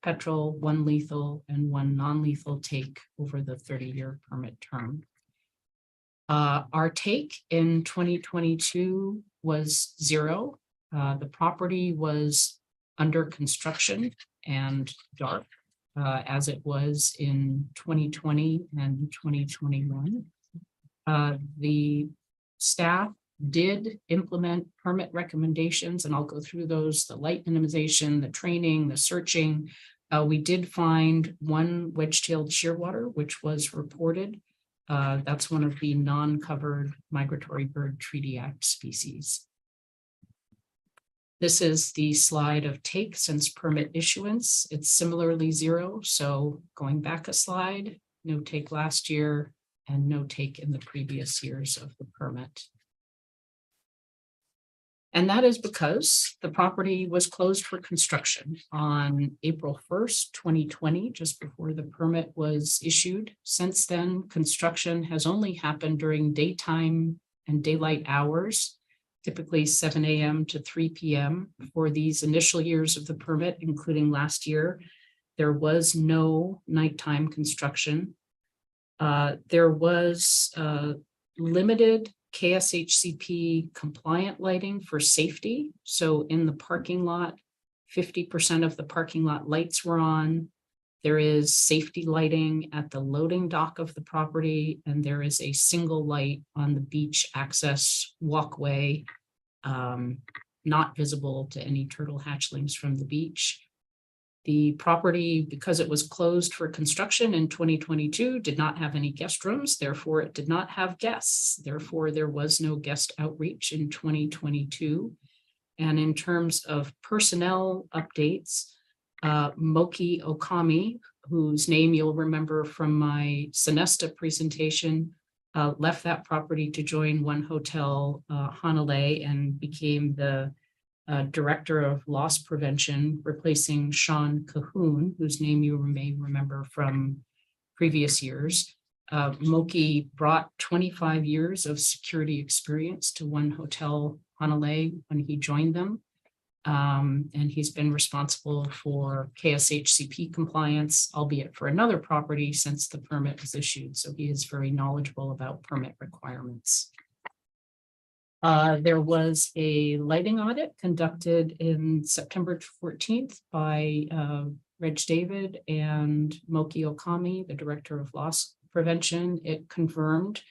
Petrel, 1 lethal and 1 non-lethal take over the 30-year permit term. Our take in 2022 was 0. The property was under construction and dark as it was in 2020 and 2021. The staff did implement permit recommendations, and I'll go through those: the light minimization, the training, the searching. We did find 1 wedge-tailed shearwater, which was reported. That's one of the non-covered migratory bird treaty act species. This is the slide of take since permit issuance. It's similarly 0. So going back a slide, no take last year and no take in the previous years of the permit. And that is because the property was closed for construction on April 1st, 2020, just before the permit was issued. Since then, construction has only happened during daytime and daylight hours, typically 7 a.m. to 3 p.m. For these initial years of the permit, including last year, there was no nighttime construction. There was limited KSHCP compliant lighting for safety. So in the parking lot, 50% of the parking lot lights were on. There is safety lighting at the loading dock of the property, and there is a single light on the beach access walkway, not visible to any turtle hatchlings from the beach. The property, because it was closed for construction in 2022, did not have any guest rooms. Therefore, it did not have guests. Therefore, there was no guest outreach in 2022. And in terms of personnel updates, Moki Okami, whose name you'll remember from my Sonesta presentation, left that property to join One Hotel Hanalei and became the Director of Loss Prevention, replacing Sean Cahoon, whose name you may remember from previous years. Moki brought 25 years of security experience to One Hotel Hanalei when he joined them. And he's been responsible for KSHCP compliance, albeit for another property since the permit was issued. So he is very knowledgeable about permit requirements. There was a lighting audit conducted in September 14th by Reg David and Moki Okami, the Director of Loss Prevention. It confirmed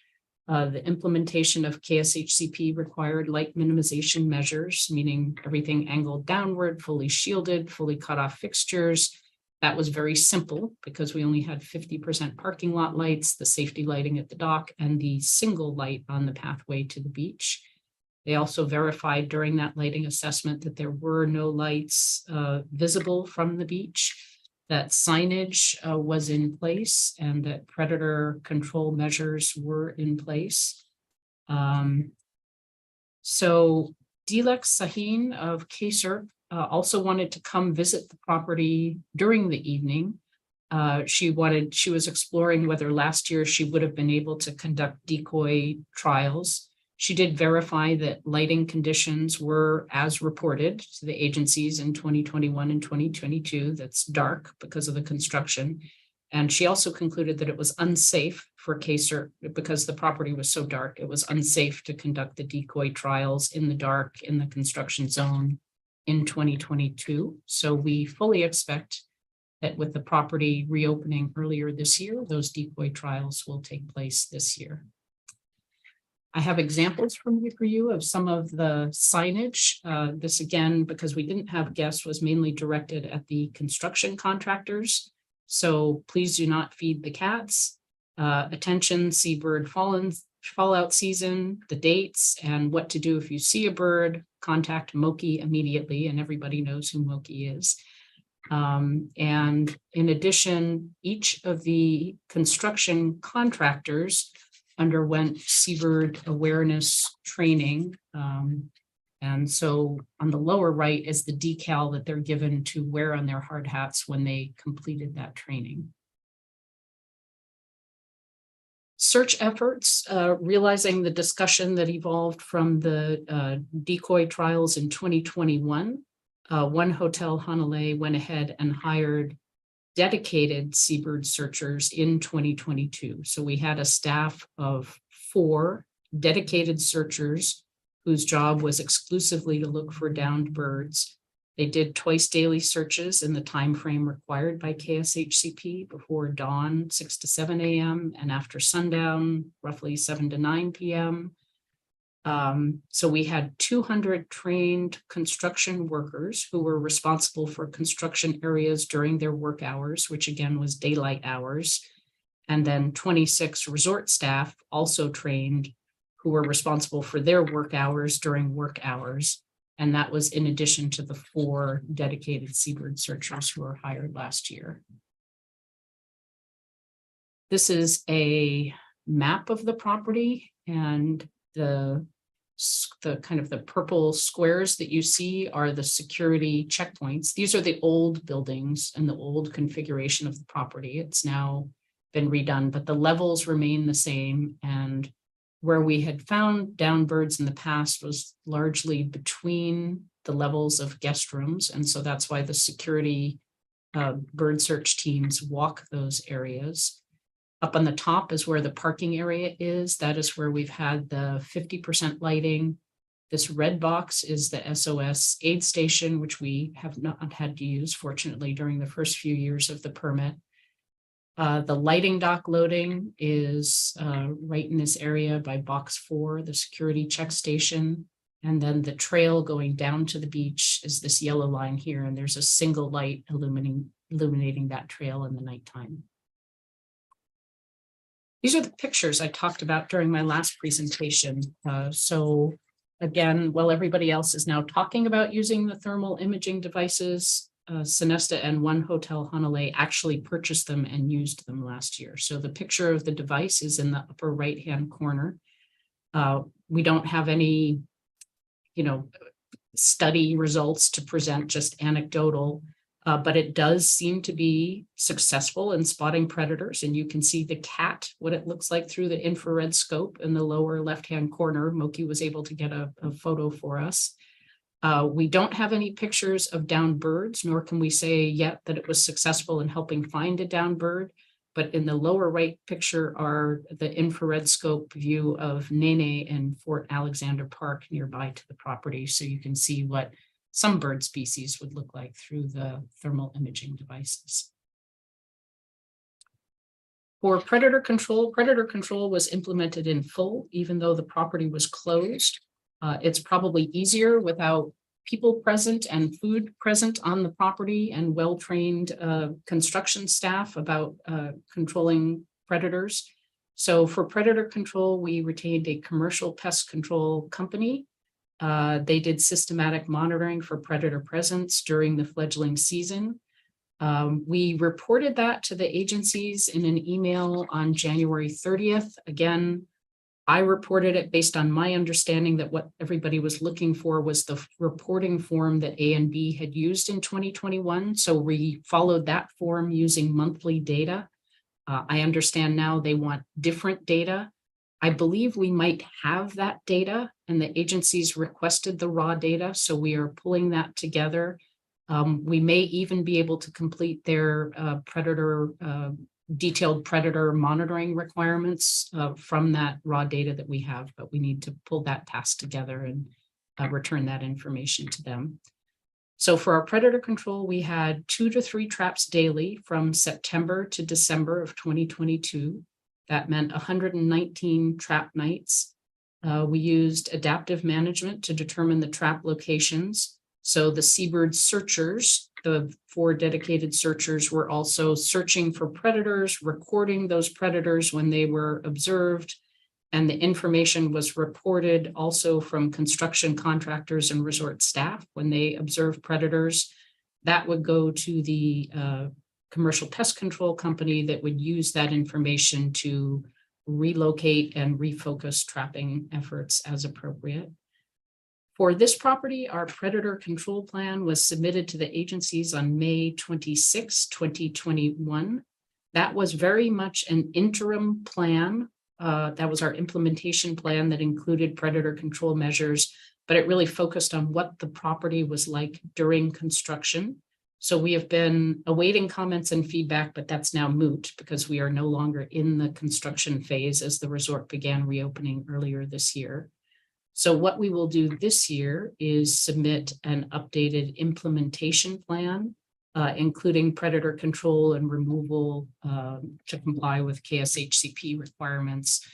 the implementation of KSHCP required light minimization measures, meaning everything angled downward, fully shielded, fully cut off fixtures. That was very simple because we only had 50% parking lot lights, the safety lighting at the dock, and the single light on the pathway to the beach. They also verified during that lighting assessment that there were no lights visible from the beach, that signage was in place, and that predator control measures were in place. So Dilek Sahin of KSRC also wanted to come visit the property during the evening. She was exploring whether last year she would have been able to conduct decoy trials. She did verify that lighting conditions were as reported to the agencies in 2021 and 2022. That's dark because of the construction. And she also concluded that it was unsafe for CASER because the property was so dark. It was unsafe to conduct the decoy trials in the dark in the construction zone in 2022. So we fully expect that with the property reopening earlier this year, those decoy trials will take place this year. I have examples for you of some of the signage. This again, because we didn't have guests, was mainly directed at the construction contractors. So please do not feed the cats. Attention, seabird fallout season, the dates, and what to do if you see a bird. Contact Moki immediately, and everybody knows who Moki is. And in addition, each of the construction contractors underwent seabird awareness training. And so on the lower right is the decal that they're given to wear on their hard hats when they completed that training. Search efforts, realizing the discussion that evolved from the decoy trials in 2021. One Hotel Hanalei went ahead and hired dedicated seabird searchers in 2022. So we had a staff of 4 dedicated searchers whose job was exclusively to look for downed birds. They did twice daily searches in the time frame required by KSHCP before dawn, 6 to 7 a.m. and after sundown, roughly 7 to 9 p.m. So we had 200 trained construction workers who were responsible for construction areas during their work hours, which again was daylight hours. And then 26 resort staff also trained who were responsible for their work hours during work hours. And that was in addition to the 4 dedicated seabird searchers who were hired last year. This is a map of the property, and the kind of the purple squares that you see are the security checkpoints. These are the old buildings and the old configuration of the property. It's now been redone, but the levels remain the same. And where we had found down birds in the past was largely between the levels of guest rooms. And so that's why the security bird search teams walk those areas. Up on the top is where the parking area is. That is where we've had the 50% lighting. This red box is the SOS aid station, which we have not had to use, fortunately, during the first few years of the permit. The lighting dock loading is right in this area by box 4, the security check station. And then the trail going down to the beach is this yellow line here. And there's a single light illuminating that trail in the nighttime. These are the pictures I talked about during my last presentation. So again, while everybody else is now talking about using the thermal imaging devices, Sonesta and One Hotel Hanalei actually purchased them and used them last year. So the picture of the device is in the upper right-hand corner. We don't have any, study results to present, just anecdotal. But it does seem to be successful in spotting predators. And you can see the cat, what it looks like through the infrared scope in the lower left-hand corner. Moki was able to get a photo for us. We don't have any pictures of downed birds, nor can we say yet that it was successful in helping find a downed bird. But in the lower right picture are the infrared scope view of Nene and Fort Alexander Park nearby to the property. So you can see what some bird species would look like through the thermal imaging devices. For predator control was implemented in full, even though the property was closed. It's probably easier without people present and food present on the property and well-trained construction staff about controlling predators. So for predator control, we retained a commercial pest control company. They did systematic monitoring for predator presence during the fledgling season. We reported that to the agencies in an email on January 30th. Again, I reported it based on my understanding that what everybody was looking for was the reporting form that A and B had used in 2021. So we followed that form using monthly data. I understand now they want different data. I believe we might have that data, and the agencies requested the raw data, so we are pulling that together. We may even be able to complete their detailed predator monitoring requirements from that raw data that we have, but we need to pull that task together and return that information to them. So for our predator control, we had 2 to 3 traps daily from September to December of 2022. That meant 119 trap nights. We used adaptive management to determine the trap locations. So the seabird searchers, the 4 dedicated searchers, were also searching for predators, recording those predators when they were observed, and the information was reported also from construction contractors and resort staff when they observed predators. That would go to the commercial pest control company that would use that information to relocate and refocus trapping efforts as appropriate. For this property, our predator control plan was submitted to the agencies on May 26, 2021. That was very much an interim plan. That was our implementation plan that included predator control measures, but it really focused on what the property was like during construction. So we have been awaiting comments and feedback, but that's now moot because we are no longer in the construction phase as the resort began reopening earlier this year. So what we will do this year is submit an updated implementation plan, including predator control and removal to comply with KSHCP requirements.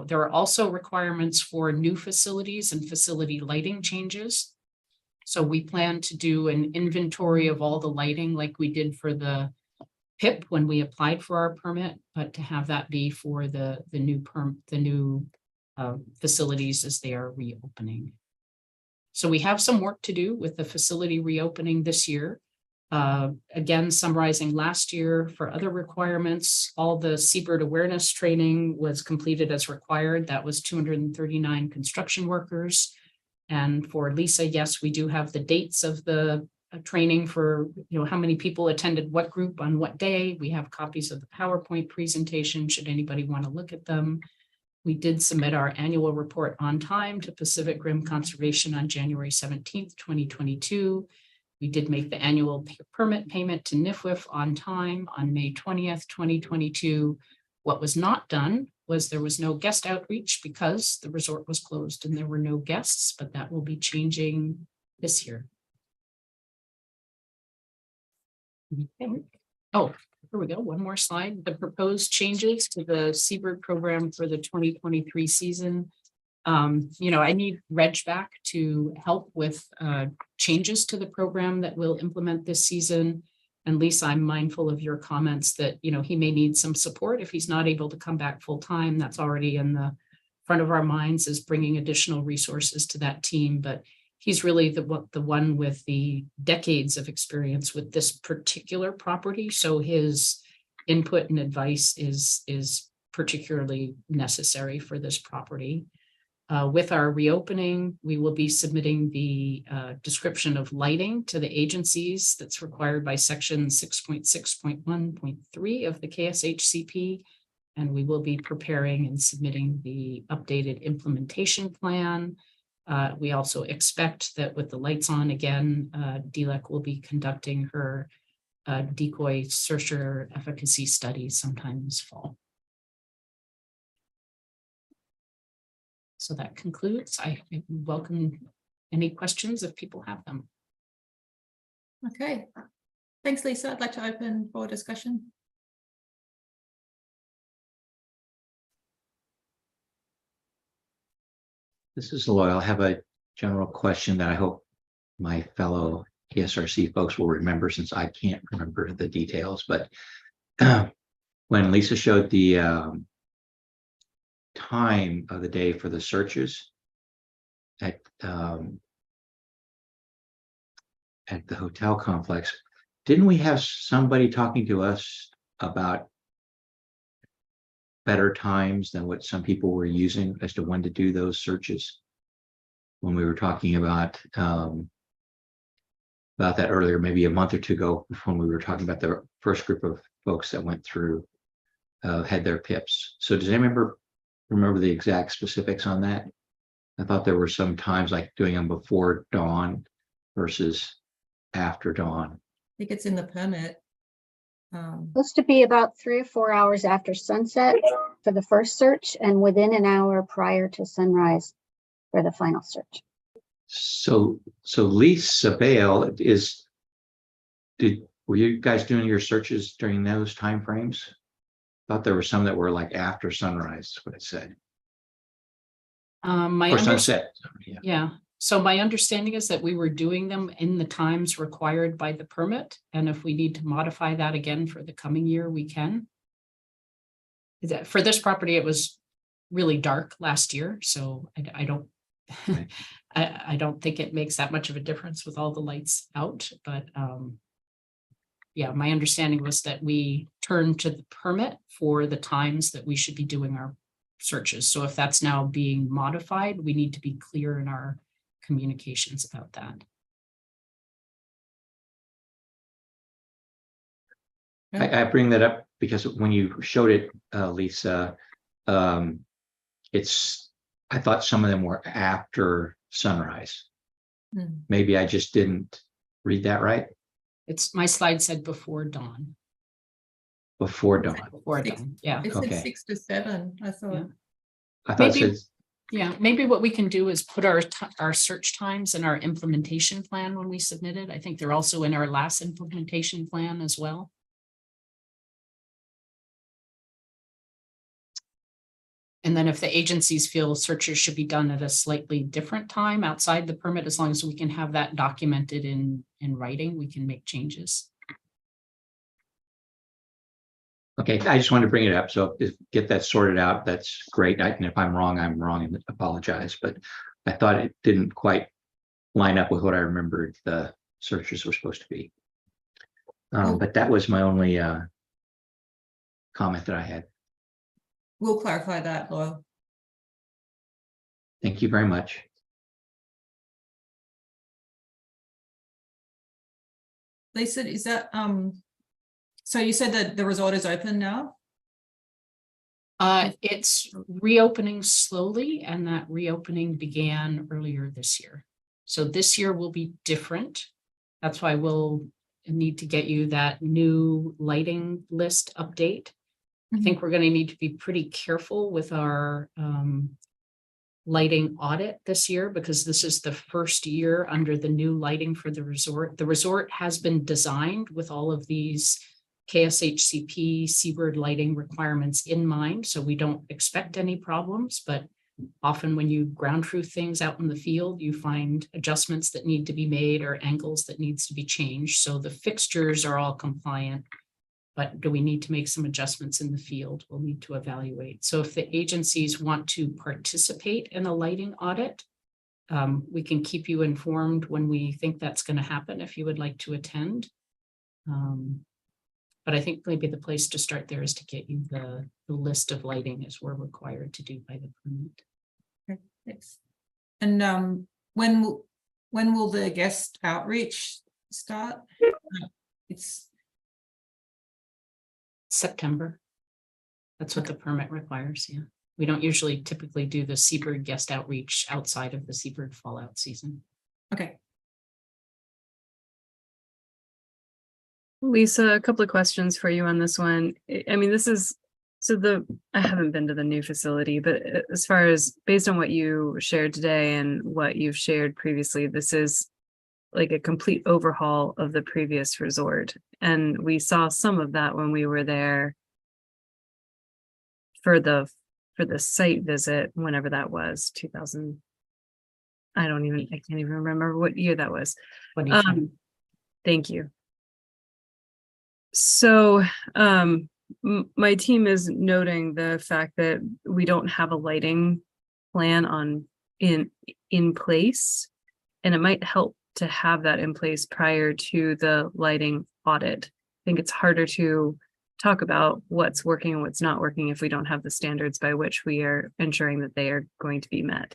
There are also requirements for new facilities and facility lighting changes. So we plan to do an inventory of all the lighting like we did for the PIP when we applied for our permit, but to have that be for the new facilities as they are reopening. So we have some work to do with the facility reopening this year. Again, summarizing last year for other requirements, all the seabird awareness training was completed as required. That was 239 construction workers. And for Lisa, yes, we do have the dates of the training for, how many people attended what group on what day. We have copies of the PowerPoint presentation should anybody want to look at them. We did submit our annual report on time to Pacific Rim Conservation on January 17th, 2022. We did make the annual permit payment to NIFWIF on time on May 20th, 2022. What was not done was there was no guest outreach because the resort was closed and there were no guests, but that will be changing this year. Oh, here we go. One more slide. The proposed changes to the seabird program for the 2023 season. I need Reg back to help with changes to the program that we'll implement this season. And Lisa, I'm mindful of your comments that, he may need some support if he's not able to come back full time. That's already in the front of our minds, is bringing additional resources to that team. But he's really the one with the decades of experience with this particular property. So his input and advice is particularly necessary for this property. With our reopening, we will be submitting the description of lighting to the agencies that's required by section 6.6.1.3 of the KSHCP. And we will be preparing and submitting the updated implementation plan. We also expect that with the lights on again, DLEC will be conducting her decoy searcher efficacy study sometime this fall. So that concludes. I welcome any questions if people have them. Okay, thanks, Lisa. I'd like to open for discussion. This is Loyal. I have a general question that I hope my fellow ESRC folks will remember, since I can't remember the details. But when Lisa showed the time of the day for the searches at the hotel complex, didn't we have somebody talking to us about better times than what some people were using as to when to do those searches. When we were talking about that earlier, maybe a month or two ago, when we were talking about the first group of folks that went through, had their PIPs. So does anyone remember the exact specifics on that? I thought there were some times like doing them before dawn versus after dawn. I think it's in the permit. Supposed to be about 3 or 4 hours after sunset for the first search and within an hour prior to sunrise for the final search. So Lisa Bale were you guys doing your searches during those timeframes? Thought there were some that were like after sunrise, is what it said. My Or sunset. Yeah. So my understanding is that we were doing them in the times required by the permit. And if we need to modify that again for the coming year, we can. For this property, it was really dark last year, so I don't Right. I don't think it makes that much of a difference with all the lights out, but yeah, my understanding was that we turned to the permit for the times that we should be doing our searches. So if that's now being modified, we need to be clear in our communications about that. I bring that up because when you showed it, Lisa, I thought some of them were after sunrise. Maybe I just didn't read that right. My slide said before dawn. Before dawn. Before dawn, yeah. It said Okay. 6 to 7, I thought. Yeah. I thought it Maybe- said, Yeah, maybe what we can do is put our search times in our implementation plan when we submit it. I think they're also in our last implementation plan as well. And then if the agencies feel searches should be done at a slightly different time outside the permit, as long as we can have that documented in writing, we can make changes. okay, I just wanted to bring it up. So get that sorted out. That's great. And if I'm wrong, I'm wrong and apologize. But I thought it didn't quite line up with what I remembered the searches were supposed to be. But that was my only comment that I had. We'll clarify that, Loyal. Thank you very much. Lisa, is that so you said that the resort is open now? It's reopening slowly, and that reopening began earlier this year. So this year will be different. That's why we'll need to get you that new lighting list update. I think we're going to need to be pretty careful with our lighting audit this year, because this is the first year under the new lighting for the resort. The resort has been designed with all of these KSHCP Seabird lighting requirements in mind, so we don't expect any problems, but often when you ground truth things out in the field, you find adjustments that need to be made or angles that needs to be changed. So the fixtures are all compliant, but do we need to make some adjustments in the field? We'll need to evaluate. So if the agencies want to participate in a lighting audit, we can keep you informed when we think that's going to happen if you would like to attend. But I think maybe the place to start there is to get you the list of lighting as we're required to do by the permit. Okay, thanks. And when will the guest outreach start? It's September. That's what the permit requires, yeah. We don't usually typically do the Seabird guest outreach outside of the Seabird fallout season. okay. Lisa, a couple of questions for you on this one. I mean, this is, I haven't been to the new facility, but as far as based on what you shared today and what you've shared previously, this is like a complete overhaul of the previous resort. And we saw some of that when we were there for the site visit, whenever that was, 2000. I can't even remember what year that was. Thank you. So my team is noting the fact that we don't have a lighting plan in place, and it might help to have that in place prior to the lighting audit. I think it's harder to talk about what's working and what's not working if we don't have the standards by which we are ensuring that they are going to be met.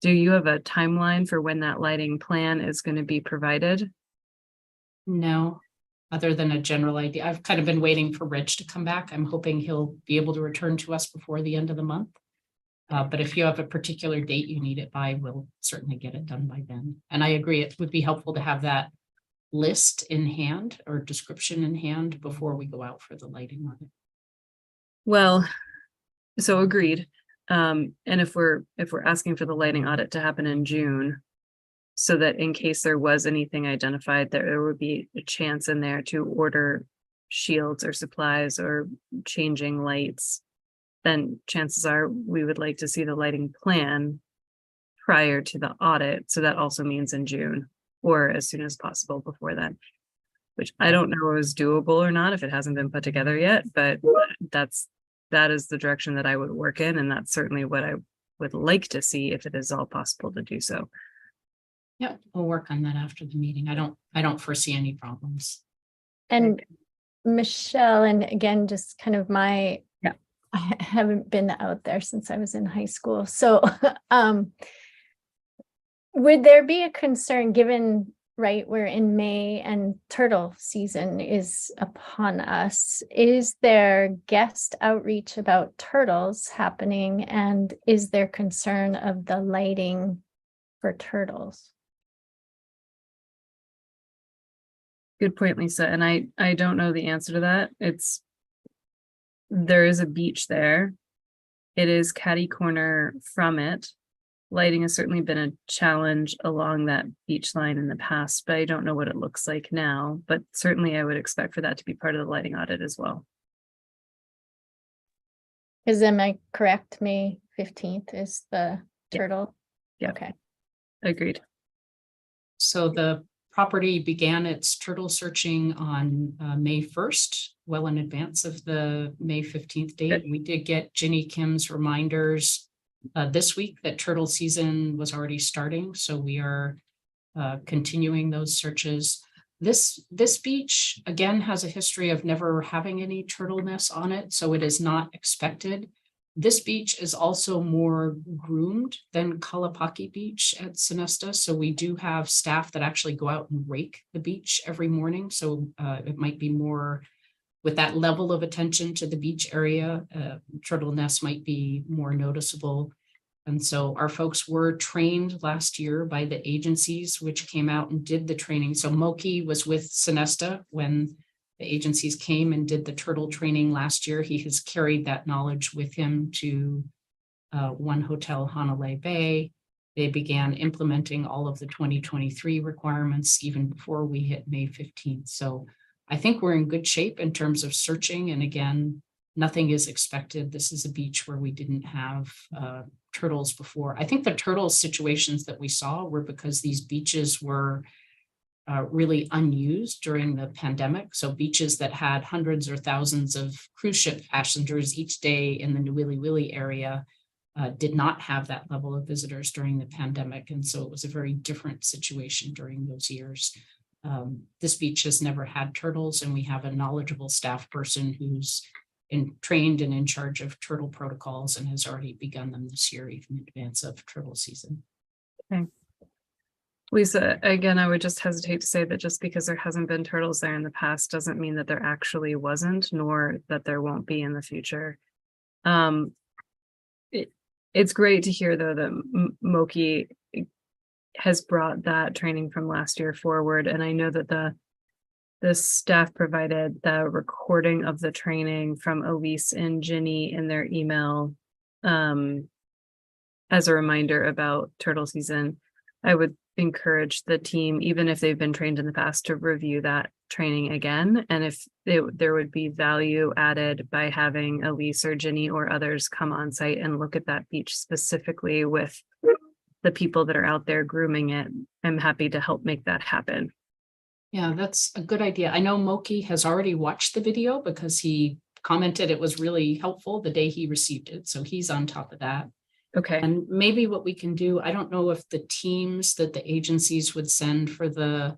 Do you have a timeline for when that lighting plan is going to be provided? No, other than a general idea. I've kind of been waiting for Rich to come back. I'm hoping he'll be able to return to us before the end of the month. But if you have a particular date you need it by, we'll certainly get it done by then. And I agree, it would be helpful to have that list in hand or description in hand before we go out for the lighting on it. Well, so agreed. And if we're asking for the lighting audit to happen in June, so that in case there was anything identified, there would be a chance in there to order shields or supplies or changing lights, then chances are we would like to see the lighting plan prior to the audit. So that also means in June or as soon as possible before then, which I don't know is doable or not if it hasn't been put together yet, but that is the direction that I would work in. And that's certainly what I would like to see if it is all possible to do so. Yeah, we'll work on that after the meeting. I don't foresee any problems. And Michelle, and again, just kind of I haven't been out there since I was in high school. So would there be a concern given, right, we're in May and turtle season is upon us? Is there guest outreach about turtles happening? And is there concern of the lighting for turtles? Good point, Lisa. And I don't know the answer to that. There is a beach there. It is catty corner from it. Lighting has certainly been a challenge along that beach line in the past, but I don't know what it looks like now. But certainly I would expect for that to be part of the lighting audit as well. Am I correct? May 15th is the turtle? Yeah. Okay. Agreed. So the property began its turtle searching on May 1st, well in advance of the May 15th date. We did get Ginny Kim's reminders this week that turtle season was already starting. So we are continuing those searches. This beach, again, has a history of never having any turtle nests on it, so it is not expected. This beach is also more groomed than Kalapaki Beach at Sonesta. So we do have staff that actually go out and rake the beach every morning. So it might be more with that level of attention to the beach area, turtle nests might be more noticeable. And so our folks were trained last year by the agencies which came out and did the training. So Moki was with Sonesta when the agencies came and did the turtle training last year. He has carried that knowledge with him to One Hotel Hanalei Bay. They began implementing all of the 2023 requirements even before we hit May 15th. So I think we're in good shape in terms of searching. And again, nothing is expected. This is a beach where we didn't have turtles before. I think the turtle situations that we saw were because these beaches were really unused during the pandemic. So beaches that had hundreds or thousands of cruise ship passengers each day in the Nuwili Wili area did not have that level of visitors during the pandemic. And so it was a very different situation during those years. This beach has never had turtles, and we have a knowledgeable staff person who's trained and in charge of turtle protocols and has already begun them this year, even in advance of turtle season. Okay. Lisa, again, I would just hesitate to say that just because there hasn't been turtles there in the past doesn't mean that there actually wasn't, nor that there won't be in the future. It's great to hear, though, that Moki has brought that training from last year forward. And I know that the staff provided the recording of the training from Elise and Ginny in their email as a reminder about turtle season. I would encourage the team, even if they've been trained in the past, to review that training again. And if there would be value added by having Elise or Ginny or others come on site and look at that beach specifically with the people that are out there grooming it, I'm happy to help make that happen. Yeah, that's a good idea. I know Moki has already watched the video because he commented it was really helpful the day he received it. So he's on top of that. Okay. And maybe what we can do, I don't know if the teams that the agencies would send for the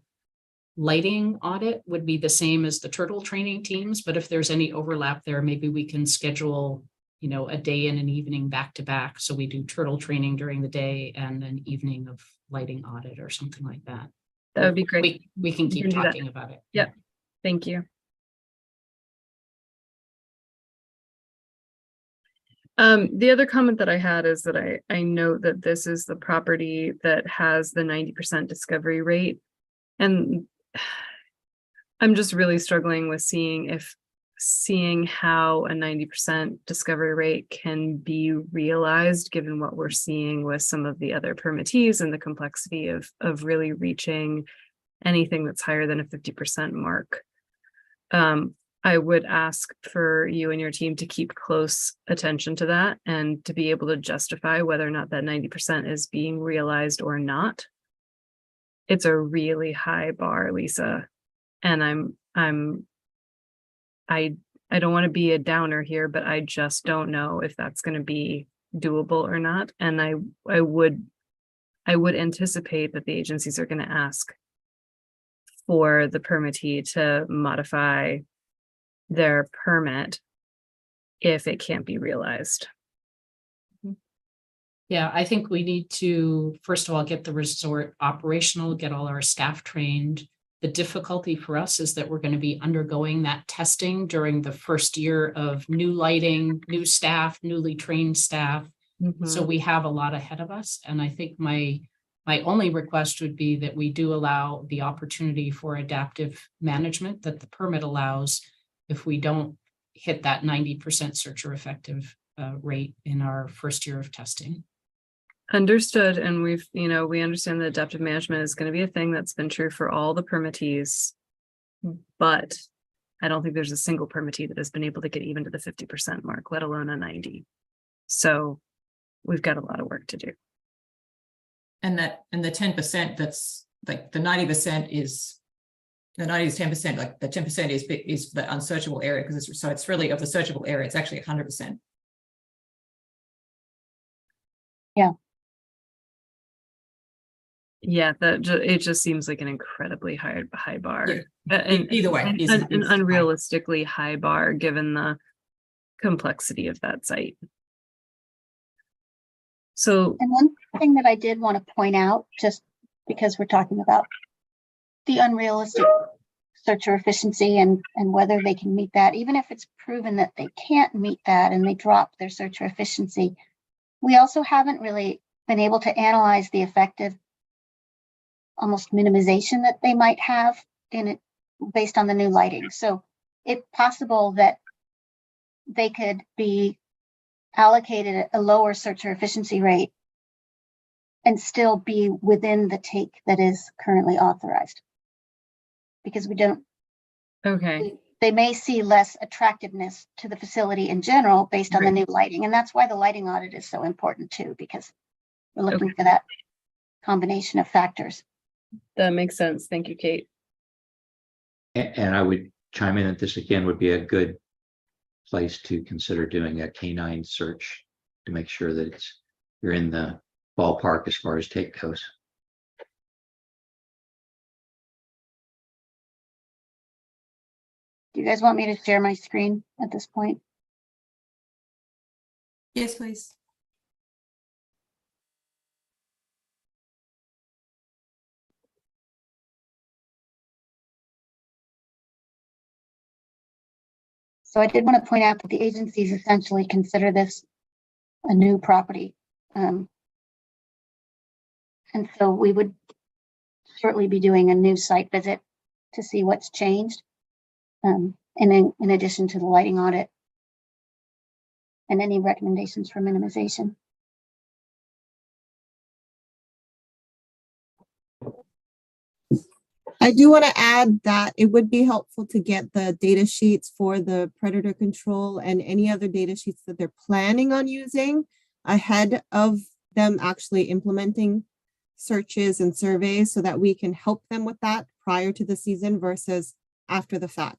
lighting audit would be the same as the turtle training teams, but if there's any overlap there, maybe we can schedule, you know, a day and an evening back to back. So we do turtle training during the day and an evening of lighting audit or something like that. That would be great. We can keep can do that. talking about it. Yep. Thank you. The other comment that I had is that I know that this is the property that has the 90% discovery rate. And I'm just really struggling with seeing how a 90% discovery rate can be realized, given what we're seeing with some of the other permittees and the complexity of really reaching anything that's higher than a 50% mark. I would ask for you and your team to keep close attention to that and to be able to justify whether or not that 90% is being realized or not. It's a really high bar, Lisa. And I don't want to be a downer here, but I just don't know if that's going to be doable or not. And I would anticipate that the agencies are going to ask for the permittee to modify their permit if it can't be realized. Yeah, I think we need to, first of all, get the resort operational, get all our staff trained. The difficulty for us is that we're going to be undergoing that testing during the first year of new lighting, new staff, newly trained staff. So we have a lot ahead of us. And I think my only request would be that we do allow the opportunity for adaptive management that the permit allows if we don't hit that 90% searcher effective rate in our first year of testing. Understood. And we understand that adaptive management is going to be a thing that's been true for all the permittees, but I don't think there's a single permittee that has been able to get even to the 50% mark, let alone a 90. So we've got a lot of work to do. And the 10%, that's like the 90% is, the 90 is 10%, like the 10% is the unsearchable area, because it's really of the searchable area, it's actually 100%. Yeah, it just seems like an incredibly high bar. Yeah. Either way, an unrealistically high bar given the complexity of that site. So, And one thing that I did want to point out, just because we're talking about the unrealistic searcher efficiency and whether they can meet that, even if it's proven that they can't meet that and they drop their searcher efficiency, we also haven't really been able to analyze the effective almost minimization that they might have in it based on the new lighting. So it's possible that they could be allocated a lower searcher efficiency rate and still be within the take that is currently authorized. Because we don't, they may see less attractiveness to the facility in general based on the new lighting. And that's why the lighting audit is so important too, because we're looking for that combination of factors. That makes sense. Thank you, Kate. And I would chime in that this again would be a good place to consider doing a canine search to make sure that you're in the ballpark as far as take goes. Do you guys want me to share my screen at this point? Yes, please. So I did want to point out that the agencies essentially consider this a new property. And so we would shortly be doing a new site visit to see what's changed. And in addition to the lighting audit and any recommendations for minimization. I do want to add that it would be helpful to get the data sheets for the predator control and any other data sheets that they're planning on using ahead of them actually implementing searches and surveys so that we can help them with that prior to the season versus after the fact.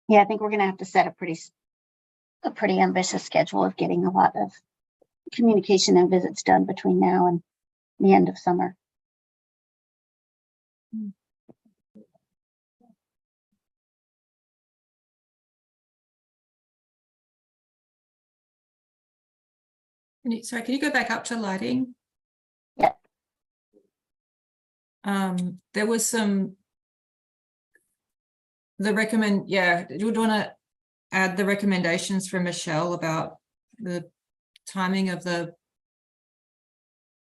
Yeah, I think we're gonna have to set a pretty ambitious schedule of getting a lot of communication and visits done between now and the end of summer. Sorry, can you go back up to lighting? Yeah. There was some, do you want to add the recommendations from Michelle about the timing of the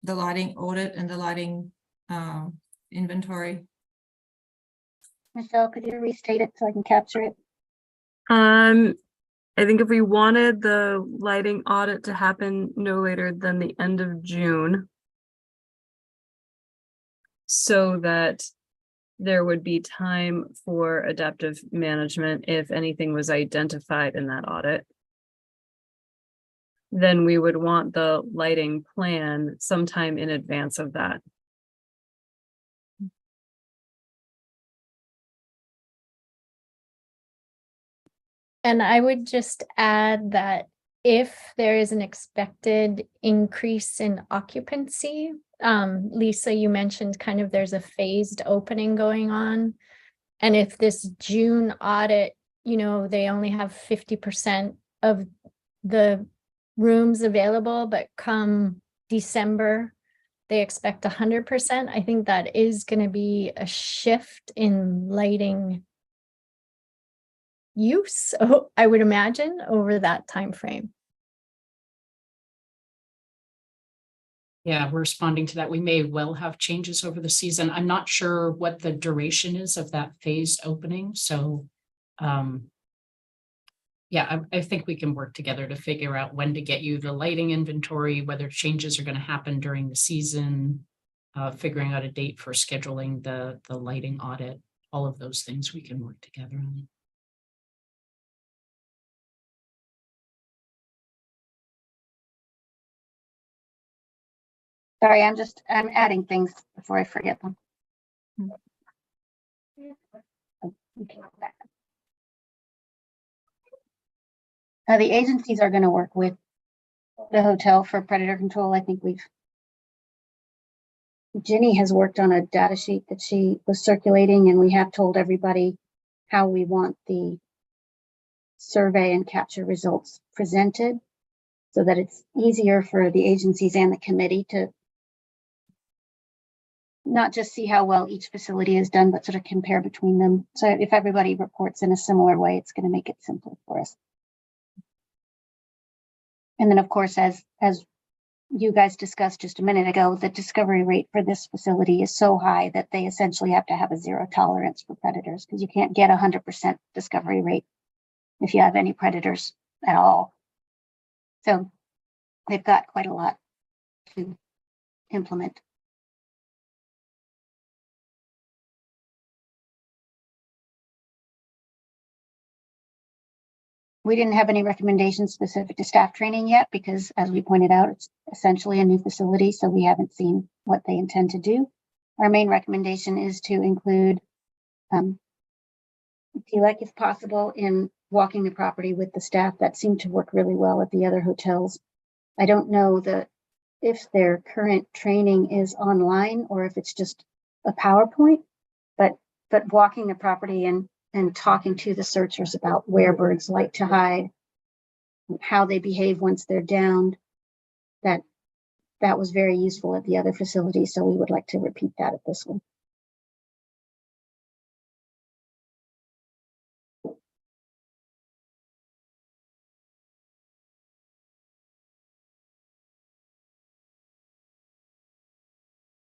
lighting audit and the lighting inventory? Michelle, could you restate it so I can capture it? I think if we wanted the lighting audit to happen no later than the end of June, so that there would be time for adaptive management if anything was identified in that audit, then we would want the lighting plan sometime in advance of that. And I would just add that if there is an expected increase in occupancy, Lisa, you mentioned kind of there's a phased opening going on. And if this June audit, they only have 50% of the rooms available, but come December, they expect 100%. I think that is going to be a shift in lighting use, I would imagine, over that time frame. Yeah, we're responding to that. We may well have changes over the season. I'm not sure what the duration is of that phased opening. So yeah, I think we can work together to figure out when to get you the lighting inventory, whether changes are going to happen during the season, figuring out a date for scheduling the lighting audit, all of those things we can work together on. Sorry, I'm adding things before I forget them. Okay. The agencies are going to work with the hotel for predator control. I think Ginny has worked on a data sheet that she was circulating, and we have told everybody how we want the survey and capture results presented so that it's easier for the agencies and the committee to not just see how well each facility is done, but sort of compare between them. So if everybody reports in a similar way, it's going to make it simpler for us. And then, of course, as you guys discussed just a minute ago, the discovery rate for this facility is so high that they essentially have to have a zero tolerance for predators, because you can't get 100% discovery rate if you have any predators at all. So they've got quite a lot to implement. We didn't have any recommendations specific to staff training yet, because as we pointed out, it's essentially a new facility, so we haven't seen what they intend to do. Our main recommendation is to include TLEC if possible in walking the property with the staff. That seemed to work really well at the other hotels. I don't know if their current training is online or if it's just a PowerPoint, but walking the property and talking to the searchers about where birds like to hide, how they behave once they're downed, that was very useful at the other facility. So we would like to repeat that at this one.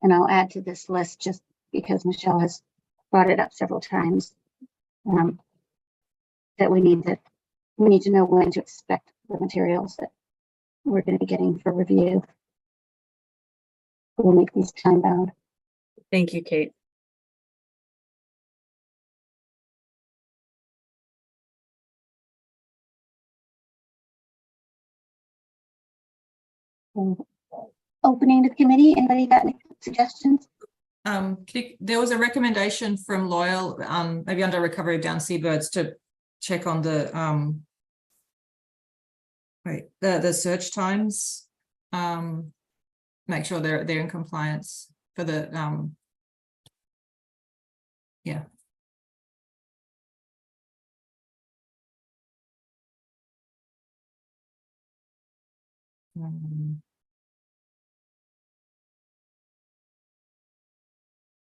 And I'll add to this list just because Michelle has brought it up several times, that we need to know when to expect the materials that we're going to be getting for review. We'll make these time bound. Thank you, Kate. Opening to the committee. Anybody got any suggestions? There was a recommendation from Loyal, maybe under recovery of down seabirds, to check on the the search times. Make sure they're in compliance for the yeah.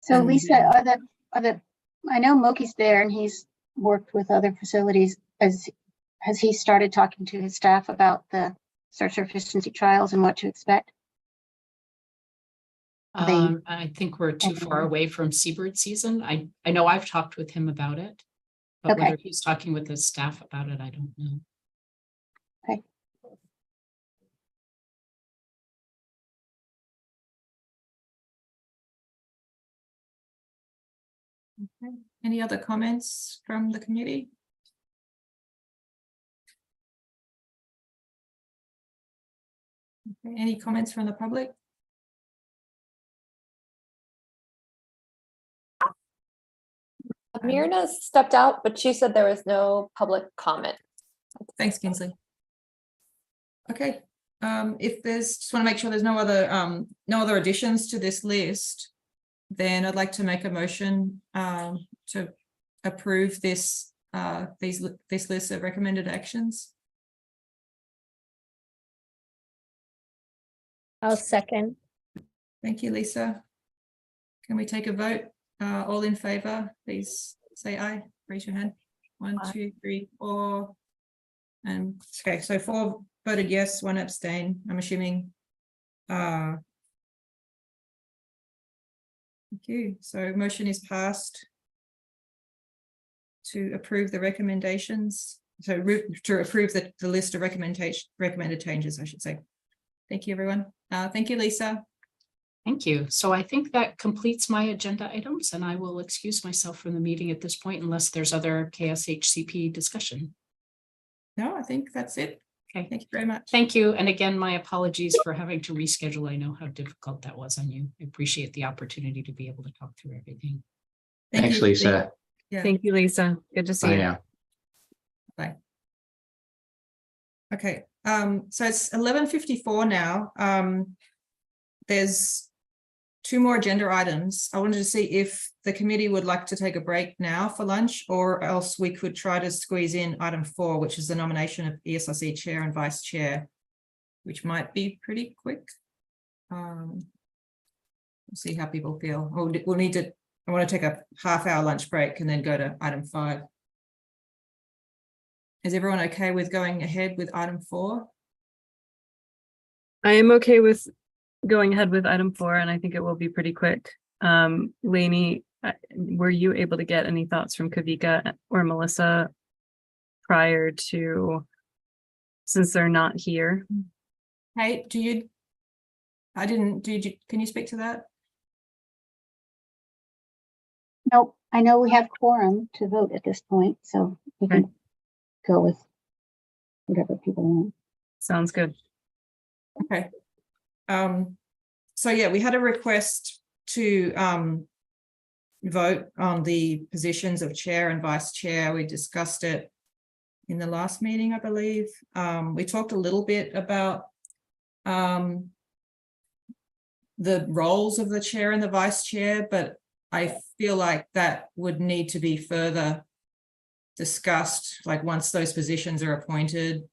So And Lisa, I know Moki's there and he's worked with other facilities. Has he started talking to his staff about the search efficiency trials and what to expect? I think we're too far away from seabird season. I know I've talked with him about it, but Okay. whether he's talking with his staff about it, I don't know. Okay. Okay. Any other comments from the committee? Okay. Any comments from the public? Myrna stepped out, but she said there was no public comment. Thanks, Kinsley. Okay, if there's, just want to make sure there's no other additions to this list, then I'd like to make a motion to approve this this list of recommended actions. I'll second. Thank you, Lisa. Can we take a vote? All in favor, please say aye. Raise your hand. 1, 2, 3, 4. And okay, so 4 voted yes, 1 abstain. I'm assuming. Thank you. So motion is passed to approve the recommendations. So to approve the list of recommended changes, I should say. Thank you, everyone. Thank you, Lisa. Thank you. So I think that completes my agenda items, and I will excuse myself from the meeting at this point unless there's other KSHCP discussion. No, I think that's it. Okay. Thank you very much. Thank you. And again, my apologies for having to reschedule. I know how difficult that was on you. I appreciate the opportunity to be able to talk through everything. Thanks, Lisa. Yeah. Thank you, Lisa. Good to see Bye you. now. Bye. Okay, so it's 11:54 now. There's 2 more agenda items. I wanted to see if the committee would like to take a break now for lunch, or else we could try to squeeze in item 4, which is the nomination of ESRC chair and vice chair, which might be pretty quick. We'll see how people feel. We'll need to, I want to take a half-hour lunch break and then go to item 5. Is everyone okay with going ahead with item 4? I am okay with going ahead with item 4, and I think it will be pretty quick. Lainey, were you able to get any thoughts from Kavika or Melissa prior to, since they're not here? Hey, can you speak to that? Nope, I know we have quorum to vote at this point, so we can go with whatever people want. Sounds good. Okay. So yeah, we had a request to vote on the positions of chair and vice chair. We discussed it in the last meeting, I believe. We talked a little bit about the roles of the chair and the vice chair, but I feel like that would need to be further discussed. Like once those positions are appointed,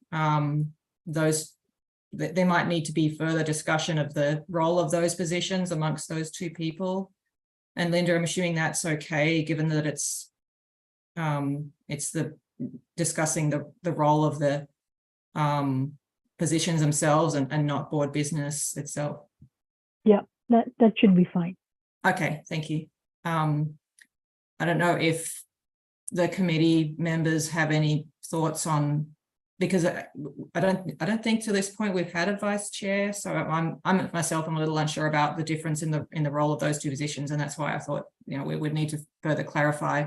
there might need to be further discussion of the role of those positions amongst those 2 people. And Linda, I'm assuming that's okay, given that it's the discussing the role of the positions themselves and not board business itself. Yeah, that should be fine. Okay, thank you. I don't know if the committee members have any thoughts on, because I don't think to this point we've had a vice chair, so I'm myself, I'm a little unsure about the difference in the role of those 2 positions, and that's why I thought, you know, we would need to further clarify.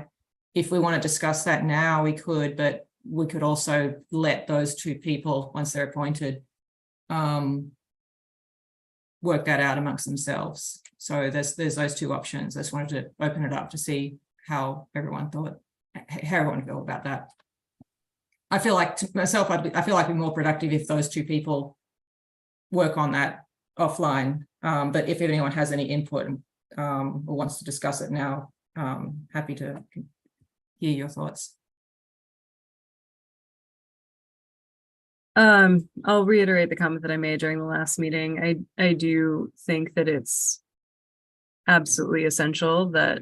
If we want to discuss that now, we could, but we could also let those 2 people, once they're appointed, work that out amongst themselves. So there's those 2 options. I just wanted to open it up to see how everyone felt about that. I feel like to myself, I feel like it'd be more productive if those two people work on that offline. But if anyone has any input or wants to discuss it now, happy to hear your thoughts. I'll reiterate the comment that I made during the last meeting. I do think that it's absolutely essential that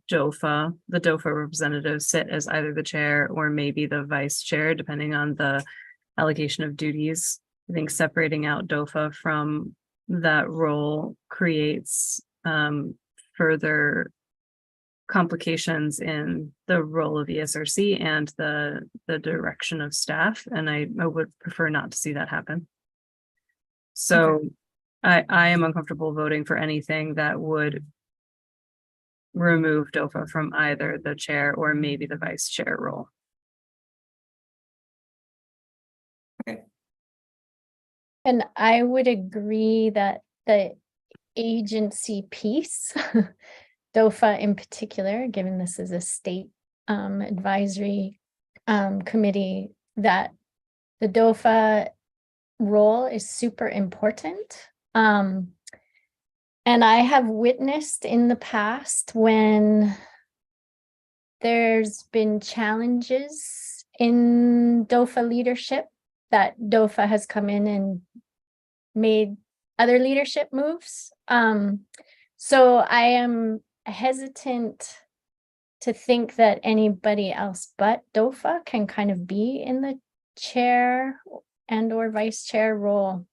the DOFA representatives sit as either the chair or maybe the vice chair, depending on the allocation of duties. I think separating out DOFA from that role creates further complications in the role of ESRC and the direction of staff, and I would prefer not to see that happen. So I am uncomfortable voting for anything that would remove DOFA from either the chair or maybe the vice chair role. And I would agree that the agency piece, DOFA in particular, given this is a state advisory committee, that the DOFA role is super important. And I have witnessed in the past when there's been challenges in DOFA leadership, that DOFA has come in and made other leadership moves. So I am hesitant to think that anybody else but DOFA can kind of be in the chair and or vice chair role.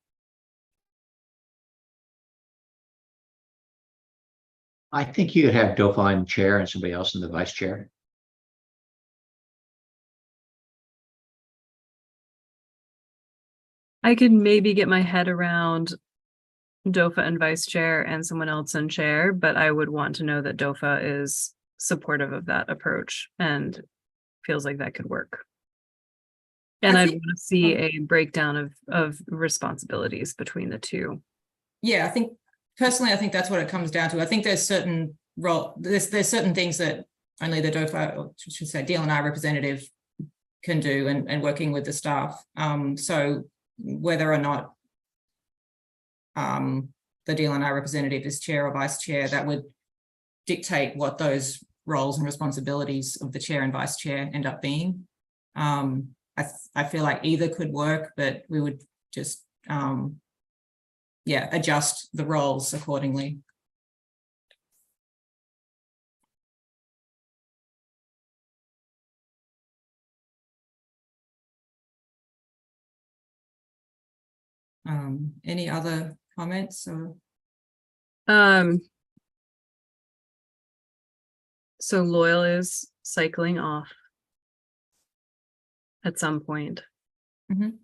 I think you could have DOFA in chair and somebody else in the vice chair. I could maybe get my head around DOFA and vice chair and someone else in chair, but I would want to know that DOFA is supportive of that approach and feels like that could work. And I'd want to see a breakdown of responsibilities between the two. Yeah, I think personally, I think that's what it comes down to. I think there's certain there's certain things that only the DOFA, or I should say DL&I representative, can do, and working with the staff. So whether or not the DL&I representative is chair or vice chair, that would dictate what those roles and responsibilities of the chair and vice chair end up being. I feel like either could work, but we would just adjust the roles accordingly. Any other comments? Or So Loyal is cycling off at some point. Mhm.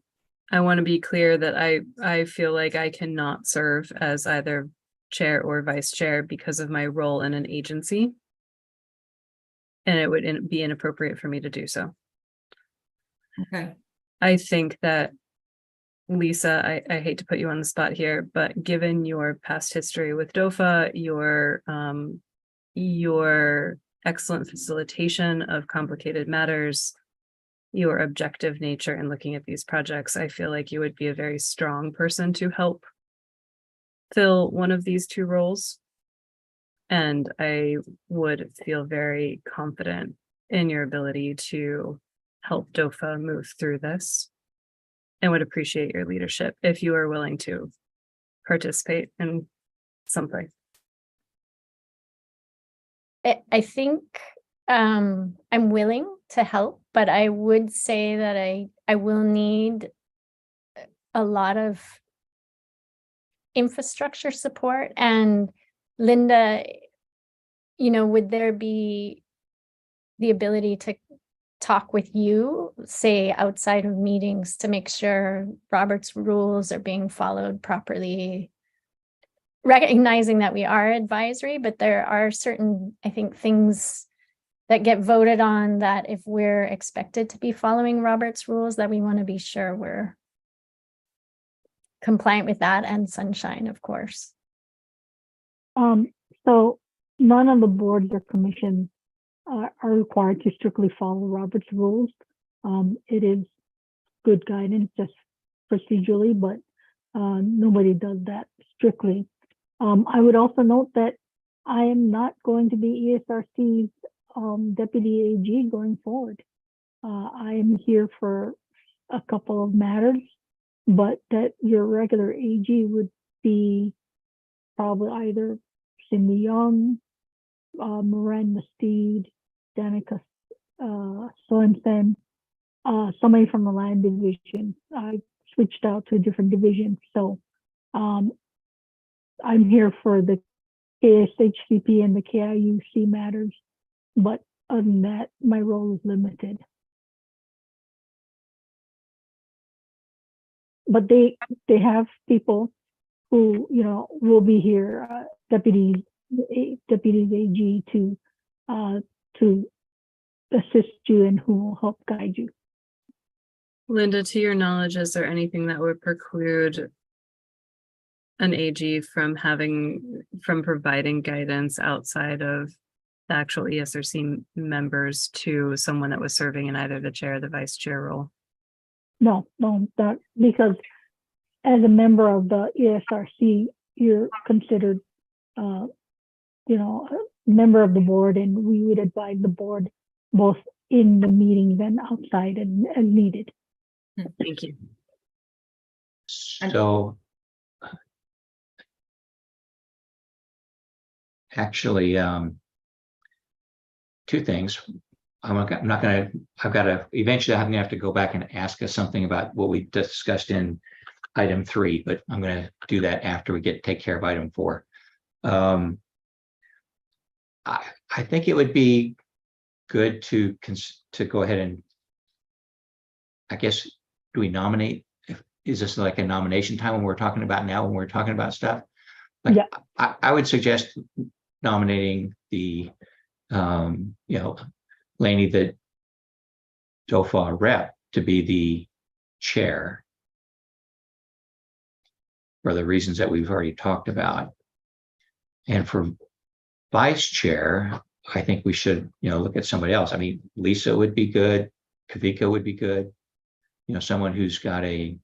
I want to be clear that I feel like I cannot serve as either chair or vice chair because of my role in an agency. And it would be inappropriate for me to do so. Okay. I think that, Lisa, I hate to put you on the spot here, but given your past history with DOFA, your excellent facilitation of complicated matters, your objective nature in looking at these projects, I feel like you would be a very strong person to help fill one of these two roles. And I would feel very confident in your ability to help DOFA move through this, and would appreciate your leadership if you are willing to participate in something. I think I'm willing to help, but I would say that I will need a lot of infrastructure support. And Linda, would there be the ability to talk with you, say outside of meetings, to make sure Robert's rules are being followed properly? Recognizing that we are advisory, but there are certain, I think, things that get voted on that if we're expected to be following Robert's rules, that we want to be sure we're compliant with that, and sunshine, of course. So none of the boards or commissions are required to strictly follow Robert's rules. It is good guidance just procedurally, but nobody does that strictly. I would also note that I am not going to be ESRC's deputy AG going forward. I am here for a couple of matters, but that your regular AG would be probably either Cindy Young, Miranda Steed, Danica Sorensen, somebody from the land division. I switched out to a different division. So I'm here for the KSHCP and the KIUC matters, but other than that, my role is limited. But they have people who, you know, will be here, deputies AG to assist you and who will help guide you. Linda, to your knowledge, is there anything that would preclude an AG from providing guidance outside of the actual ESRC members to someone that was serving in either the chair or the vice chair role? No, that because as a member of the ESRC, you're considered, you know, a member of the board, and we would advise the board both in the meetings and outside as needed. Thank you. So actually, two things. Eventually I'm gonna have to go back and ask us something about what we discussed in item 3, but I'm gonna do that after we take care of item 4. I think it would be good to go ahead and, I guess, do we nominate? Is this like a nomination time when we're talking about stuff? Like, yeah. I would suggest nominating the, you know, Lainey, the DOFA rep, to be the chair for the reasons that we've already talked about. And for vice chair, I think we should, you know, look at somebody else. I mean, Lisa would be good. Kavika would be good. You know, someone who's got a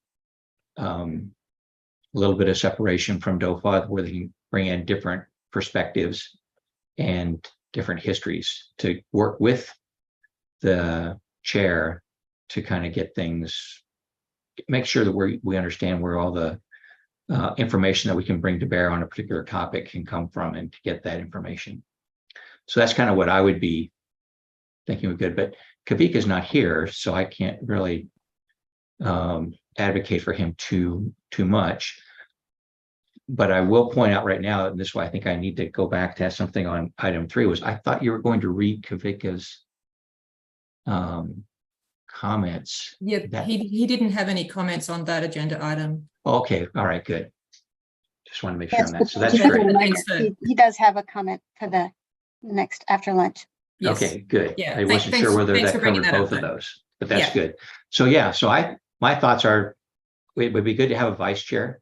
little bit of separation from DOFA, where they can bring in different perspectives and different histories to work with the chair to kind of get things, make sure that we understand where all the information that we can bring to bear on a particular topic can come from, and to get that information. So that's kind of what I would be thinking would be good. But Kavika is not here, so I can't really advocate for him too much. But I will point out right now, and this is why I think I need to go back to have something on item 3, was I thought you were going to read Kavika's comments. Yeah, he didn't have any comments on that agenda item. Okay, all right, good. Just want to make sure Yes, on that. So that's just a great. reminder, he does have a comment for the next after lunch. Yes. Okay, good. Yeah, I wasn't sure whether that covered both of those, but that's good. So yeah, so my thoughts are, it would be good to have a vice chair,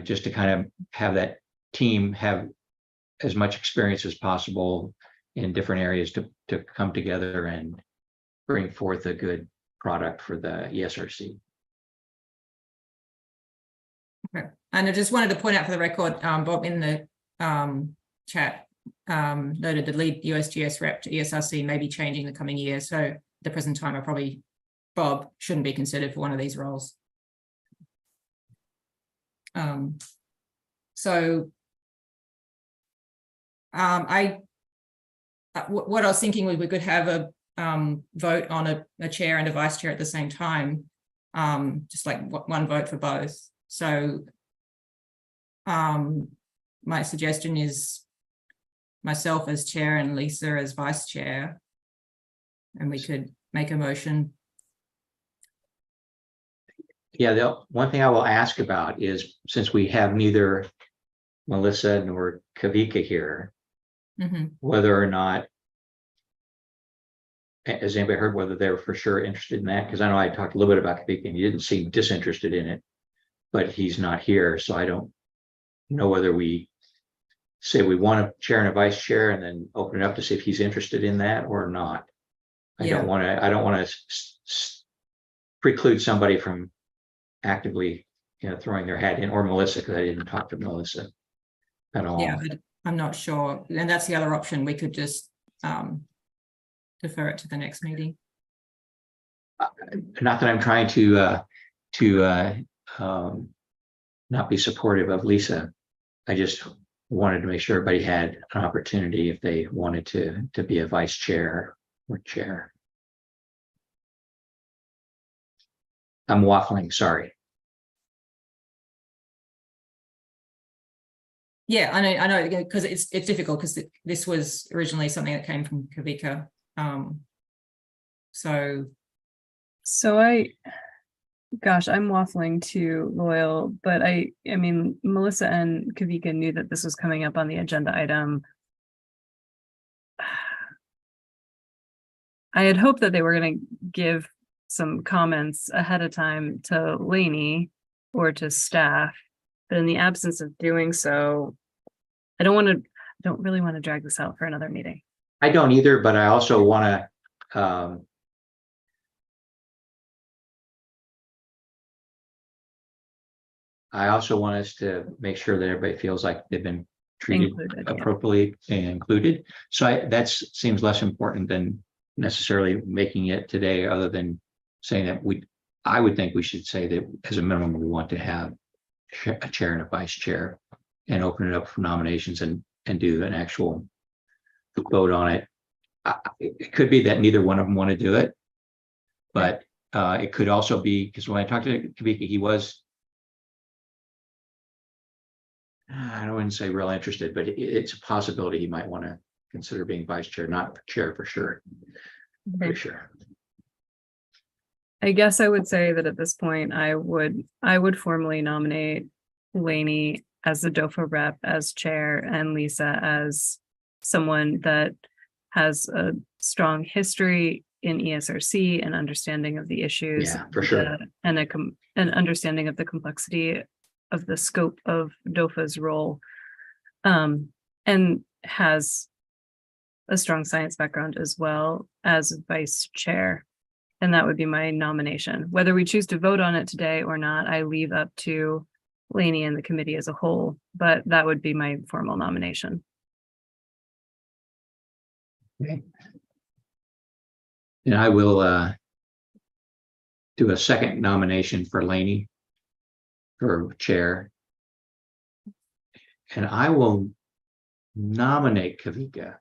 just to kind of have that team have as much experience as possible in different areas to come together and bring forth a good product for the ESRC. Okay. And I just wanted to point out for the record, Bob in the chat noted the lead USGS rep to ESRC may be changing the coming year. So at the present time, Bob shouldn't be considered for one of these roles. What I was thinking was we could have a vote on a chair and a vice chair at the same time, just like one vote for both. So my suggestion is myself as chair and Lisa as vice chair, and we could make a motion. Yeah, the one thing I will ask about is, since we have neither Melissa nor Kavika here, whether or not, has anybody heard whether they're for sure interested in that? Because I know I talked a little bit about Kavika and he didn't seem disinterested in it, but he's not here. So I don't know whether we say we want a chair and a vice chair and then open it up to see if he's interested in that or not. I Yeah. don't want to preclude somebody from actively, throwing their hat in, or Melissa, because I didn't talk to Melissa at all. Yeah, I'm not sure. And that's the other option. We could just defer it to the next meeting. Not that I'm trying to not be supportive of Lisa. I just wanted to make sure everybody had an opportunity if they wanted to be a vice chair or chair. I'm waffling, sorry. Yeah, I know, because it's difficult because this was originally something that came from Kavika. So Gosh, I'm waffling too, Loyal, but I mean, Melissa and Kavika knew that this was coming up on the agenda item. I had hoped that they were going to give some comments ahead of time to Lainey or to staff, but in the absence of doing so, I don't really want to drag this out for another meeting. I don't either, but I also want to us to make sure that everybody feels like they've been treated Included, yeah. appropriately and included. So that seems less important than necessarily making it today, other than saying that I would think we should say that as a minimum, we want to have a chair and a vice chair and open it up for nominations and do an actual vote on it. It could be that neither one of them want to do it, but it could also be, because when I talked to Kavika, he was, I wouldn't say real interested, but it's a possibility he might want to consider being vice chair, not chair for sure. Okay. For sure. I guess I would say that at this point, I would formally nominate Lainey as the DOFA rep as chair and Lisa as someone that has a strong history in ESRC and understanding of the issues. Yeah, for sure. And an understanding of the complexity of the scope of DOFA's role, and has a strong science background as well as vice chair. And that would be my nomination. Whether we choose to vote on it today or not, I leave up to Lainey and the committee as a whole, but that would be my formal nomination. Okay. And I will do a second nomination for Lainey for chair. And I will nominate Kavika,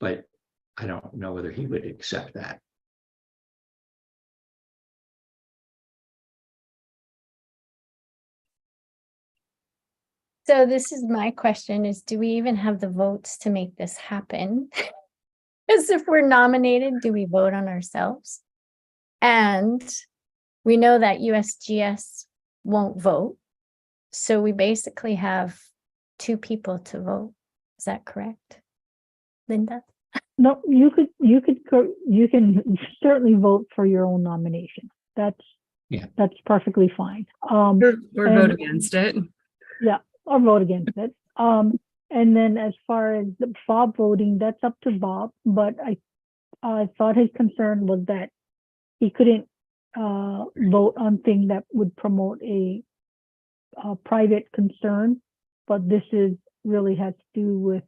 but I don't know whether he would accept that. So this is my question is, do we even have the votes to make this happen? Because if we're nominated, do we vote on ourselves? And we know that USGS won't vote. So we basically have 2 people to vote. Is that correct, Linda? No, you can certainly vote for your own nomination. That's perfectly fine. Or vote against it. Yeah, or vote against it. And then as far as the Bob voting, that's up to Bob. But I thought his concern was that he couldn't vote on things that would promote a private concern. But this really has to do with.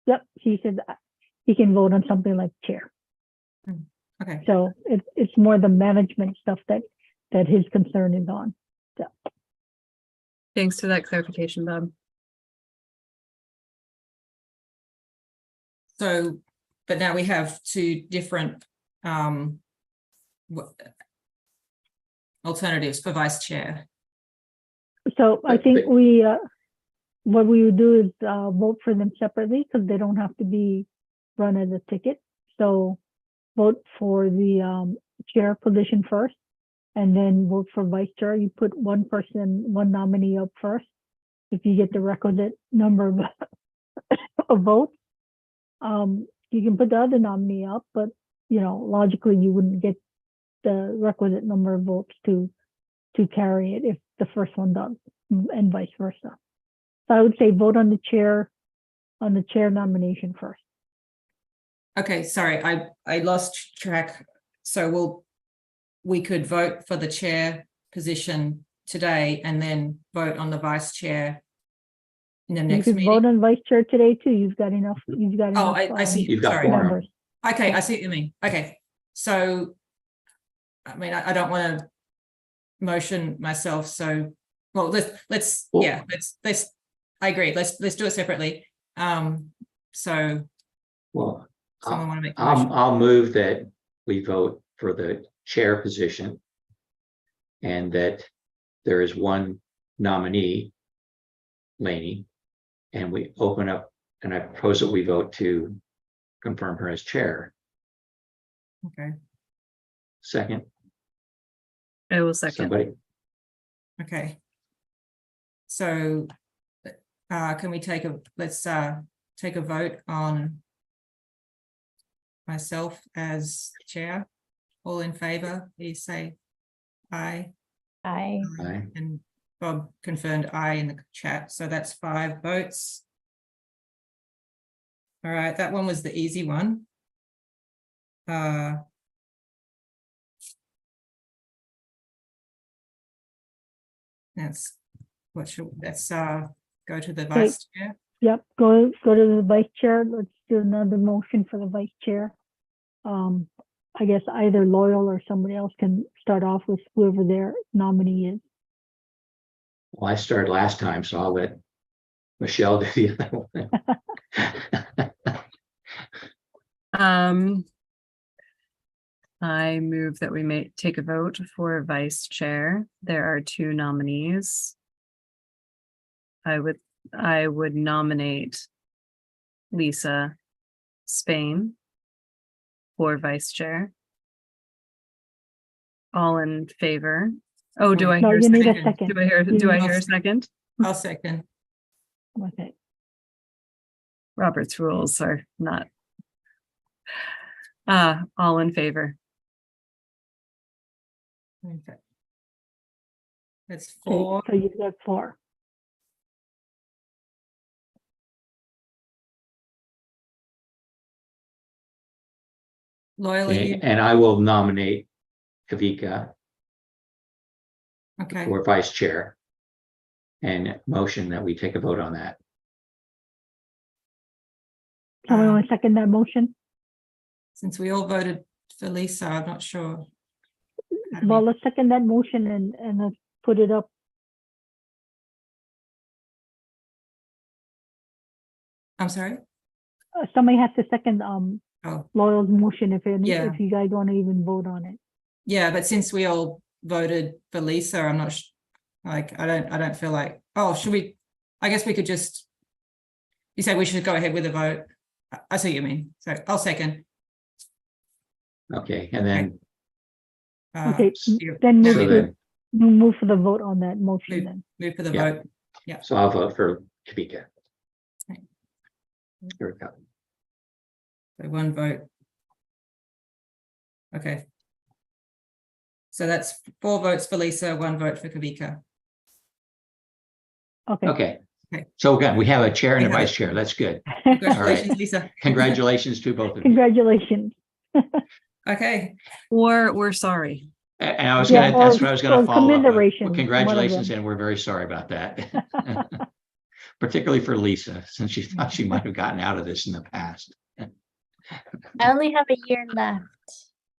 Yep, he said that he can vote on something like chair. Okay. So it's more the management stuff that his concern is on. So. Thanks for that clarification, Bob. So, but now we have 2 different alternatives for vice chair. So I think what we would do is vote for them separately because they don't have to be run as a ticket. So vote for the chair position first, and then vote for vice chair. You put one nominee up first. If you get the requisite number of votes, you can put the other nominee up, but logically you wouldn't get the requisite number of votes to carry it if the first one does, and vice versa. So I would say vote on the chair nomination first. Okay, sorry, I lost track. So we could vote for the chair position today and then vote on the vice chair in the You next could meeting. vote on vice chair today too. You've got enough. You've got Oh, enough. I see. You've got Sorry. quorum. Members. Okay, I see what you mean. Okay, so I mean, I don't want to motion myself. So, well, let's Well- yeah, let's. I agree. Let's do it separately. So Well, someone want to make the motion? I'll move that we vote for the chair position and that there is one nominee, Lainey, and we open up, and I propose that we vote to confirm her as chair. Okay. Second, I will second. somebody, Okay. So, can we let's take a vote on myself as chair. All in favor, please say aye. I Aye. And Bob confirmed aye in the chat, so that's 5 votes. All right, that one was the easy one. Let's go to the vice chair. Yep, go to the vice chair. Let's do another motion for the vice chair. I guess either Loyal or somebody else can start off with whoever their nominee is. well, I started last time, so I'll let Michelle do the other one. I move that we may take a vote for vice chair. There are 2 nominees. I would nominate Lisa Spain for vice chair. All in favor? Oh, do I No, hear you need a second? second. Do I hear You need a a second? I'll second. Okay. Robert's rules are not. All in favor. Okay. That's Okay, 4. so you've got 4. Loyal, are Okay, you? and I will nominate Kavika Okay. for vice chair and motion that we take a vote on that. Someone want to second that motion? Since we all voted for Lisa, I'm not sure. How do Well, we- let's second that motion and let's put it up. I'm sorry? Somebody has to second Oh, Loyal's motion if Yeah. if you guys want to even vote on it. yeah, but since we all voted for Lisa, I'm not like, I don't feel like, oh, should we, I guess we could just, you say we should go ahead with the vote. I see what you mean. So I'll second. Okay, and then, Okay, You- then now so we then, move for the vote on that motion Move. then. Move for the Yeah. vote. so I'll vote for Kavika. Okay. Here we go. So 1 vote. Okay. So that's 4 votes for Lisa, 1 vote for Kavika. Okay. Okay. Okay. So again, we have a chair and a We have vice it. chair. That's good. Congratulations, Lisa. Congratulations to both of you. Congratulations. Okay. Or we're sorry. And I was Yeah, gonna, that's or- what I was gonna or follow up with. commiserations, Well, one of congratulations, them. and we're very sorry about that. Particularly for Lisa, since she thought she might have gotten out of this in the past. I only have a year left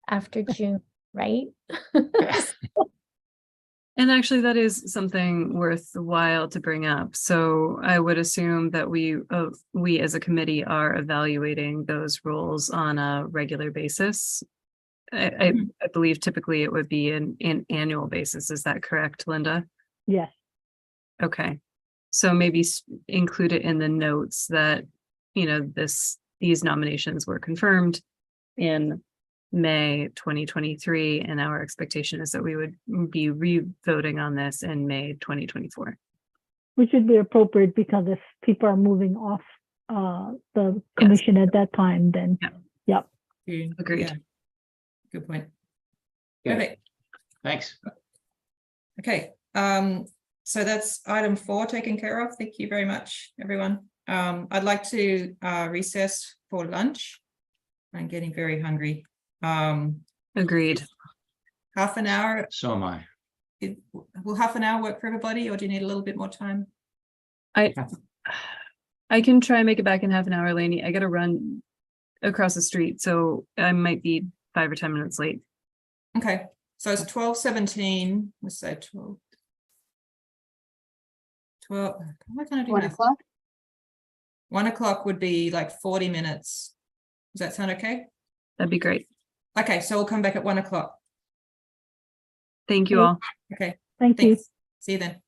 after June, right? And actually, that is something worthwhile to bring up. So I would assume that we as a committee are evaluating those roles on a regular basis. I believe typically it would be an annual basis. Is that correct, Linda? Yes. Okay. So maybe include it in the notes that, these nominations were confirmed in May 2023, and our expectation is that we would be re-voting on this in May 2024. Which would be appropriate because if people are moving off the commission at that time, then June. Agreed. Yeah. Good point. Okay. Perfect. Thanks. Okay. So that's item 4 taken care of. Thank you very much, everyone. I'd like to recess for lunch. I'm getting very hungry. Agreed. Half an hour, So am I. will half an hour work for everybody, or do you need a little bit more time? I can try and make it back in half an hour, Lainey. I gotta run across the street, so I might be 5 or 10 minutes late. Okay, so it's 12:17, let's say 12. Why can't I do 1 math? o'clock? 1 o'clock would be like 40 minutes. Does that sound okay? That'd be great. Okay, so we'll come back at 1 o'clock. Thank you all. Okay, Thank you. thanks. See you then.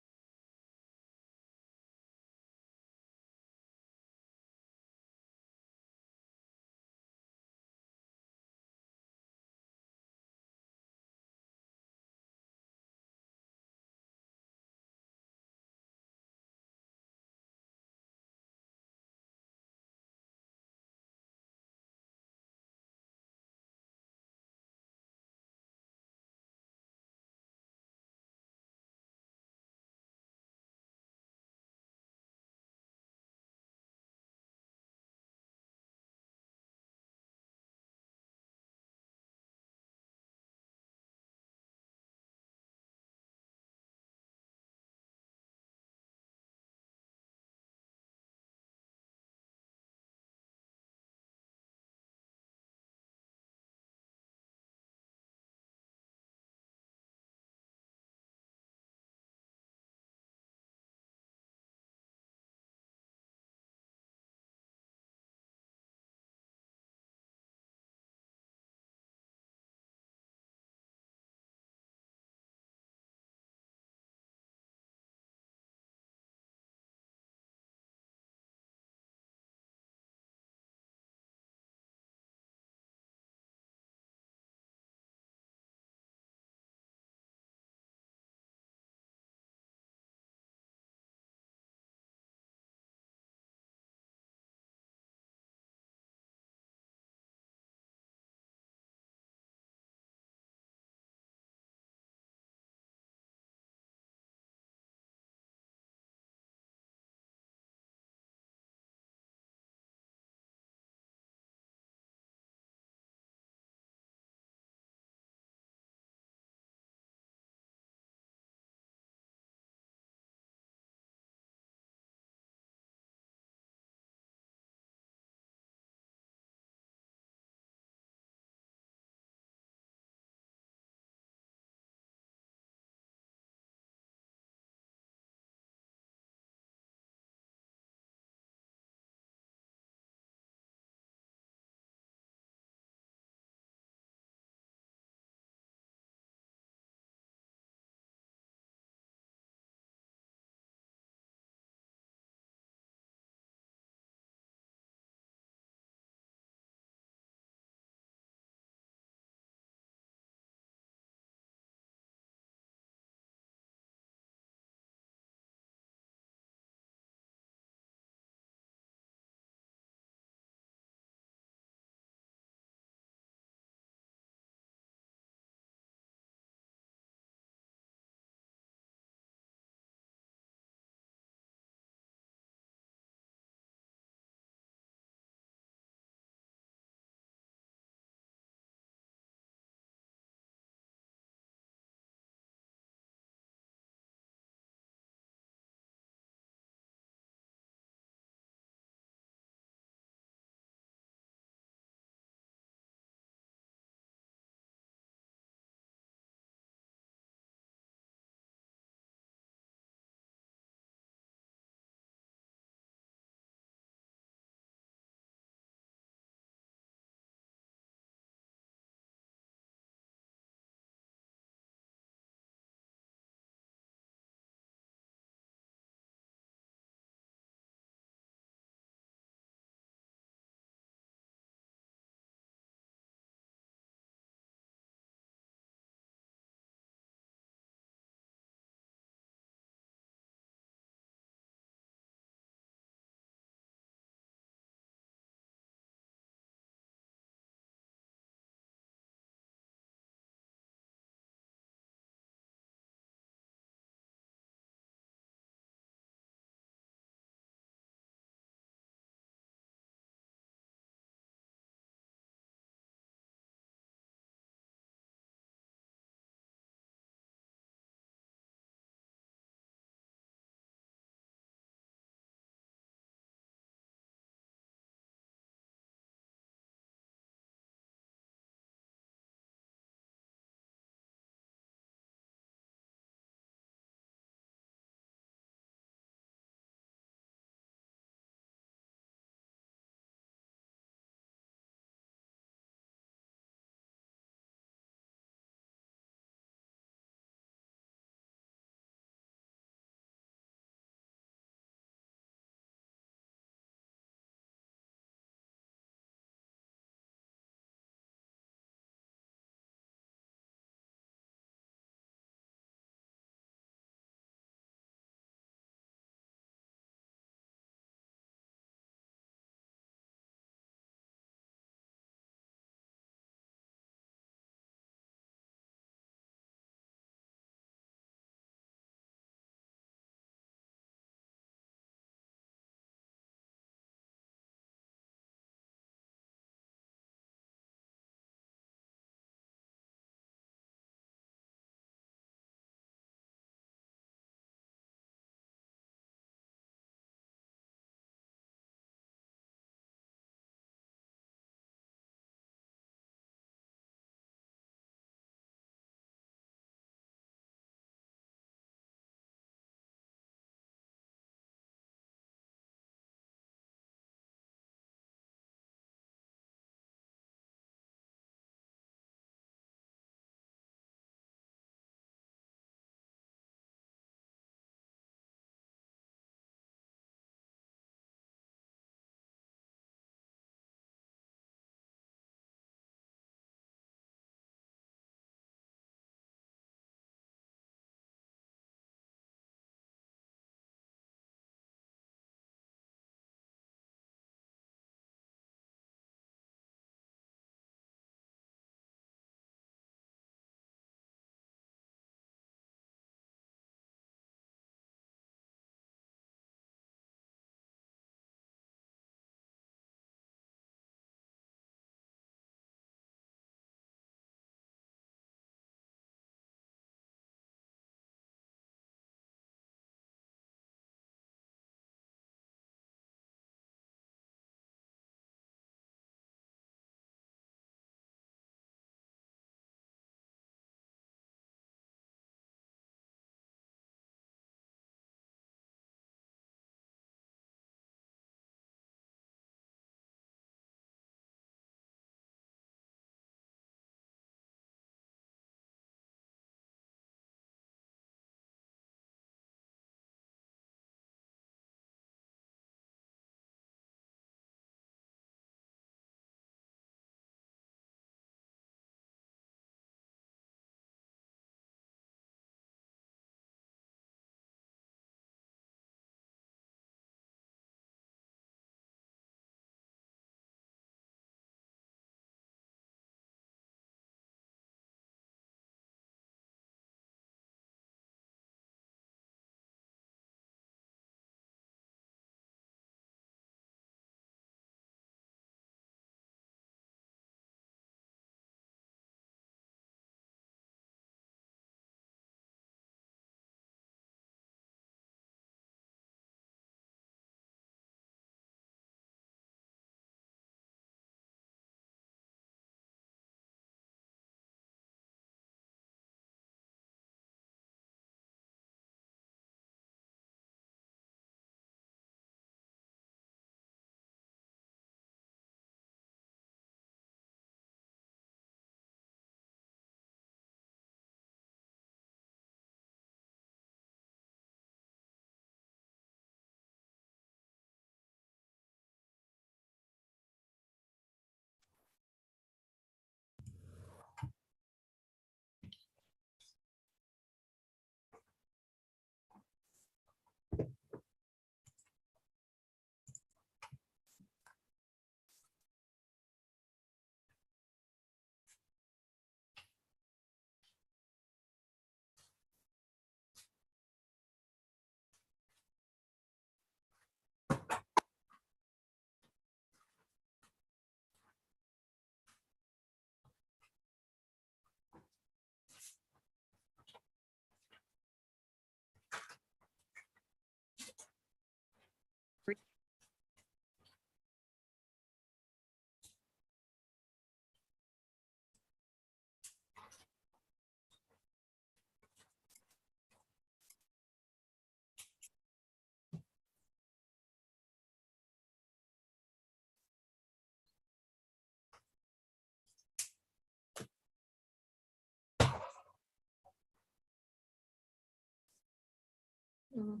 Mm.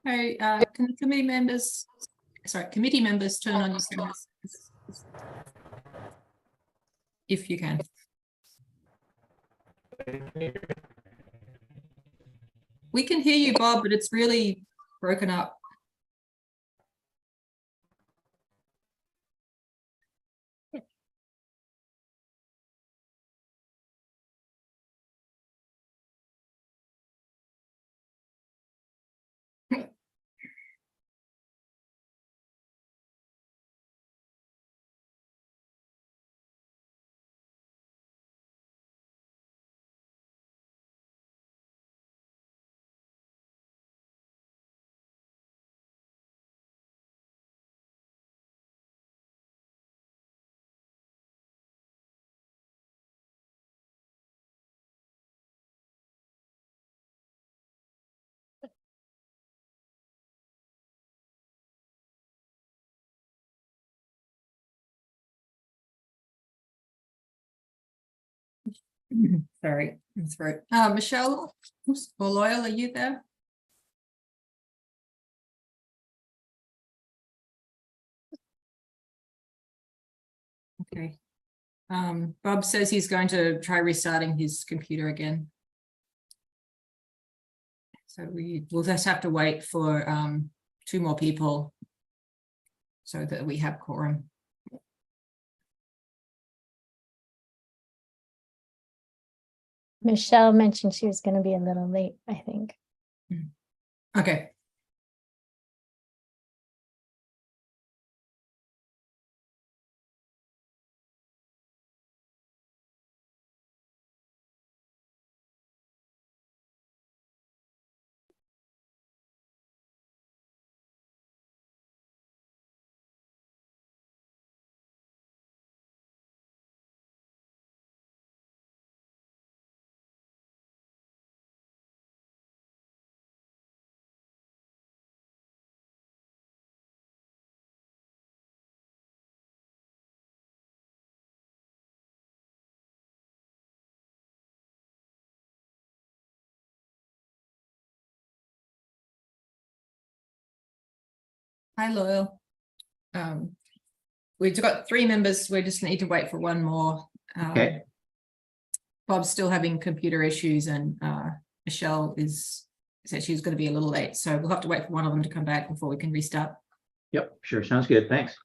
Okay, can the committee members turn on your cameras? If you can. We can hear you, Bob, but it's really broken up. Sorry, I'm through. Michelle or Loyal, are you there? Okay. Bob says he's going to try restarting his computer again. So we'll just have to wait for 2 more people so that we have quorum. Michelle mentioned she was going to be a little late, I think. Okay. Hi, Loyal. We've got 3 members. We just need to wait for 1 more. Okay. Bob's still having computer issues, and Michelle said she was going to be a little late. So we'll have to wait for 1 of them to come back before we can restart. Yep, sure. Sounds good. Thanks.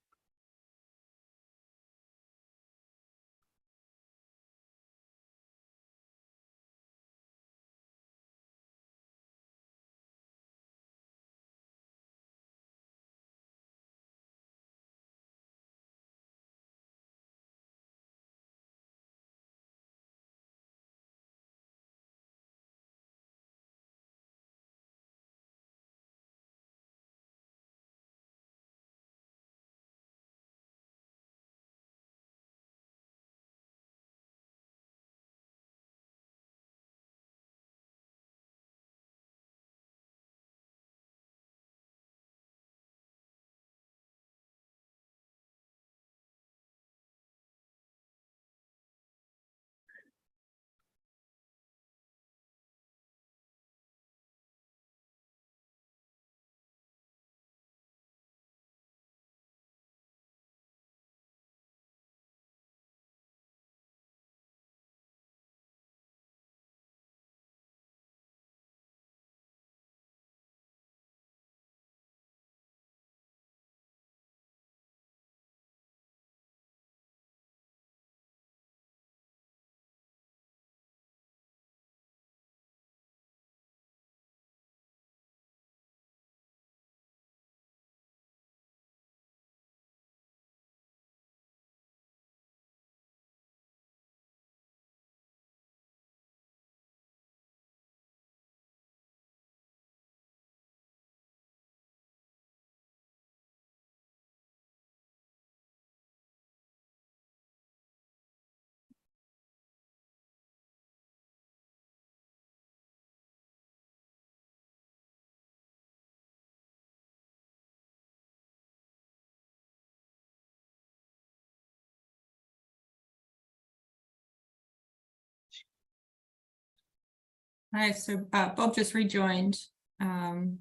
Hi, so Bob just rejoined. Bob,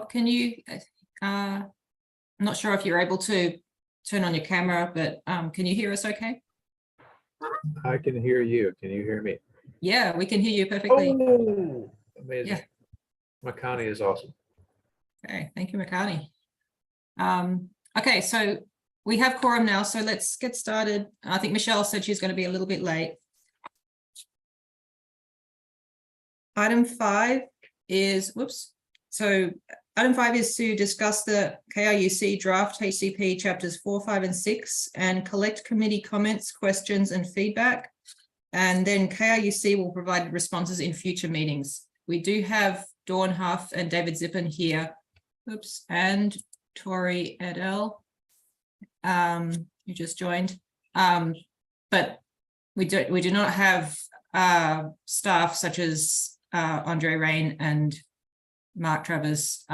can you, I'm not sure if you're able to turn on your camera, but can you hear us okay? I can hear you. Can you hear me? Yeah, we can hear you perfectly. Oh, amazing. Yeah. Makani is awesome. Okay, thank you, Makani. Okay, so we have quorum now, so let's get started. I think Michelle said she's going to be a little bit late. Item 5 is, whoops. So item 5 is to discuss the KRUC draft HCP chapters 4, 5, and 6 and collect committee comments, questions, and feedback. And then KRUC will provide responses in future meetings. We do have Dawn Huff and David Zippen here. Oops, and Tori Edel, who just joined. But we do not have staff such as Andre Rain and Mark Travers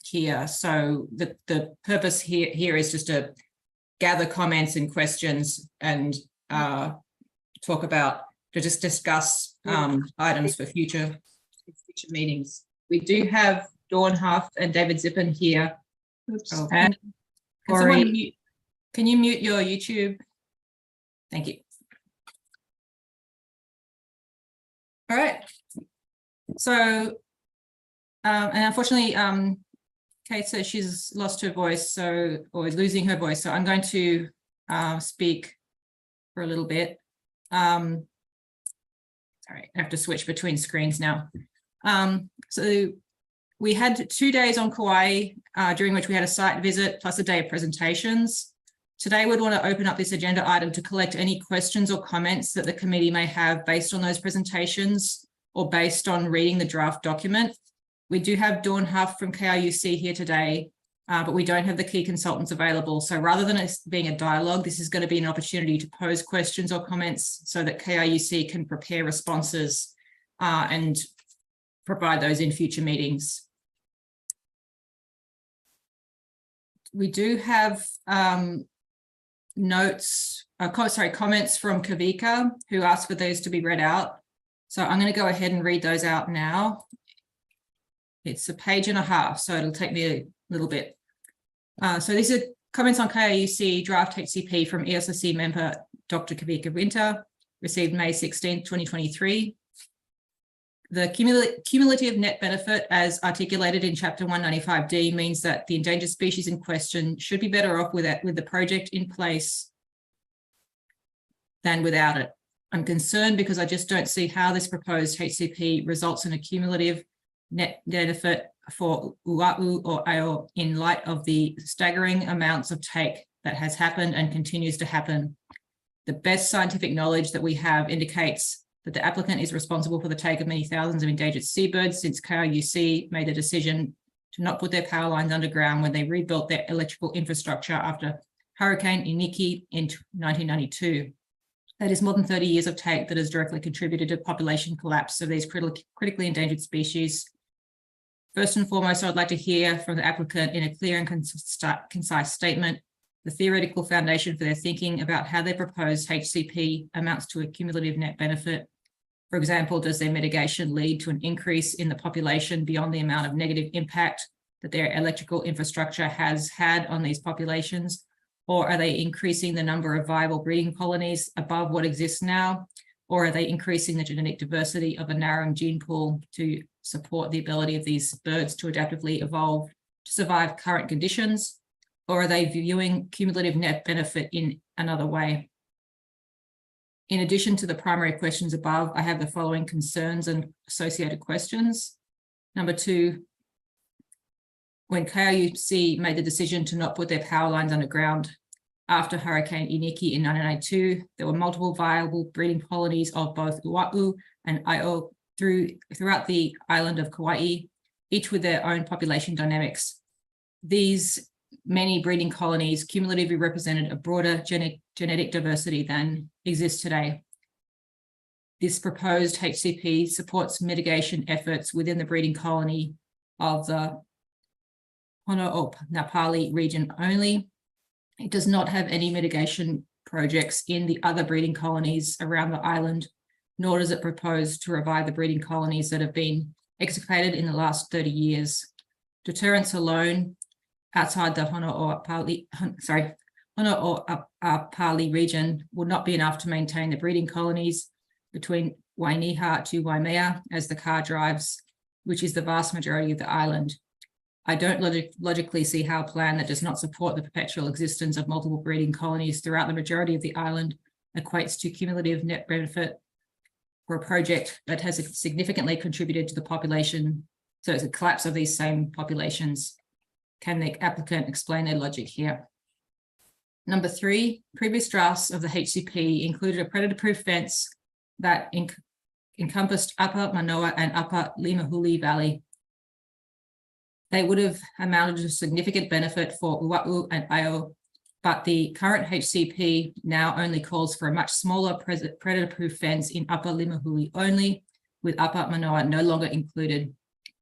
here. So the purpose here is just to gather comments and questions and just discuss items for future meetings. We do have Dawn Huff and David Zippen here. Oops. Oh, And can you mute your YouTube? Thank you. All right. So, and unfortunately, Kate says she's lost her voice, or is losing her voice. So I'm going to speak for a little bit. Sorry, I have to switch between screens now. So we had 2 days on Kauai, during which we had a site visit plus a day of presentations. Today, we'd want to open up this agenda item to collect any questions or comments that the committee may have based on those presentations or based on reading the draft document. We do have Dawn Huff from KRUC here today, but we don't have the key consultants available. So rather than it being a dialogue, this is going to be an opportunity to pose questions or comments so that KRUC can prepare responses and provide those in future meetings. We do have comments from Kavika, who asked for those to be read out. So I'm going to go ahead and read those out now. It's a page and a half, so it'll take me a little bit. So these are comments on KRUC draft HCP from ESRC member Dr. Kavika Winter, received May 16, 2023. The cumulative net benefit as articulated in Chapter 195D means that the endangered species in question should be better off with the project in place than without it. I'm concerned because I just don't see how this proposed HCP results in a cumulative net benefit for Oahu or Ao in light of the staggering amounts of take that has happened and continues to happen. The best scientific knowledge that we have indicates that the applicant is responsible for the take of many thousands of endangered seabirds since KRUC made the decision to not put their power lines underground when they rebuilt their electrical infrastructure after Hurricane Iniki in 1992. That is more than 30 years of take that has directly contributed to population collapse of these critically endangered species. First and foremost, I would like to hear from the applicant in a clear and concise statement the theoretical foundation for their thinking about how their proposed HCP amounts to a cumulative net benefit. For example, does their mitigation lead to an increase in the population beyond the amount of negative impact that their electrical infrastructure has had on these populations? Or are they increasing the number of viable breeding colonies above what exists now? Or are they increasing the genetic diversity of a narrowing gene pool to support the ability of these birds to adaptively evolve to survive current conditions? Or are they viewing cumulative net benefit in another way? In addition to the primary questions above, I have the following concerns and associated questions. Number 2, when KRUC made the decision to not put their power lines underground after Hurricane Iniki in 1992, there were multiple viable breeding colonies of both Oahu and Ao throughout the island of Kauai, each with their own population dynamics. These many breeding colonies cumulatively represented a broader genetic diversity than exists today. This proposed HCP supports mitigation efforts within the breeding colony of the Ho'opanapali region only. It does not have any mitigation projects in the other breeding colonies around the island nor does it propose to revive the breeding colonies that have been extirpated in the last 30 years. Deterrence alone outside the Hono-o-Pali region would not be enough to maintain the breeding colonies between Wainiha to Waimea as the car drives, which is the vast majority of the island. I don't logically see how a plan that does not support the perpetual existence of multiple breeding colonies throughout the majority of the island equates to cumulative net benefit for a project that has significantly contributed to the population. So it's a collapse of these same populations. Can the applicant explain their logic here? Number 3, previous drafts of the HCP included a predator-proof fence that encompassed Upper Manoa and Upper Limahuli Valley. They would have amounted to significant benefit for Ua'u and Aio, but the current HCP now only calls for a much smaller predator-proof fence in Upper Limahuli only, with Upper Manoa no longer included.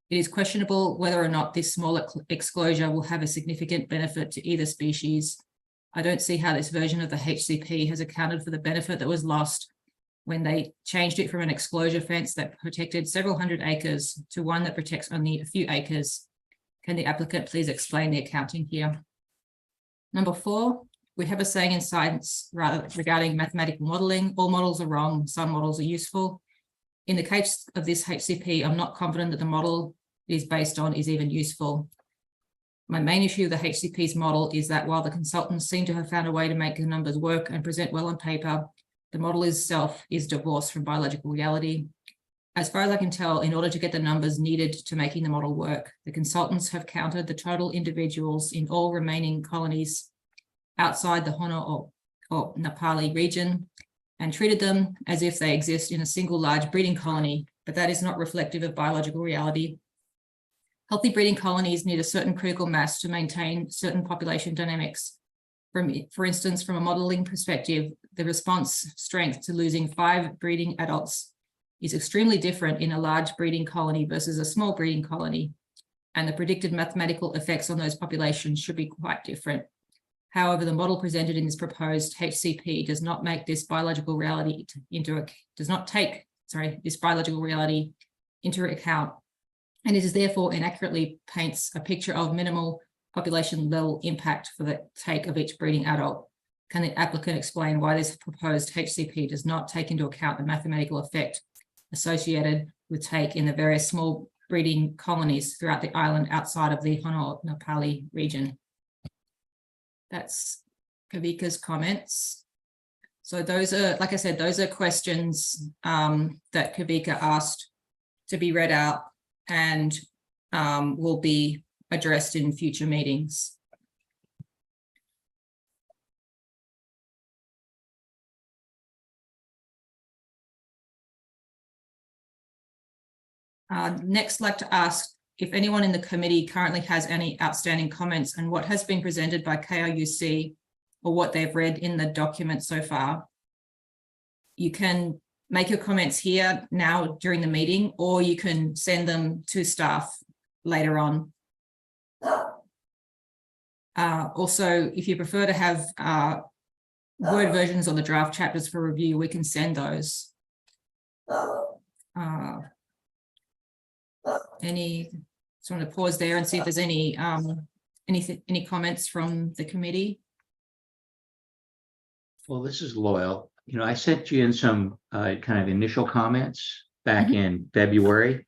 It is questionable whether or not this smaller exclosure will have a significant benefit to either species. I don't see how this version of the HCP has accounted for the benefit that was lost when they changed it from an exclosure fence that protected several hundred acres to one that protects only a few acres. Can the applicant please explain the accounting here? Number 4, we have a saying in science regarding mathematical modeling: all models are wrong, some models are useful. In the case of this HCP, I'm not confident that the model it is based on is even useful. My main issue with the HCP's model is that while the consultants seem to have found a way to make the numbers work and present well on paper, the model itself is divorced from biological reality. As far as I can tell, in order to get the numbers needed to making the model work, the consultants have counted the total individuals in all remaining colonies outside the Hono-o-Pali region and treated them as if they exist in a single large breeding colony, but that is not reflective of biological reality. Healthy breeding colonies need a certain critical mass to maintain certain population dynamics. For instance, from a modeling perspective, the response strength to losing 5 breeding adults is extremely different in a large breeding colony versus a small breeding colony, and the predicted mathematical effects on those populations should be quite different. However, the model presented in this proposed HCP does not make this biological reality this biological reality into account, and it is therefore inaccurately paints a picture of minimal population level impact for the take of each breeding adult. Can the applicant explain why this proposed HCP does not take into account the mathematical effect associated with take in the various small breeding colonies throughout the island outside of the Hono-o-Pali region? That's Kavika's comments. So those are, like I said, those are questions that Kavika asked to be read out and will be addressed in future meetings. Next, I'd like to ask if anyone in the committee currently has any outstanding comments on what has been presented by KRUC or what they've read in the document so far. You can make your comments here now during the meeting, or you can send them to staff later on. Also, if you prefer to have Word versions on the draft chapters for review, we can send those. Just want to pause there and see if there's any comments from the committee. Well, this is Loyal. You know, I sent you in some kind of initial comments back in February.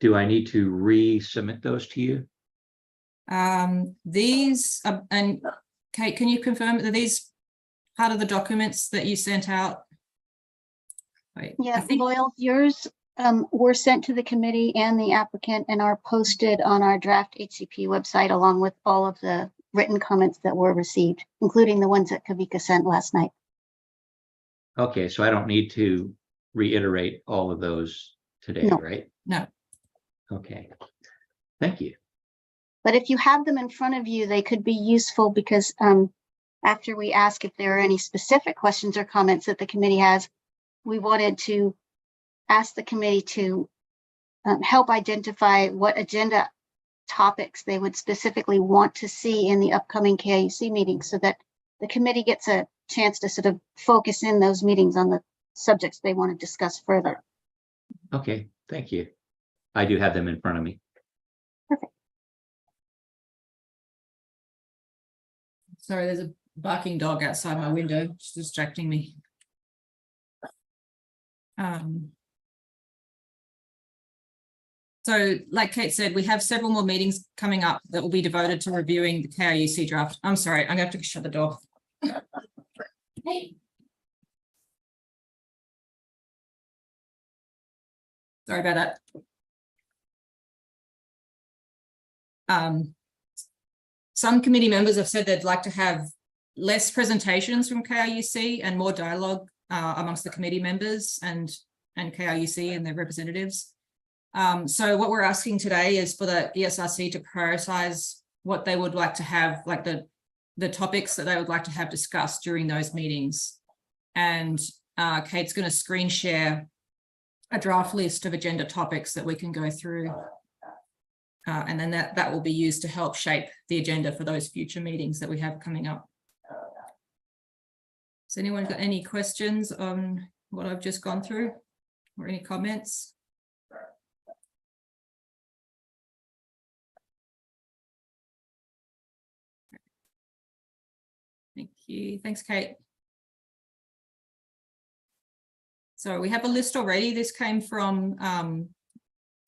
Do I need to resubmit those to you? These and Kate, can you confirm that these part of the documents that you sent out? Wait, Yeah, Loyal, yours were sent to the committee and the applicant and are posted on our draft HCP website along with all of the written comments that were received, including the ones that Kavika sent last night. Okay, so I don't need to reiterate all of those today, No. right? No. Okay, thank you. But if you have them in front of you, they could be useful because after we ask if there are any specific questions or comments that the committee has, we wanted to ask the committee to help identify what agenda topics they would specifically want to see in the upcoming KIUC meeting so that the committee gets a chance to sort of focus in those meetings on the subjects they want to discuss further. Okay, thank you. I do have them in front of me. Sorry, there's a barking dog outside my window, it's distracting me. So like Kate said, we have several more meetings coming up that will be devoted to reviewing the KIUC draft. I'm sorry, I'm gonna have to shut the door. Hey. Sorry about that. Some committee members have said they'd like to have less presentations from KIUC and more dialogue amongst the committee members and KIUC and their representatives. So what we're asking today is for the ESRC to prioritize what they would like to have, like the topics that they would like to have discussed during those meetings. And Kate's going to screen share a draft list of agenda topics that we can go through. And then that will be used to help shape the agenda for those future meetings that we have coming up. Has anyone got any questions on what I've just gone through or any comments? Thank you. Thanks, Kate. So we have a list already. This came from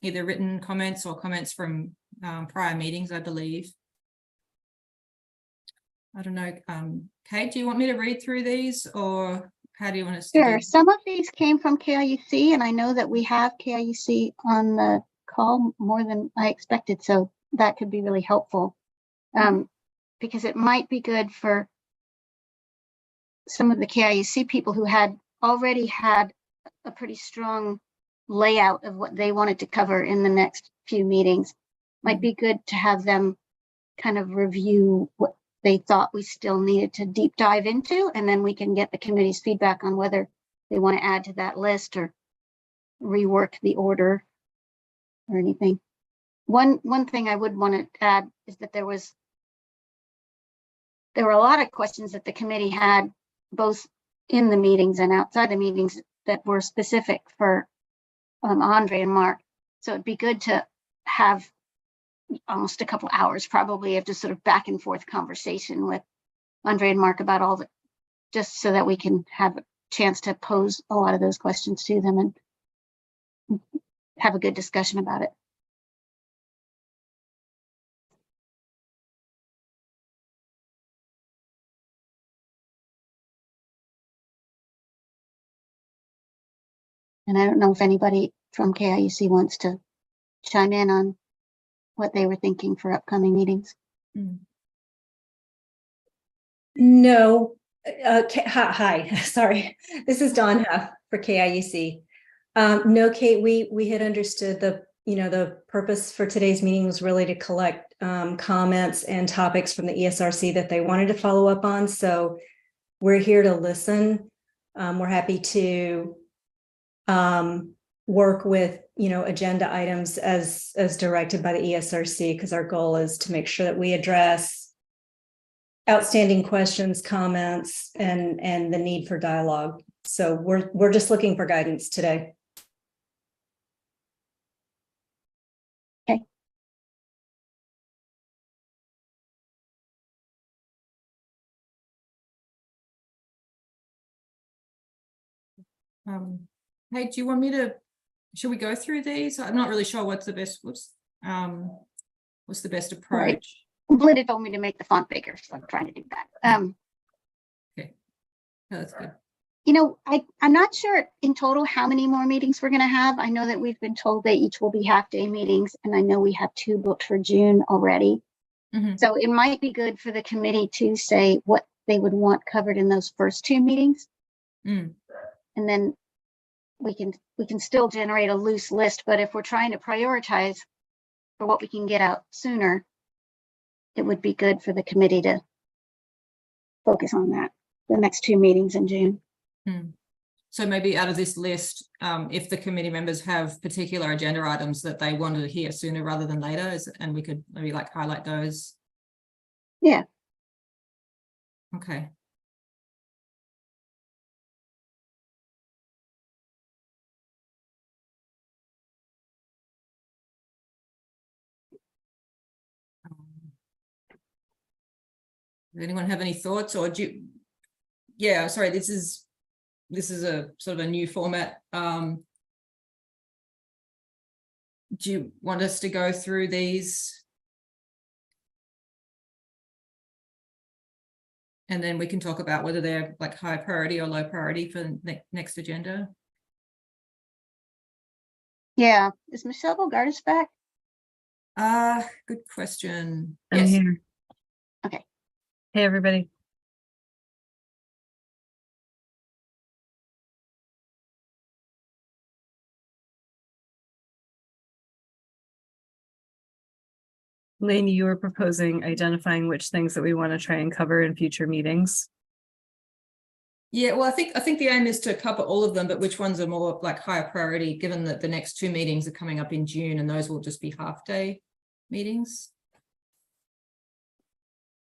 either written comments or comments from prior meetings, I believe. I don't know. Kate, do you want me to read through these or how do you want us to Sure. do? Some of these came from KIUC, and I know that we have KIUC on the call more than I expected, so that could be really helpful. Because it might be good for some of the KIUC people who had already had a pretty strong layout of what they wanted to cover in the next few meetings. Might be good to have them kind of review what they thought we still needed to deep dive into, and then we can get the committee's feedback on whether they want to add to that list or rework the order or anything. One thing I would want to add is that there were a lot of questions that the committee had both in the meetings and outside the meetings that were specific for Andre and Mark. So it'd be good to have almost a couple hours probably of just sort of back and forth conversation with Andre and Mark about all the, just so that we can have a chance to pose a lot of those questions to them and have a good discussion about it. And I don't know if anybody from KIUC wants to chime in on what they were thinking for upcoming meetings. No. Hi, sorry. This is Dawn Huff for KIUC. No, Kate, we had understood the purpose for today's meeting was really to collect comments and topics from the ESRC that they wanted to follow up on. So we're here to listen. We're happy to work with agenda items as directed by the ESRC, because our goal is to make sure that we address outstanding questions, comments, and the need for dialogue. So we're just looking for guidance today. Okay. Hey, do you want me to, should we go through these? I'm not really sure what's the best, what's the best approach? Right. Linda told me to make the font bigger, so I'm trying to do that. Okay, no, that's good. I'm not sure in total how many more meetings we're going to have. I know that we've been told they each will be half-day meetings, and I know we have 2 booked for June already. So it might be good for the committee to say what they would want covered in those first 2 meetings. And then we can still generate a loose list, but if we're trying to prioritize for what we can get out sooner, it would be good for the committee to focus on that, the next 2 meetings in June. So maybe out of this list, if the committee members have particular agenda items that they wanted to hear sooner rather than later, and we could maybe like highlight those. Yeah. Okay. Does anyone have any thoughts, or do you, yeah, sorry, this is a sort of a new format. Do you want us to go through these? And then we can talk about whether they're like high priority or low priority for the next agenda. Yeah, is Michelle Bogardus back? Good question. I'm Yes. here. Okay. Hey, everybody. Lainey, you were proposing identifying which things that we want to try and cover in future meetings. Yeah, well, I think the aim is to cover all of them, but which ones are more like higher priority, given that the next 2 meetings are coming up in June, and those will just be half-day meetings.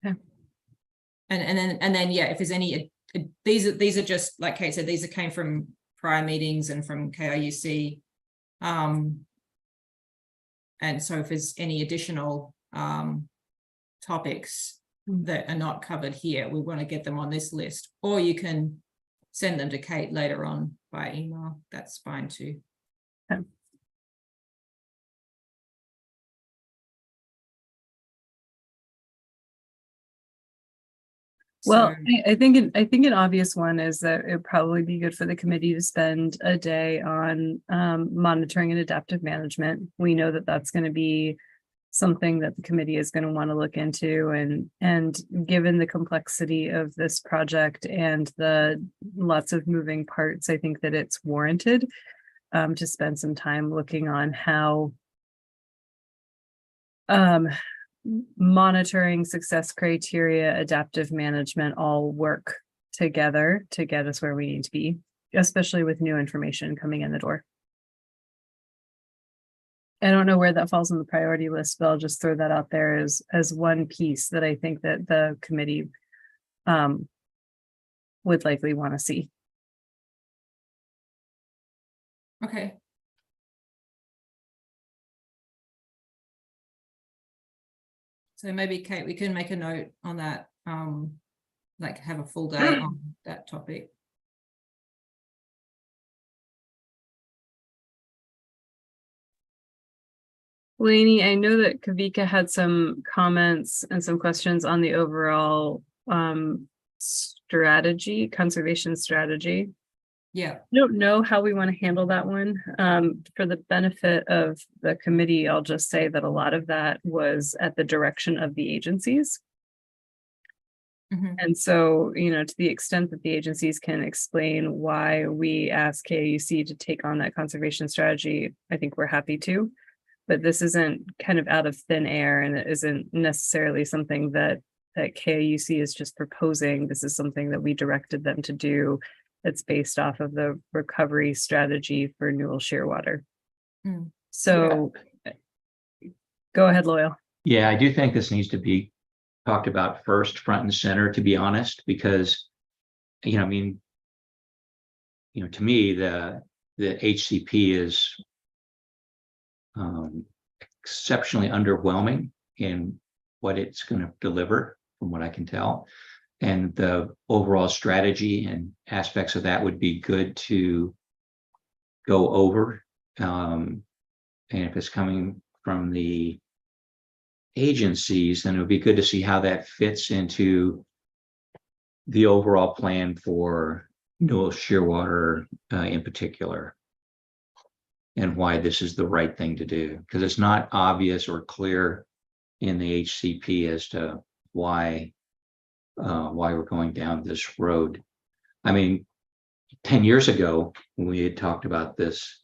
Okay. And then yeah, if there's any, these are just like Kate said, these came from prior meetings and from KIUC. And so if there's any additional topics that are not covered here, we want to get them on this list, or you can send them to Kate later on by email. That's fine too. Okay. Well, I think an obvious one is that it'd probably be good for the committee to spend a day on monitoring and adaptive management. We know that that's going to be something that the committee is going to want to look into, and given the complexity of this project and the lots of moving parts, I think that it's warranted to spend some time looking on how monitoring, success criteria, adaptive management all work together to get us where we need to be, especially with new information coming in the door. I don't know where that falls on the priority list, but I'll just throw that out there as one piece that I think that the committee would likely want to see. Okay. So maybe Kate, we can make a note on that, like have a full day on that topic. Lainey, I know that Kavika had some comments and some questions on the overall strategy, conservation strategy. Yeah. I don't know how we want to handle that one. For the benefit of the committee, I'll just say that a lot of that was at the direction of the agencies. Mm-hmm. And so, to the extent that the agencies can explain why we asked KIUC to take on that conservation strategy, I think we're happy to. But this isn't kind of out of thin air, and it isn't necessarily something that KIUC is just proposing. This is something that we directed them to do. That's based off of the recovery strategy for Newell Shearwater. So go ahead, Loyal. Yeah, I do think this needs to be talked about first, front and center, to be honest, because, to me, the HCP is exceptionally underwhelming in what it's going to deliver, from what I can tell. And the overall strategy and aspects of that would be good to go over. And if it's coming from the agencies, then it would be good to see how that fits into the overall plan for Newell Shearwater in particular, and why this is the right thing to do. Because it's not obvious or clear in the HCP as to why we're going down this road. I mean, 10 years ago, we had talked about this,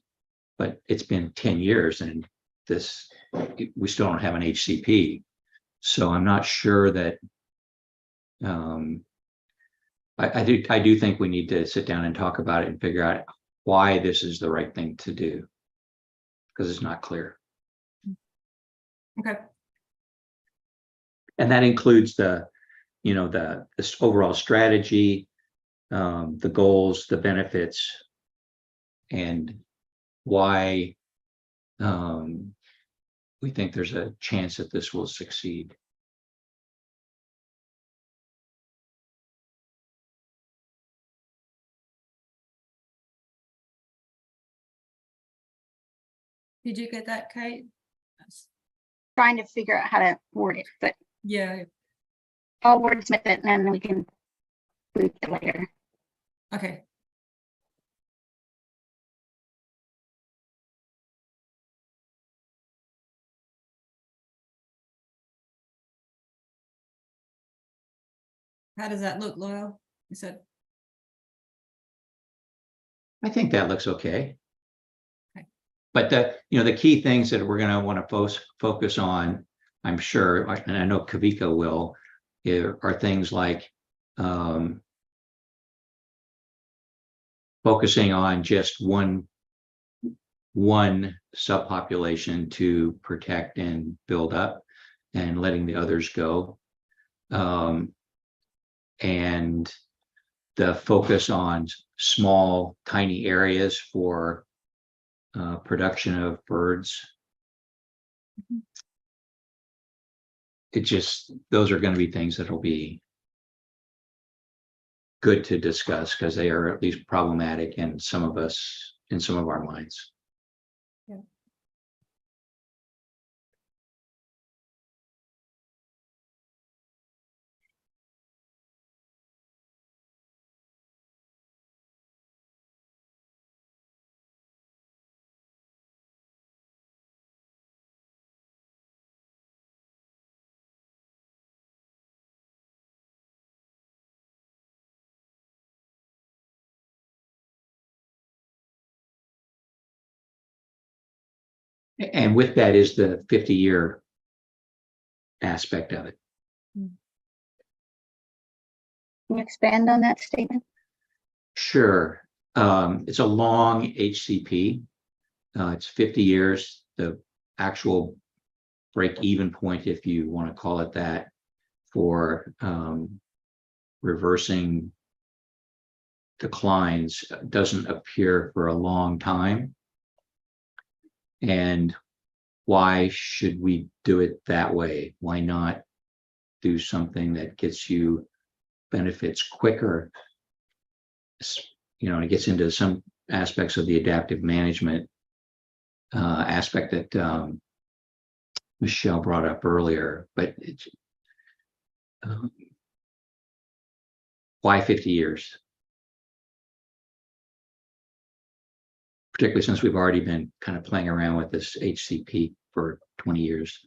but it's been 10 years and we still don't have an HCP. So I'm not sure that, I do think we need to sit down and talk about it and figure out why this is the right thing to do, because it's not clear. Okay. And that includes this overall strategy, the goals, the benefits, and why we think there's a chance that this will succeed. Did you get that, Kate? Trying to figure out how to word it, but Yeah. I'll wordsmith it and then we can tweak it later. Okay. How does that look, Loyal? You said, I think that looks okay. Okay. But the key things that we're going to want to focus on, I'm sure, and I know Kavika will, are things like focusing on just one subpopulation to protect and build up, and letting the others go. And the focus on small, tiny areas for production of birds. Those are going to be things that'll be good to discuss, because they are at least problematic in some of our minds. yeah. And with that is the 50-year aspect of it. Can you expand on that statement? Sure. It's a long HCP. It's 50 years. The actual break-even point, if you want to call it that, for reversing declines doesn't appear for a long time. And why should we do it that way? Why not do something that gets you benefits quicker? And it gets into some aspects of the adaptive management aspect that Michelle brought up earlier, but why 50 years? Particularly since we've already been kind of playing around with this HCP for 20 years.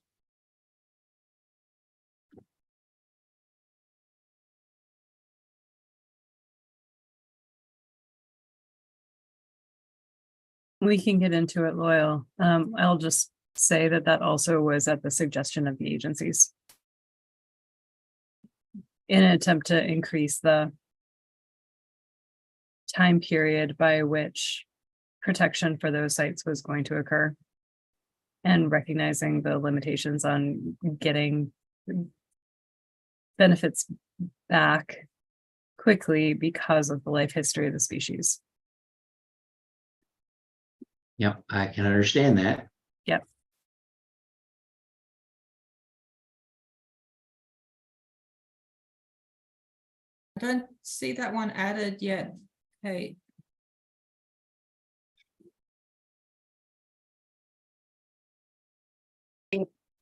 We can get into it, Loyal. I'll just say that also was at the suggestion of the agencies in an attempt to increase the time period by which protection for those sites was going to occur, and recognizing the limitations on getting benefits back quickly because of the life history of the species. Yep, I can understand that. Yep. I don't see that one added yet. Hey.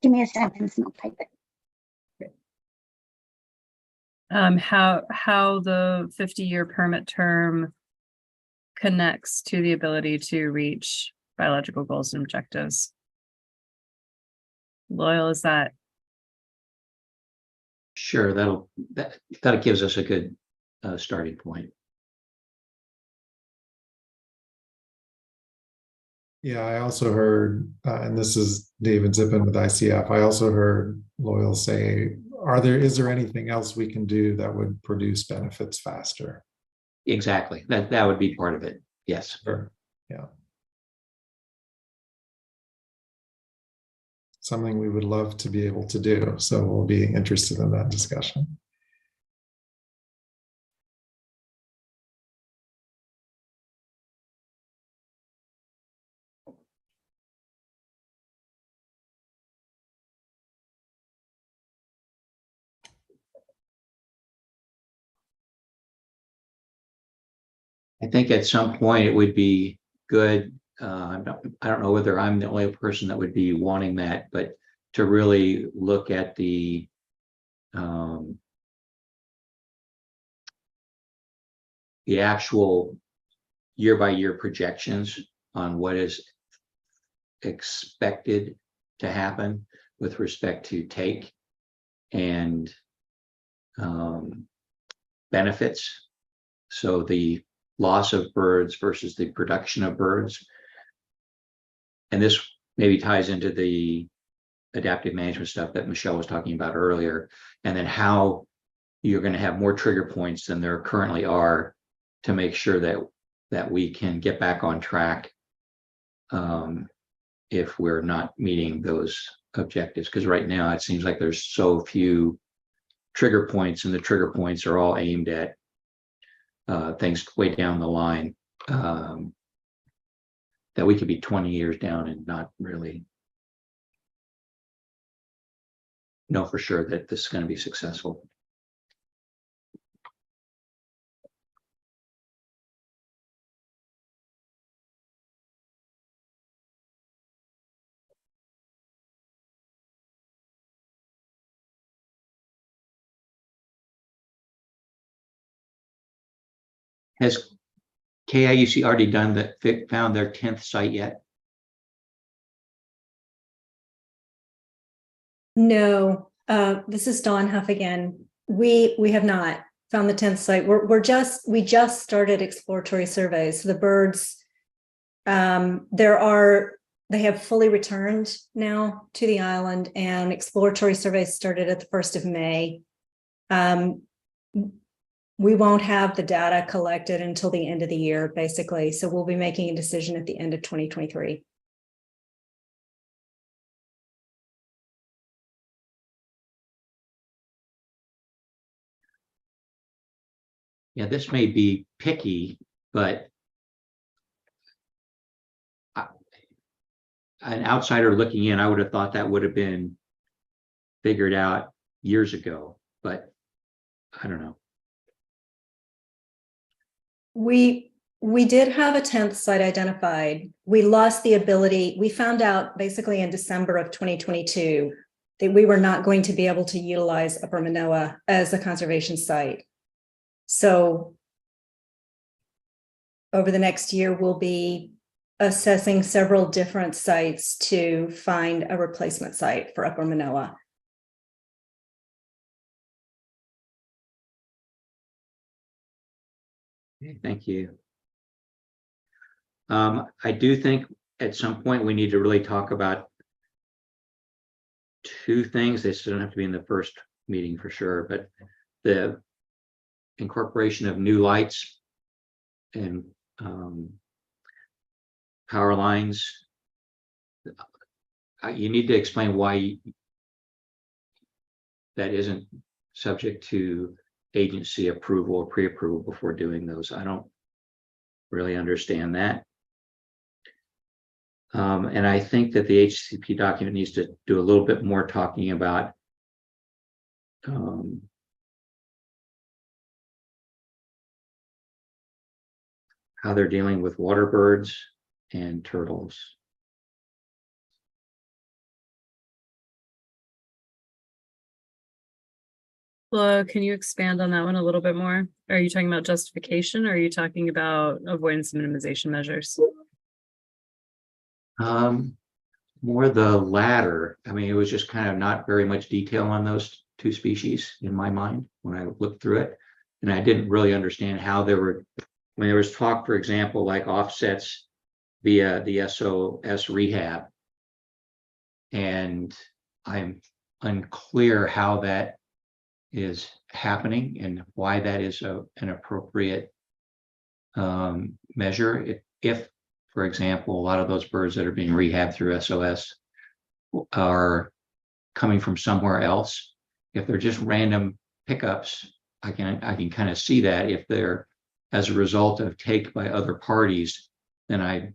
Give me a second and I'll type it. How the 50-year permit term connects to the ability to reach biological goals and objectives. Loyal, is that? Sure, that gives us a good starting point. Yeah, I also heard, and this is David Zippin with ICF. I also heard Loyal say, is there anything else we can do that would produce benefits faster? Exactly. That would be part of it. Yes. Sure. Yeah. Something we would love to be able to do. So we'll be interested in that discussion. I think at some point it would be good I don't know whether I'm the only person that would be wanting that, but to really look at the actual year-by-year projections on what is expected to happen with respect to take and benefits. So the loss of birds versus the production of birds. And this maybe ties into the adaptive management stuff that Michelle was talking about earlier, and then how you're going to have more trigger points than there currently are to make sure that we can get back on track if we're not meeting those objectives. Because right now it seems like there's so few trigger points, and the trigger points are all aimed at things way down the line, that we could be 20 years down and not really know for sure that this is going to be successful. Has KIUC already found their 10th site yet? No, this is Dawn Huff again. We have not found the 10th site. We just started exploratory surveys. So the birds, they have fully returned now to the island, and exploratory surveys started at the 1st of May. We won't have the data collected until the end of the year, basically. So we'll be making a decision at the end of 2023. Yeah, this may be picky, but an outsider looking in, I would have thought that would have been figured out years ago, but I don't know. We did have a 10th site identified. We lost the ability. We found out basically in December of 2022 that we were not going to be able to utilize Upper Manoa as a conservation site. So over the next year, we'll be assessing several different sites to find a replacement site for Upper Manoa. Okay, thank you. I do think at some point we need to really talk about two things. They still don't have to be in the first meeting for sure, but the incorporation of new lights and power lines. You need to explain why that isn't subject to agency approval or pre-approval before doing those. I don't really understand that. And I think that the HCP document needs to do a little bit more talking about how they're dealing with water birds and turtles. Well, can you expand on that one a little bit more? Are you talking about justification, or are you talking about avoidance and minimization measures? More the latter. I mean, it was just kind of not very much detail on those two species in my mind when I looked through it. And I didn't really understand how they were, when there was talk, for example, like offsets via the SOS rehab. And I'm unclear how that is happening and why that is an appropriate measure. If, for example, a lot of those birds that are being rehabbed through SOS are coming from somewhere else, if they're just random pickups, I can kind of see that. If they're as a result of take by other parties, then I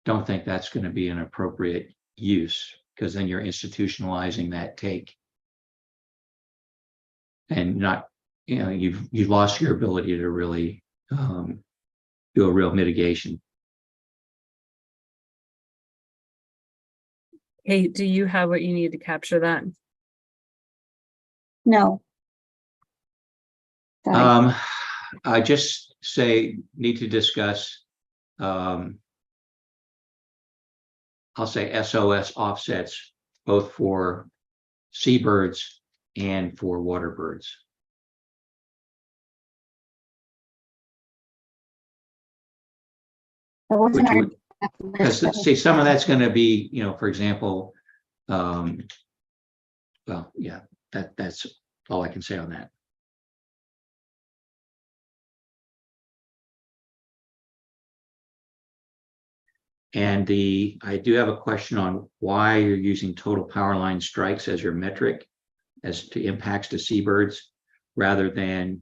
don't think that's going to be an appropriate use, because then you're institutionalizing that take. And not, you know, you've lost your ability to really do a real mitigation. Kate, do you have what you need to capture that? No. Sorry. I just say need to discuss, I'll say SOS offsets, both for seabirds and for water birds. That wasn't our Because list. see, some of that's going to be, you know, for example, well, yeah, that's all I can say on that. And I do have a question on why you're using total power line strikes as your metric as to impacts to seabirds rather than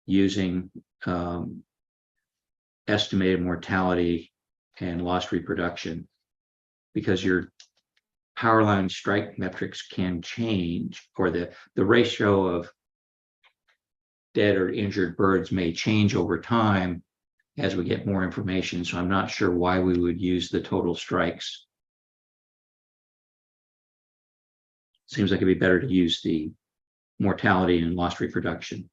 using estimated mortality and lost reproduction, because your power line strike metrics can change, or the ratio of dead or injured birds may change over time as we get more information. So I'm not sure why we would use the total strikes. Seems like it'd be better to use the mortality and lost reproduction.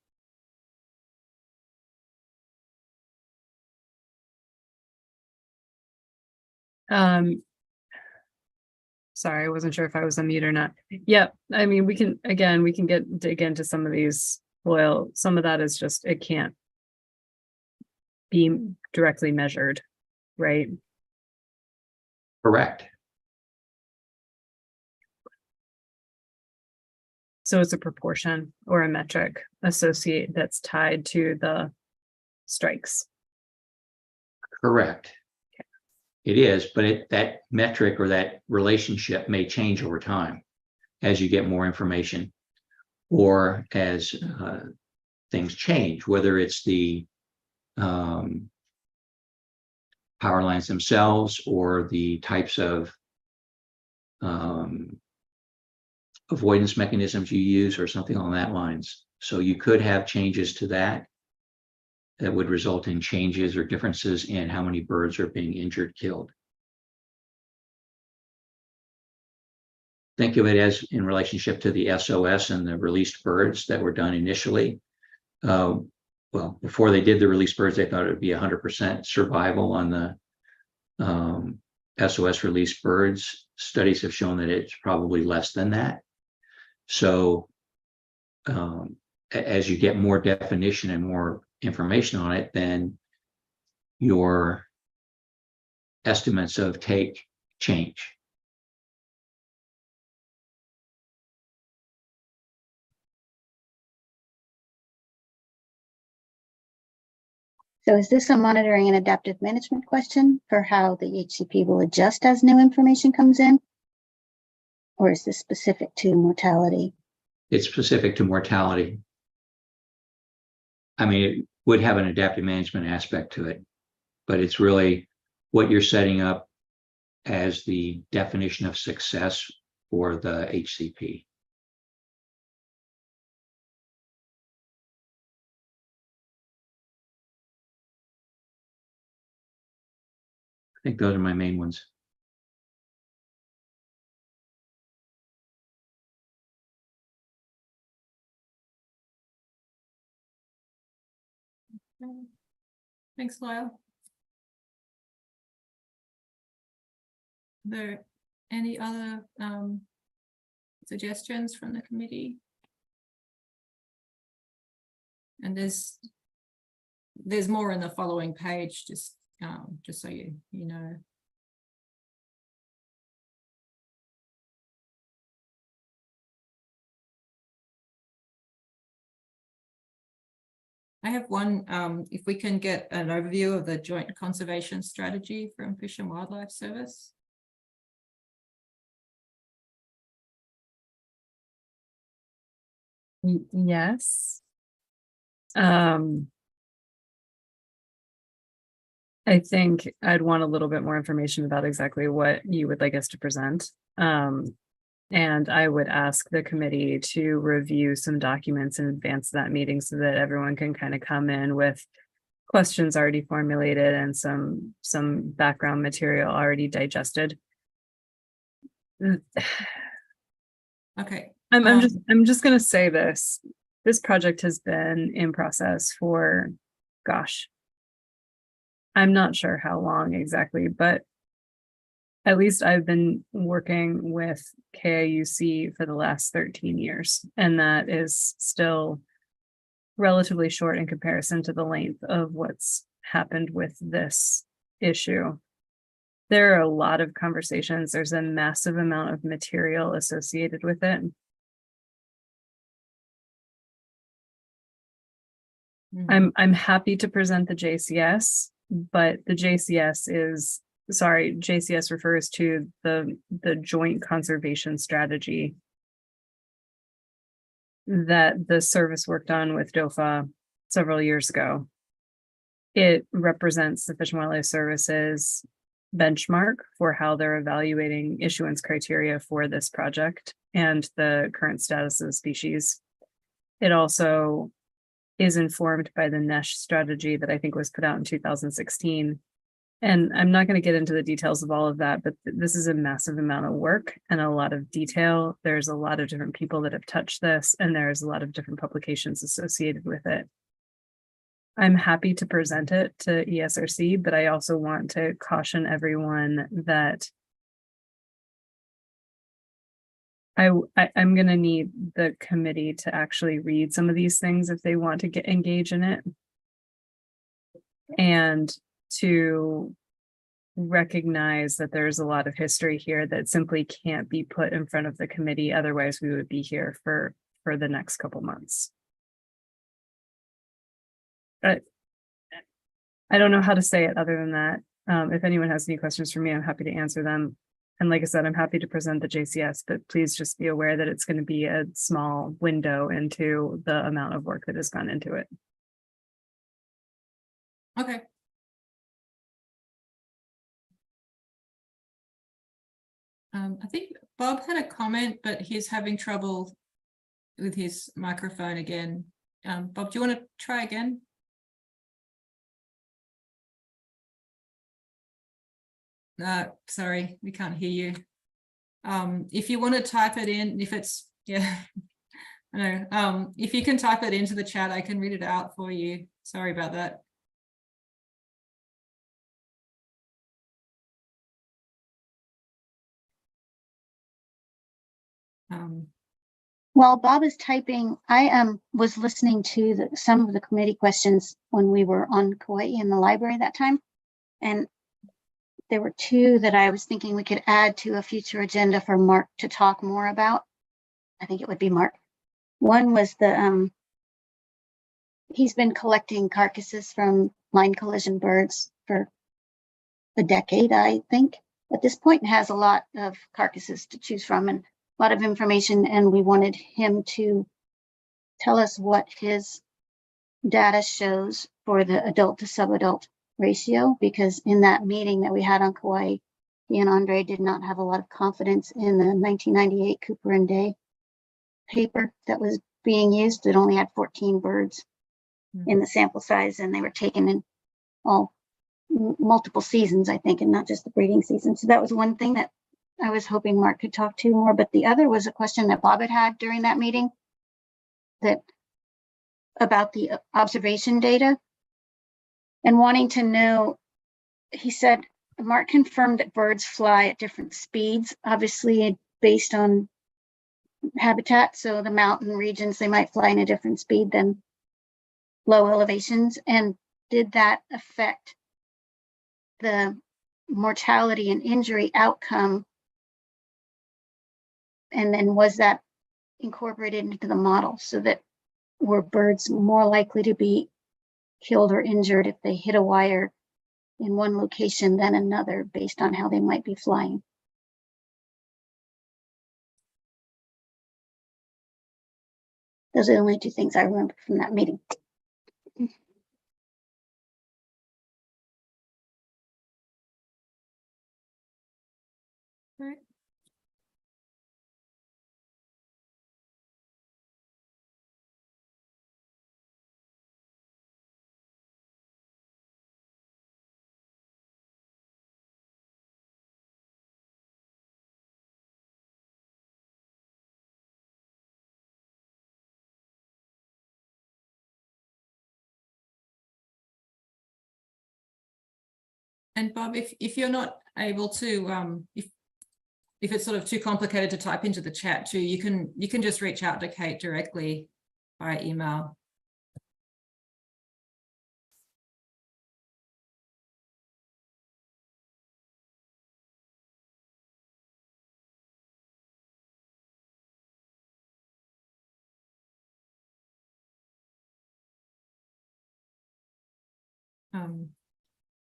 Sorry, I wasn't sure if I was on mute or not. Yeah, I mean, we can dig into some of these. Well, some of that is just, it can't be directly measured, right? Correct. So it's a proportion or a metric that's tied to the strikes. Correct. It is, but that metric or that relationship may change over time as you get more information, or as things change, whether it's the power lines themselves or the types of avoidance mechanisms you use or something along that lines. So you could have changes to that would result in changes or differences in how many birds are being injured, killed. Think of it as in relationship to the SOS and the released birds that were done initially. Well, before they did the released birds, they thought it would be 100% survival on the SOS released birds. Studies have shown that it's probably less than that. So as you get more definition and more information on it, then your estimates of take change. So is this a monitoring and adaptive management question for how the HCP will adjust as new information comes in? Or is this specific to mortality? It's specific to mortality. I mean, it would have an adaptive management aspect to it, but it's really what you're setting up as the definition of success for the HCP. I think those are my main ones. Thanks, Lyle. Are there any other suggestions from the committee? And there's more in the following page, just so you know. I have one, if we can get an overview of the joint conservation strategy from Fish and Wildlife Service. Yes. I think I'd want a little bit more information about exactly what you would like us to present. And I would ask the committee to review some documents in advance of that meeting so that everyone can kind of come in with questions already formulated and some background material already digested. Okay. I'm just gonna say this. This project has been in process for, gosh, I'm not sure how long exactly, but at least I've been working with KIUC for the last 13 years, and that is still relatively short in comparison to the length of what's happened with this issue. There are a lot of conversations. There's a massive amount of material associated with it. I'm happy to present the JCS, but the JCS refers to the joint conservation strategy that the service worked on with DOFA several years ago. It represents the Fish and Wildlife Service's benchmark for how they're evaluating issuance criteria for this project and the current status of the species. It also is informed by the NESH strategy that I think was put out in 2016. And I'm not going to get into the details of all of that, but this is a massive amount of work and a lot of detail. There's a lot of different people that have touched this, and there's a lot of different publications associated with it. I'm happy to present it to ESRC, but I also want to caution everyone that I'm going to need the committee to actually read some of these things if they want to engage in it, and to recognize that there's a lot of history here that simply can't be put in front of the committee. Otherwise, we would be here for the next couple months. But I don't know how to say it other than that. If anyone has any questions for me, I'm happy to answer them. And like I said, I'm happy to present the JCS, but please just be aware that it's going to be a small window into the amount of work that has gone into it. Okay. I think Bob had a comment, but he's having trouble with his microphone again. Bob, do you want to try again? Sorry, we can't hear you. If you want to type it in, if it's, yeah, I know. If you can type it into the chat, I can read it out for you. Sorry about that. While Bob is typing, I was listening to some of the committee questions when we were on Kauai in the library that time. And there were two that I was thinking we could add to a future agenda for Mark to talk more about. I think it would be Mark. One was he's been collecting carcasses from line collision birds for a decade, I think, at this point, and has a lot of carcasses to choose from and a lot of information. And we wanted him to tell us what his data shows for the adult to subadult ratio, because in that meeting that we had on Kauai, he and Andre did not have a lot of confidence in the 1998 Cooper and Day paper that was being used. It only had 14 birds in the sample size, and they were taken in all multiple seasons, I think, and not just the breeding season. So that was one thing that I was hoping Mark could talk to more. But the other was a question that Bob had during that meeting about the observation data, and wanting to know, he said, Mark confirmed that birds fly at different speeds, obviously based on habitat. So the mountain regions, they might fly in a different speed than low elevations. And did that affect the mortality and injury outcome? And then was that incorporated into the model, so that were birds more likely to be killed or injured if they hit a wire in one location than another based on how they might be flying? Those are the only two things I remember from that meeting. Right. And Bob, if you're not able to, if it's sort of too complicated to type into the chat too, you can just reach out to Kate directly by email.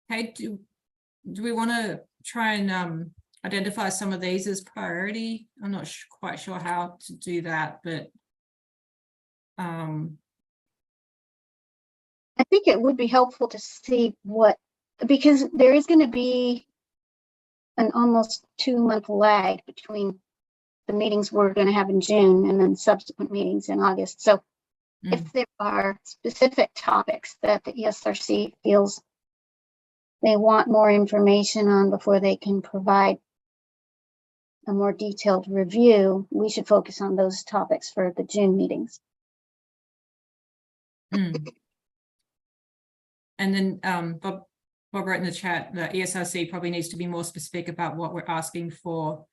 Kate, do we want to try and identify some of these as priority? I'm not quite sure how to do that, but I think it would be helpful to see what, because there is going to be an almost 2-month lag between the meetings we're going to have in June and then subsequent meetings in August. So if there are specific topics that the ESRC feels they want more information on before they can provide a more detailed review, we should focus on those topics for the June meetings. And then Bob wrote in the chat that ESRC probably needs to be more specific about what we're asking for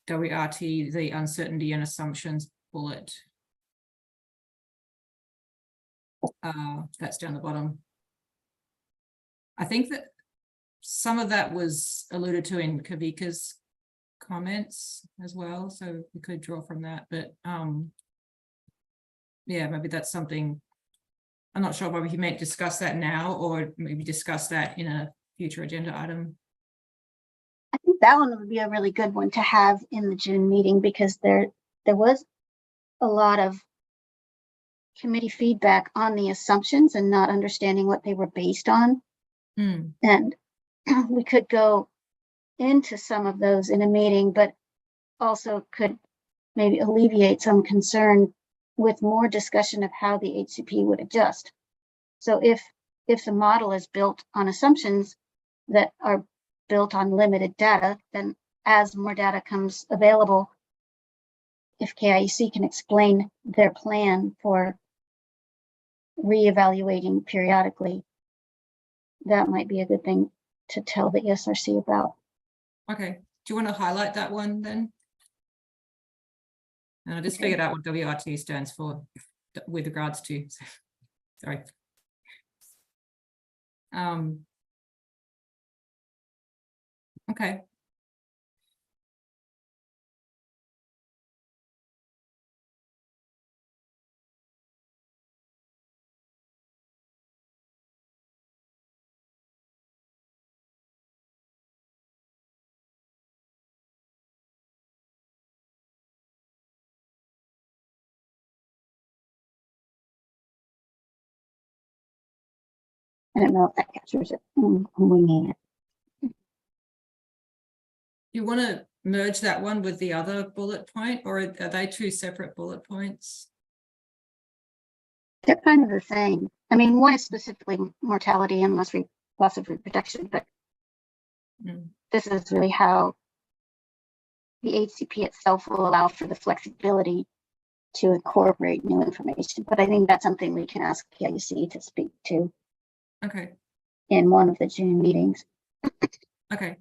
WRT, the uncertainty and assumptions bullet. That's down the bottom. I think that some of that was alluded to in Kavika's comments as well, so we could draw from that, but yeah, maybe that's something. I'm not sure whether he meant discuss that now or maybe discuss that in a future agenda item. I think that one would be a really good one to have in the June meeting, because there was a lot of committee feedback on the assumptions and not understanding what they were based on. And we could go into some of those in a meeting, but also could maybe alleviate some concern with more discussion of how the HCP would adjust. So if the model is built on assumptions that are built on limited data, then as more data comes available, if KIUC can explain their plan for reevaluating periodically, that might be a good thing to tell the ESRC about. Okay, do you want to highlight that one then? And I just figured out what WRT stands for with regards to, sorry. Okay. I don't know if that captures it. I'm winging it. You want to merge that one with the other bullet point, or are they two separate bullet points? They're kind of the same. I mean, one is specifically mortality and loss of reproduction, but this is really how the HCP itself will allow for the flexibility to incorporate new information. But I think that's something we can ask KIUC to speak to. Okay. In one of the June meetings. Okay.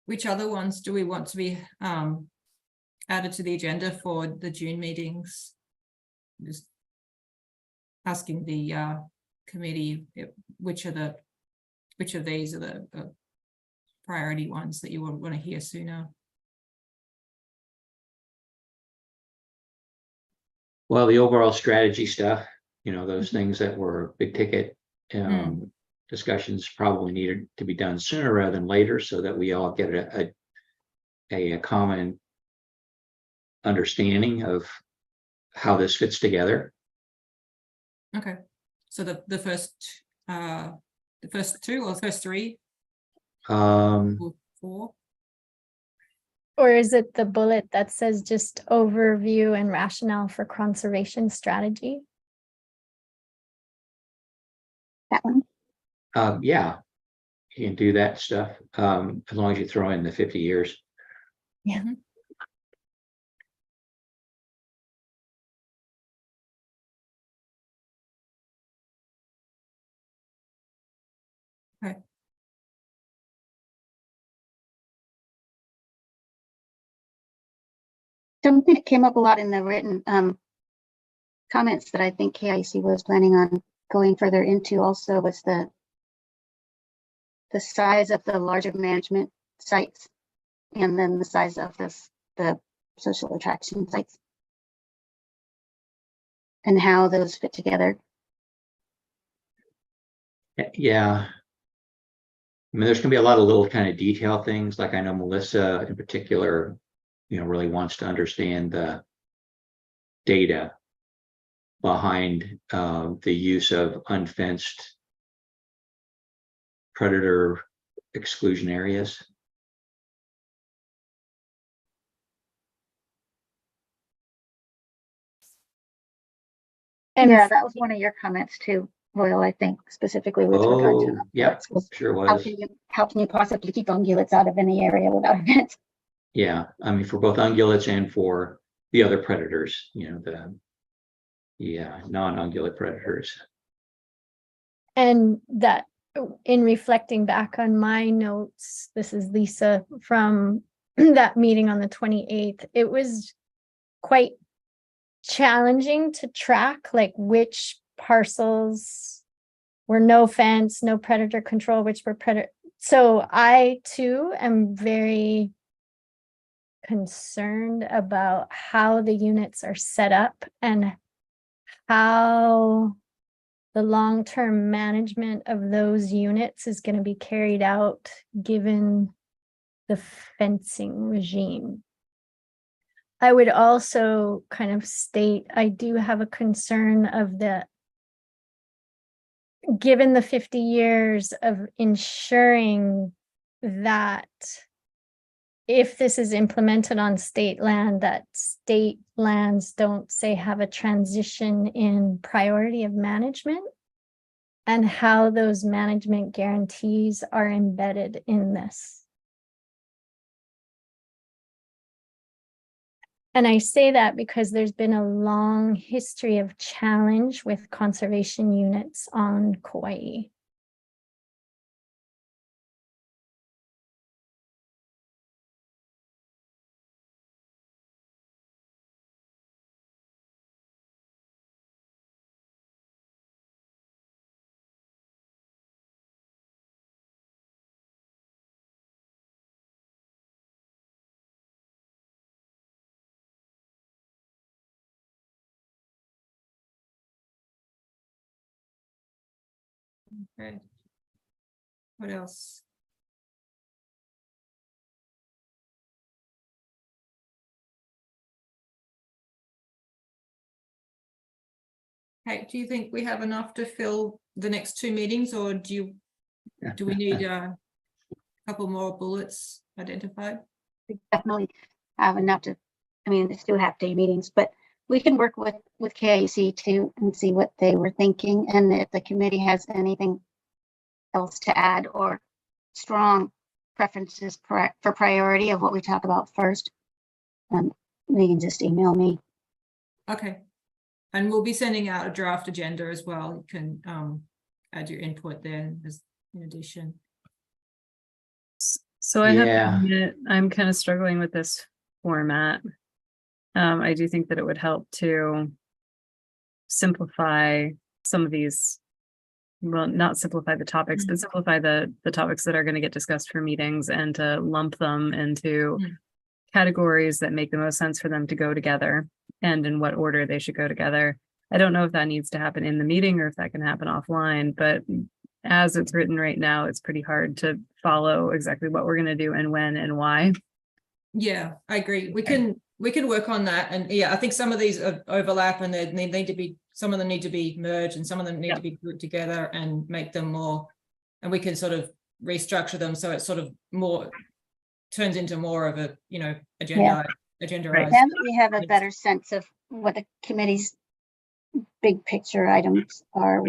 Which other ones do we want to be added to the agenda for the June meetings? Just asking the committee which of these are the priority ones that you want to hear sooner. Well, the overall strategy stuff, those things that were big ticket discussions probably needed to be done sooner rather than later, so that we all get a common understanding of how this fits together. Okay, so the first two or the first three? Or four? Or is it the bullet that says just overview and rationale for conservation strategy? That one? Yeah, you can do that stuff as long as you throw in the 50 years. Yeah. Something that came up a lot in the written comments that I think KIC was planning on going further into also was the size of the larger management sites and then the size of the social attraction sites and how those fit together. Yeah. I mean, there's gonna be a lot of little kind of detail things, like I know Melissa in particular, really wants to understand the data behind the use of unfenced predator exclusion areas. And yeah, that was one of your comments too, Royal, I think, specifically with regard to yeah, ungulates. sure How was. how can you possibly keep ungulates out of any area without a fence? Yeah, I mean, for both ungulates and for the other predators, the non-ungulate predators. And that in reflecting back on my notes, this is Lisa from that meeting on the 28th, it was quite challenging to track like which parcels were no fence, no predator control, which were predator. So I too am very concerned about how the units are set up and how the long-term management of those units is going to be carried out given the fencing regime. I would also kind of state, I do have a concern of given the 50 years of ensuring that if this is implemented on state land, that state lands don't say have a transition in priority of management and how those management guarantees are embedded in this. And I say that because there's been a long history of challenge with conservation units on Kauai. Okay. What else? Hey, do you think we have enough to fill the next 2 meetings, or do we need a couple more bullets identified? We definitely have enough to, I mean, it's 2 half-day meetings, but we can work with KIC too and see what they were thinking. And if the committee has anything else to add or strong preferences for priority of what we talk about first, they can just email me. Okay. And we'll be sending out a draft agenda as well. You can add your input there as in addition. So I have to Yeah. admit, I'm kind of struggling with this format. I do think that it would help to simplify some of these, well, not simplify the topics, but simplify the topics that are going to get discussed for meetings and to lump them into categories that make the most sense for them to go together and in what order they should go together. I don't know if that needs to happen in the meeting or if that can happen offline, but as it's written right now, it's pretty hard to follow exactly what we're going to do and when and why. Yeah, I agree. We can work on that. And yeah, I think some of these overlap and they need to be, some of them need to be merged and some of them need to be grouped together and make them more, and we can sort of restructure them so it sort of more turns into more of a, agendaized. Now that we have a better sense of what the committee's big picture items are,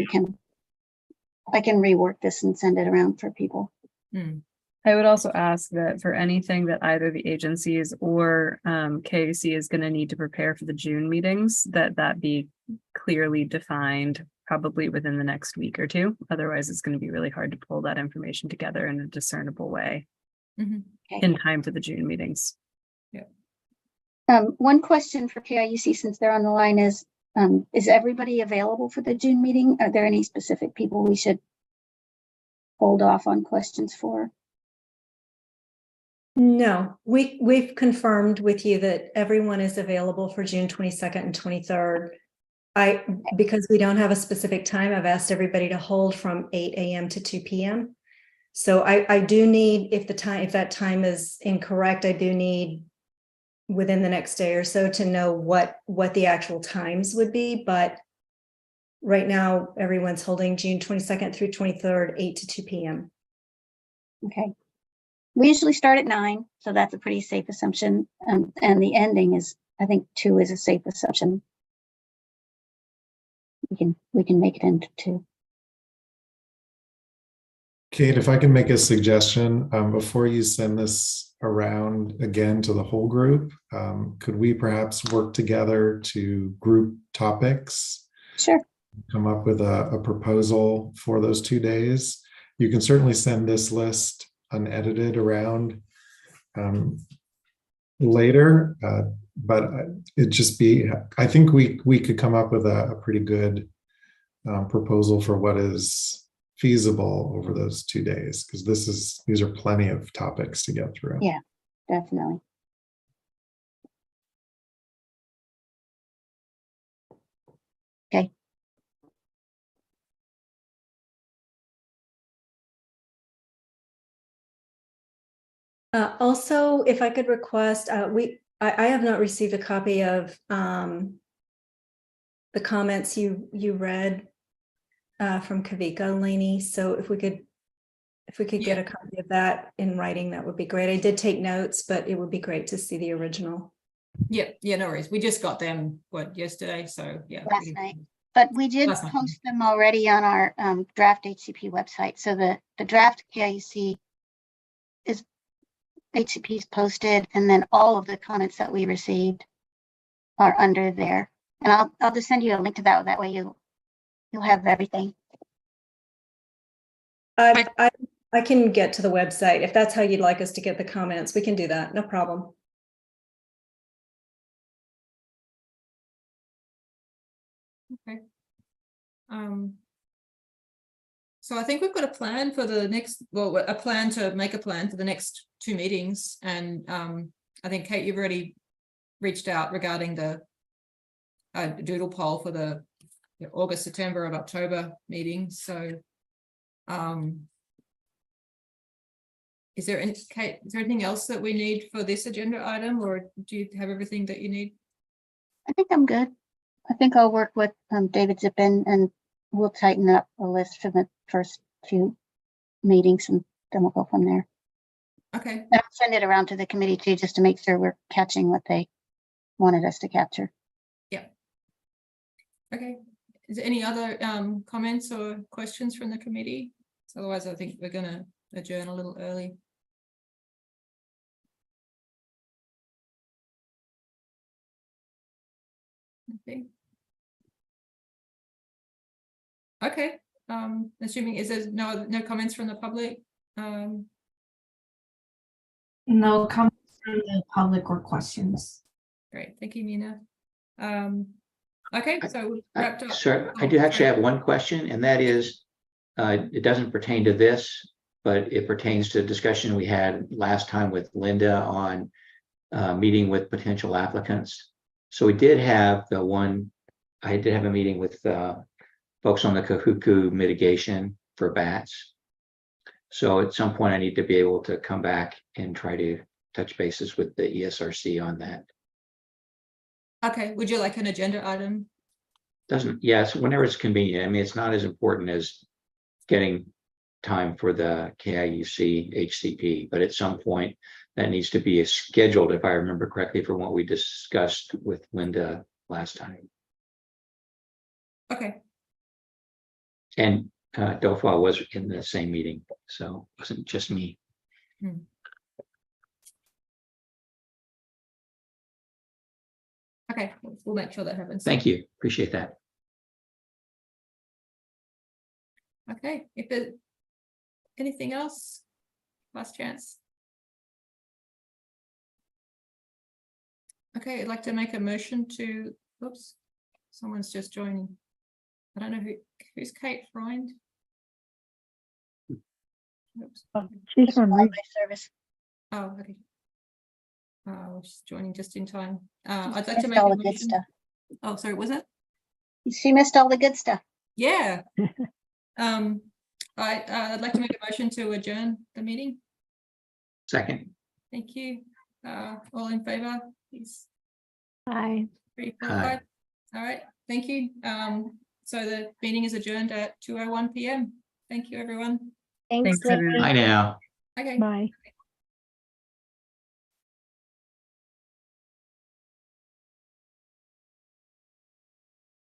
I can rework this and send it around for people. I would also ask that for anything that either the agencies or KAC is going to need to prepare for the June meetings, that be clearly defined probably within the next week or 2. Otherwise, it's going to be really hard to pull that information together in a discernible way in time for the June meetings. Yeah. One question for KIUC, since they're on the line, is everybody available for the June meeting? Are there any specific people we should hold off on questions for? No, we've confirmed with you that everyone is available for June 22nd and 23rd. Because we don't have a specific time, I've asked everybody to hold from 8 a.m. to 2 p.m. So I do need, if that time is incorrect, I do need within the next day or so to know what the actual times would be. But right now, everyone's holding June 22nd through 23rd, 8 to 2 p.m. Okay. We usually start at 9, so that's a pretty safe assumption. And the ending is, I think 2 is a safe assumption. We can make it into 2. Kate, if I can make a suggestion, before you send this around again to the whole group, could we perhaps work together to group topics? Sure. Come up with a proposal for those 2 days. You can certainly send this list unedited around later, but it just be, I think we could come up with a pretty good proposal for what is feasible over those 2 days, because these are plenty of topics to get through. Yeah, definitely. Okay. Also, if I could request, I have not received a copy of the comments you read from Kavika, Lainey. So if we could get a copy of that in writing, that would be great. I did take notes, but it would be great to see the original. Yeah, no worries. We just got them yesterday, so yeah. Last night. But we did post them already on our draft HCP website. So the draft KIUC is HCP is posted, and then all of the comments that we received are under there. And I'll just send you a link to that. That way you'll have everything. I can get to the website. If that's how you'd like us to get the comments, we can do that. No problem. Okay. So I think we've got a plan for the next, a plan to make a plan for the next 2 meetings. And I think, Kate, you've already reached out regarding the doodle poll for the August, September, and October meetings. So is there anything else that we need for this agenda item, or do you have everything that you need? I think I'm good. I think I'll work with David Zippin, and we'll tighten up a list for the first few meetings, and then we'll go from there. Okay. And I'll send it around to the committee too, just to make sure we're catching what they wanted us to capture. Yeah. Okay. Is there any other comments or questions from the committee? So otherwise, I think we're going to adjourn a little early. Okay. Assuming is there no comments from the public? No comments from the public or questions. Great, thank you, Nina. Okay, so we've wrapped up. Sir, I do actually have one question, and that is, it doesn't pertain to this, but it pertains to a discussion we had last time with Linda on meeting with potential applicants. So we did have I did have a meeting with folks on the Kahuku mitigation for bats. So at some point I need to be able to come back and try to touch bases with the ESRC on that. Okay, would you like an agenda item? Yes, whenever it's convenient. I mean, it's not as important as getting time for the KIUC HCP, but at some point that needs to be scheduled, if I remember correctly, from what we discussed with Linda last time. Okay. And Dofa was in the same meeting, so it wasn't just me. Okay, we'll make sure that happens. Thank you. Appreciate that. Okay, if there's anything else, last chance. Okay, I'd like to make a motion to, oops, someone's just joining. I don't know who's Kate Freund? Oops. She's Just from wildlife Reed. service. Oh, okay. Oh, she's joining just in time. I'd like to Missed make all a the good motion. stuff. Oh, sorry, was it? She missed all the good stuff. Yeah. I'd like to make a motion to adjourn the meeting. Second. Thank you. All in favor, please. Bye. 3, 4, Aye. 5. All right, thank you. So the meeting is adjourned at 2:01 p.m. Thank you, everyone. Thanks, Thanks, everyone. Lily. Bye now. Okay. Bye.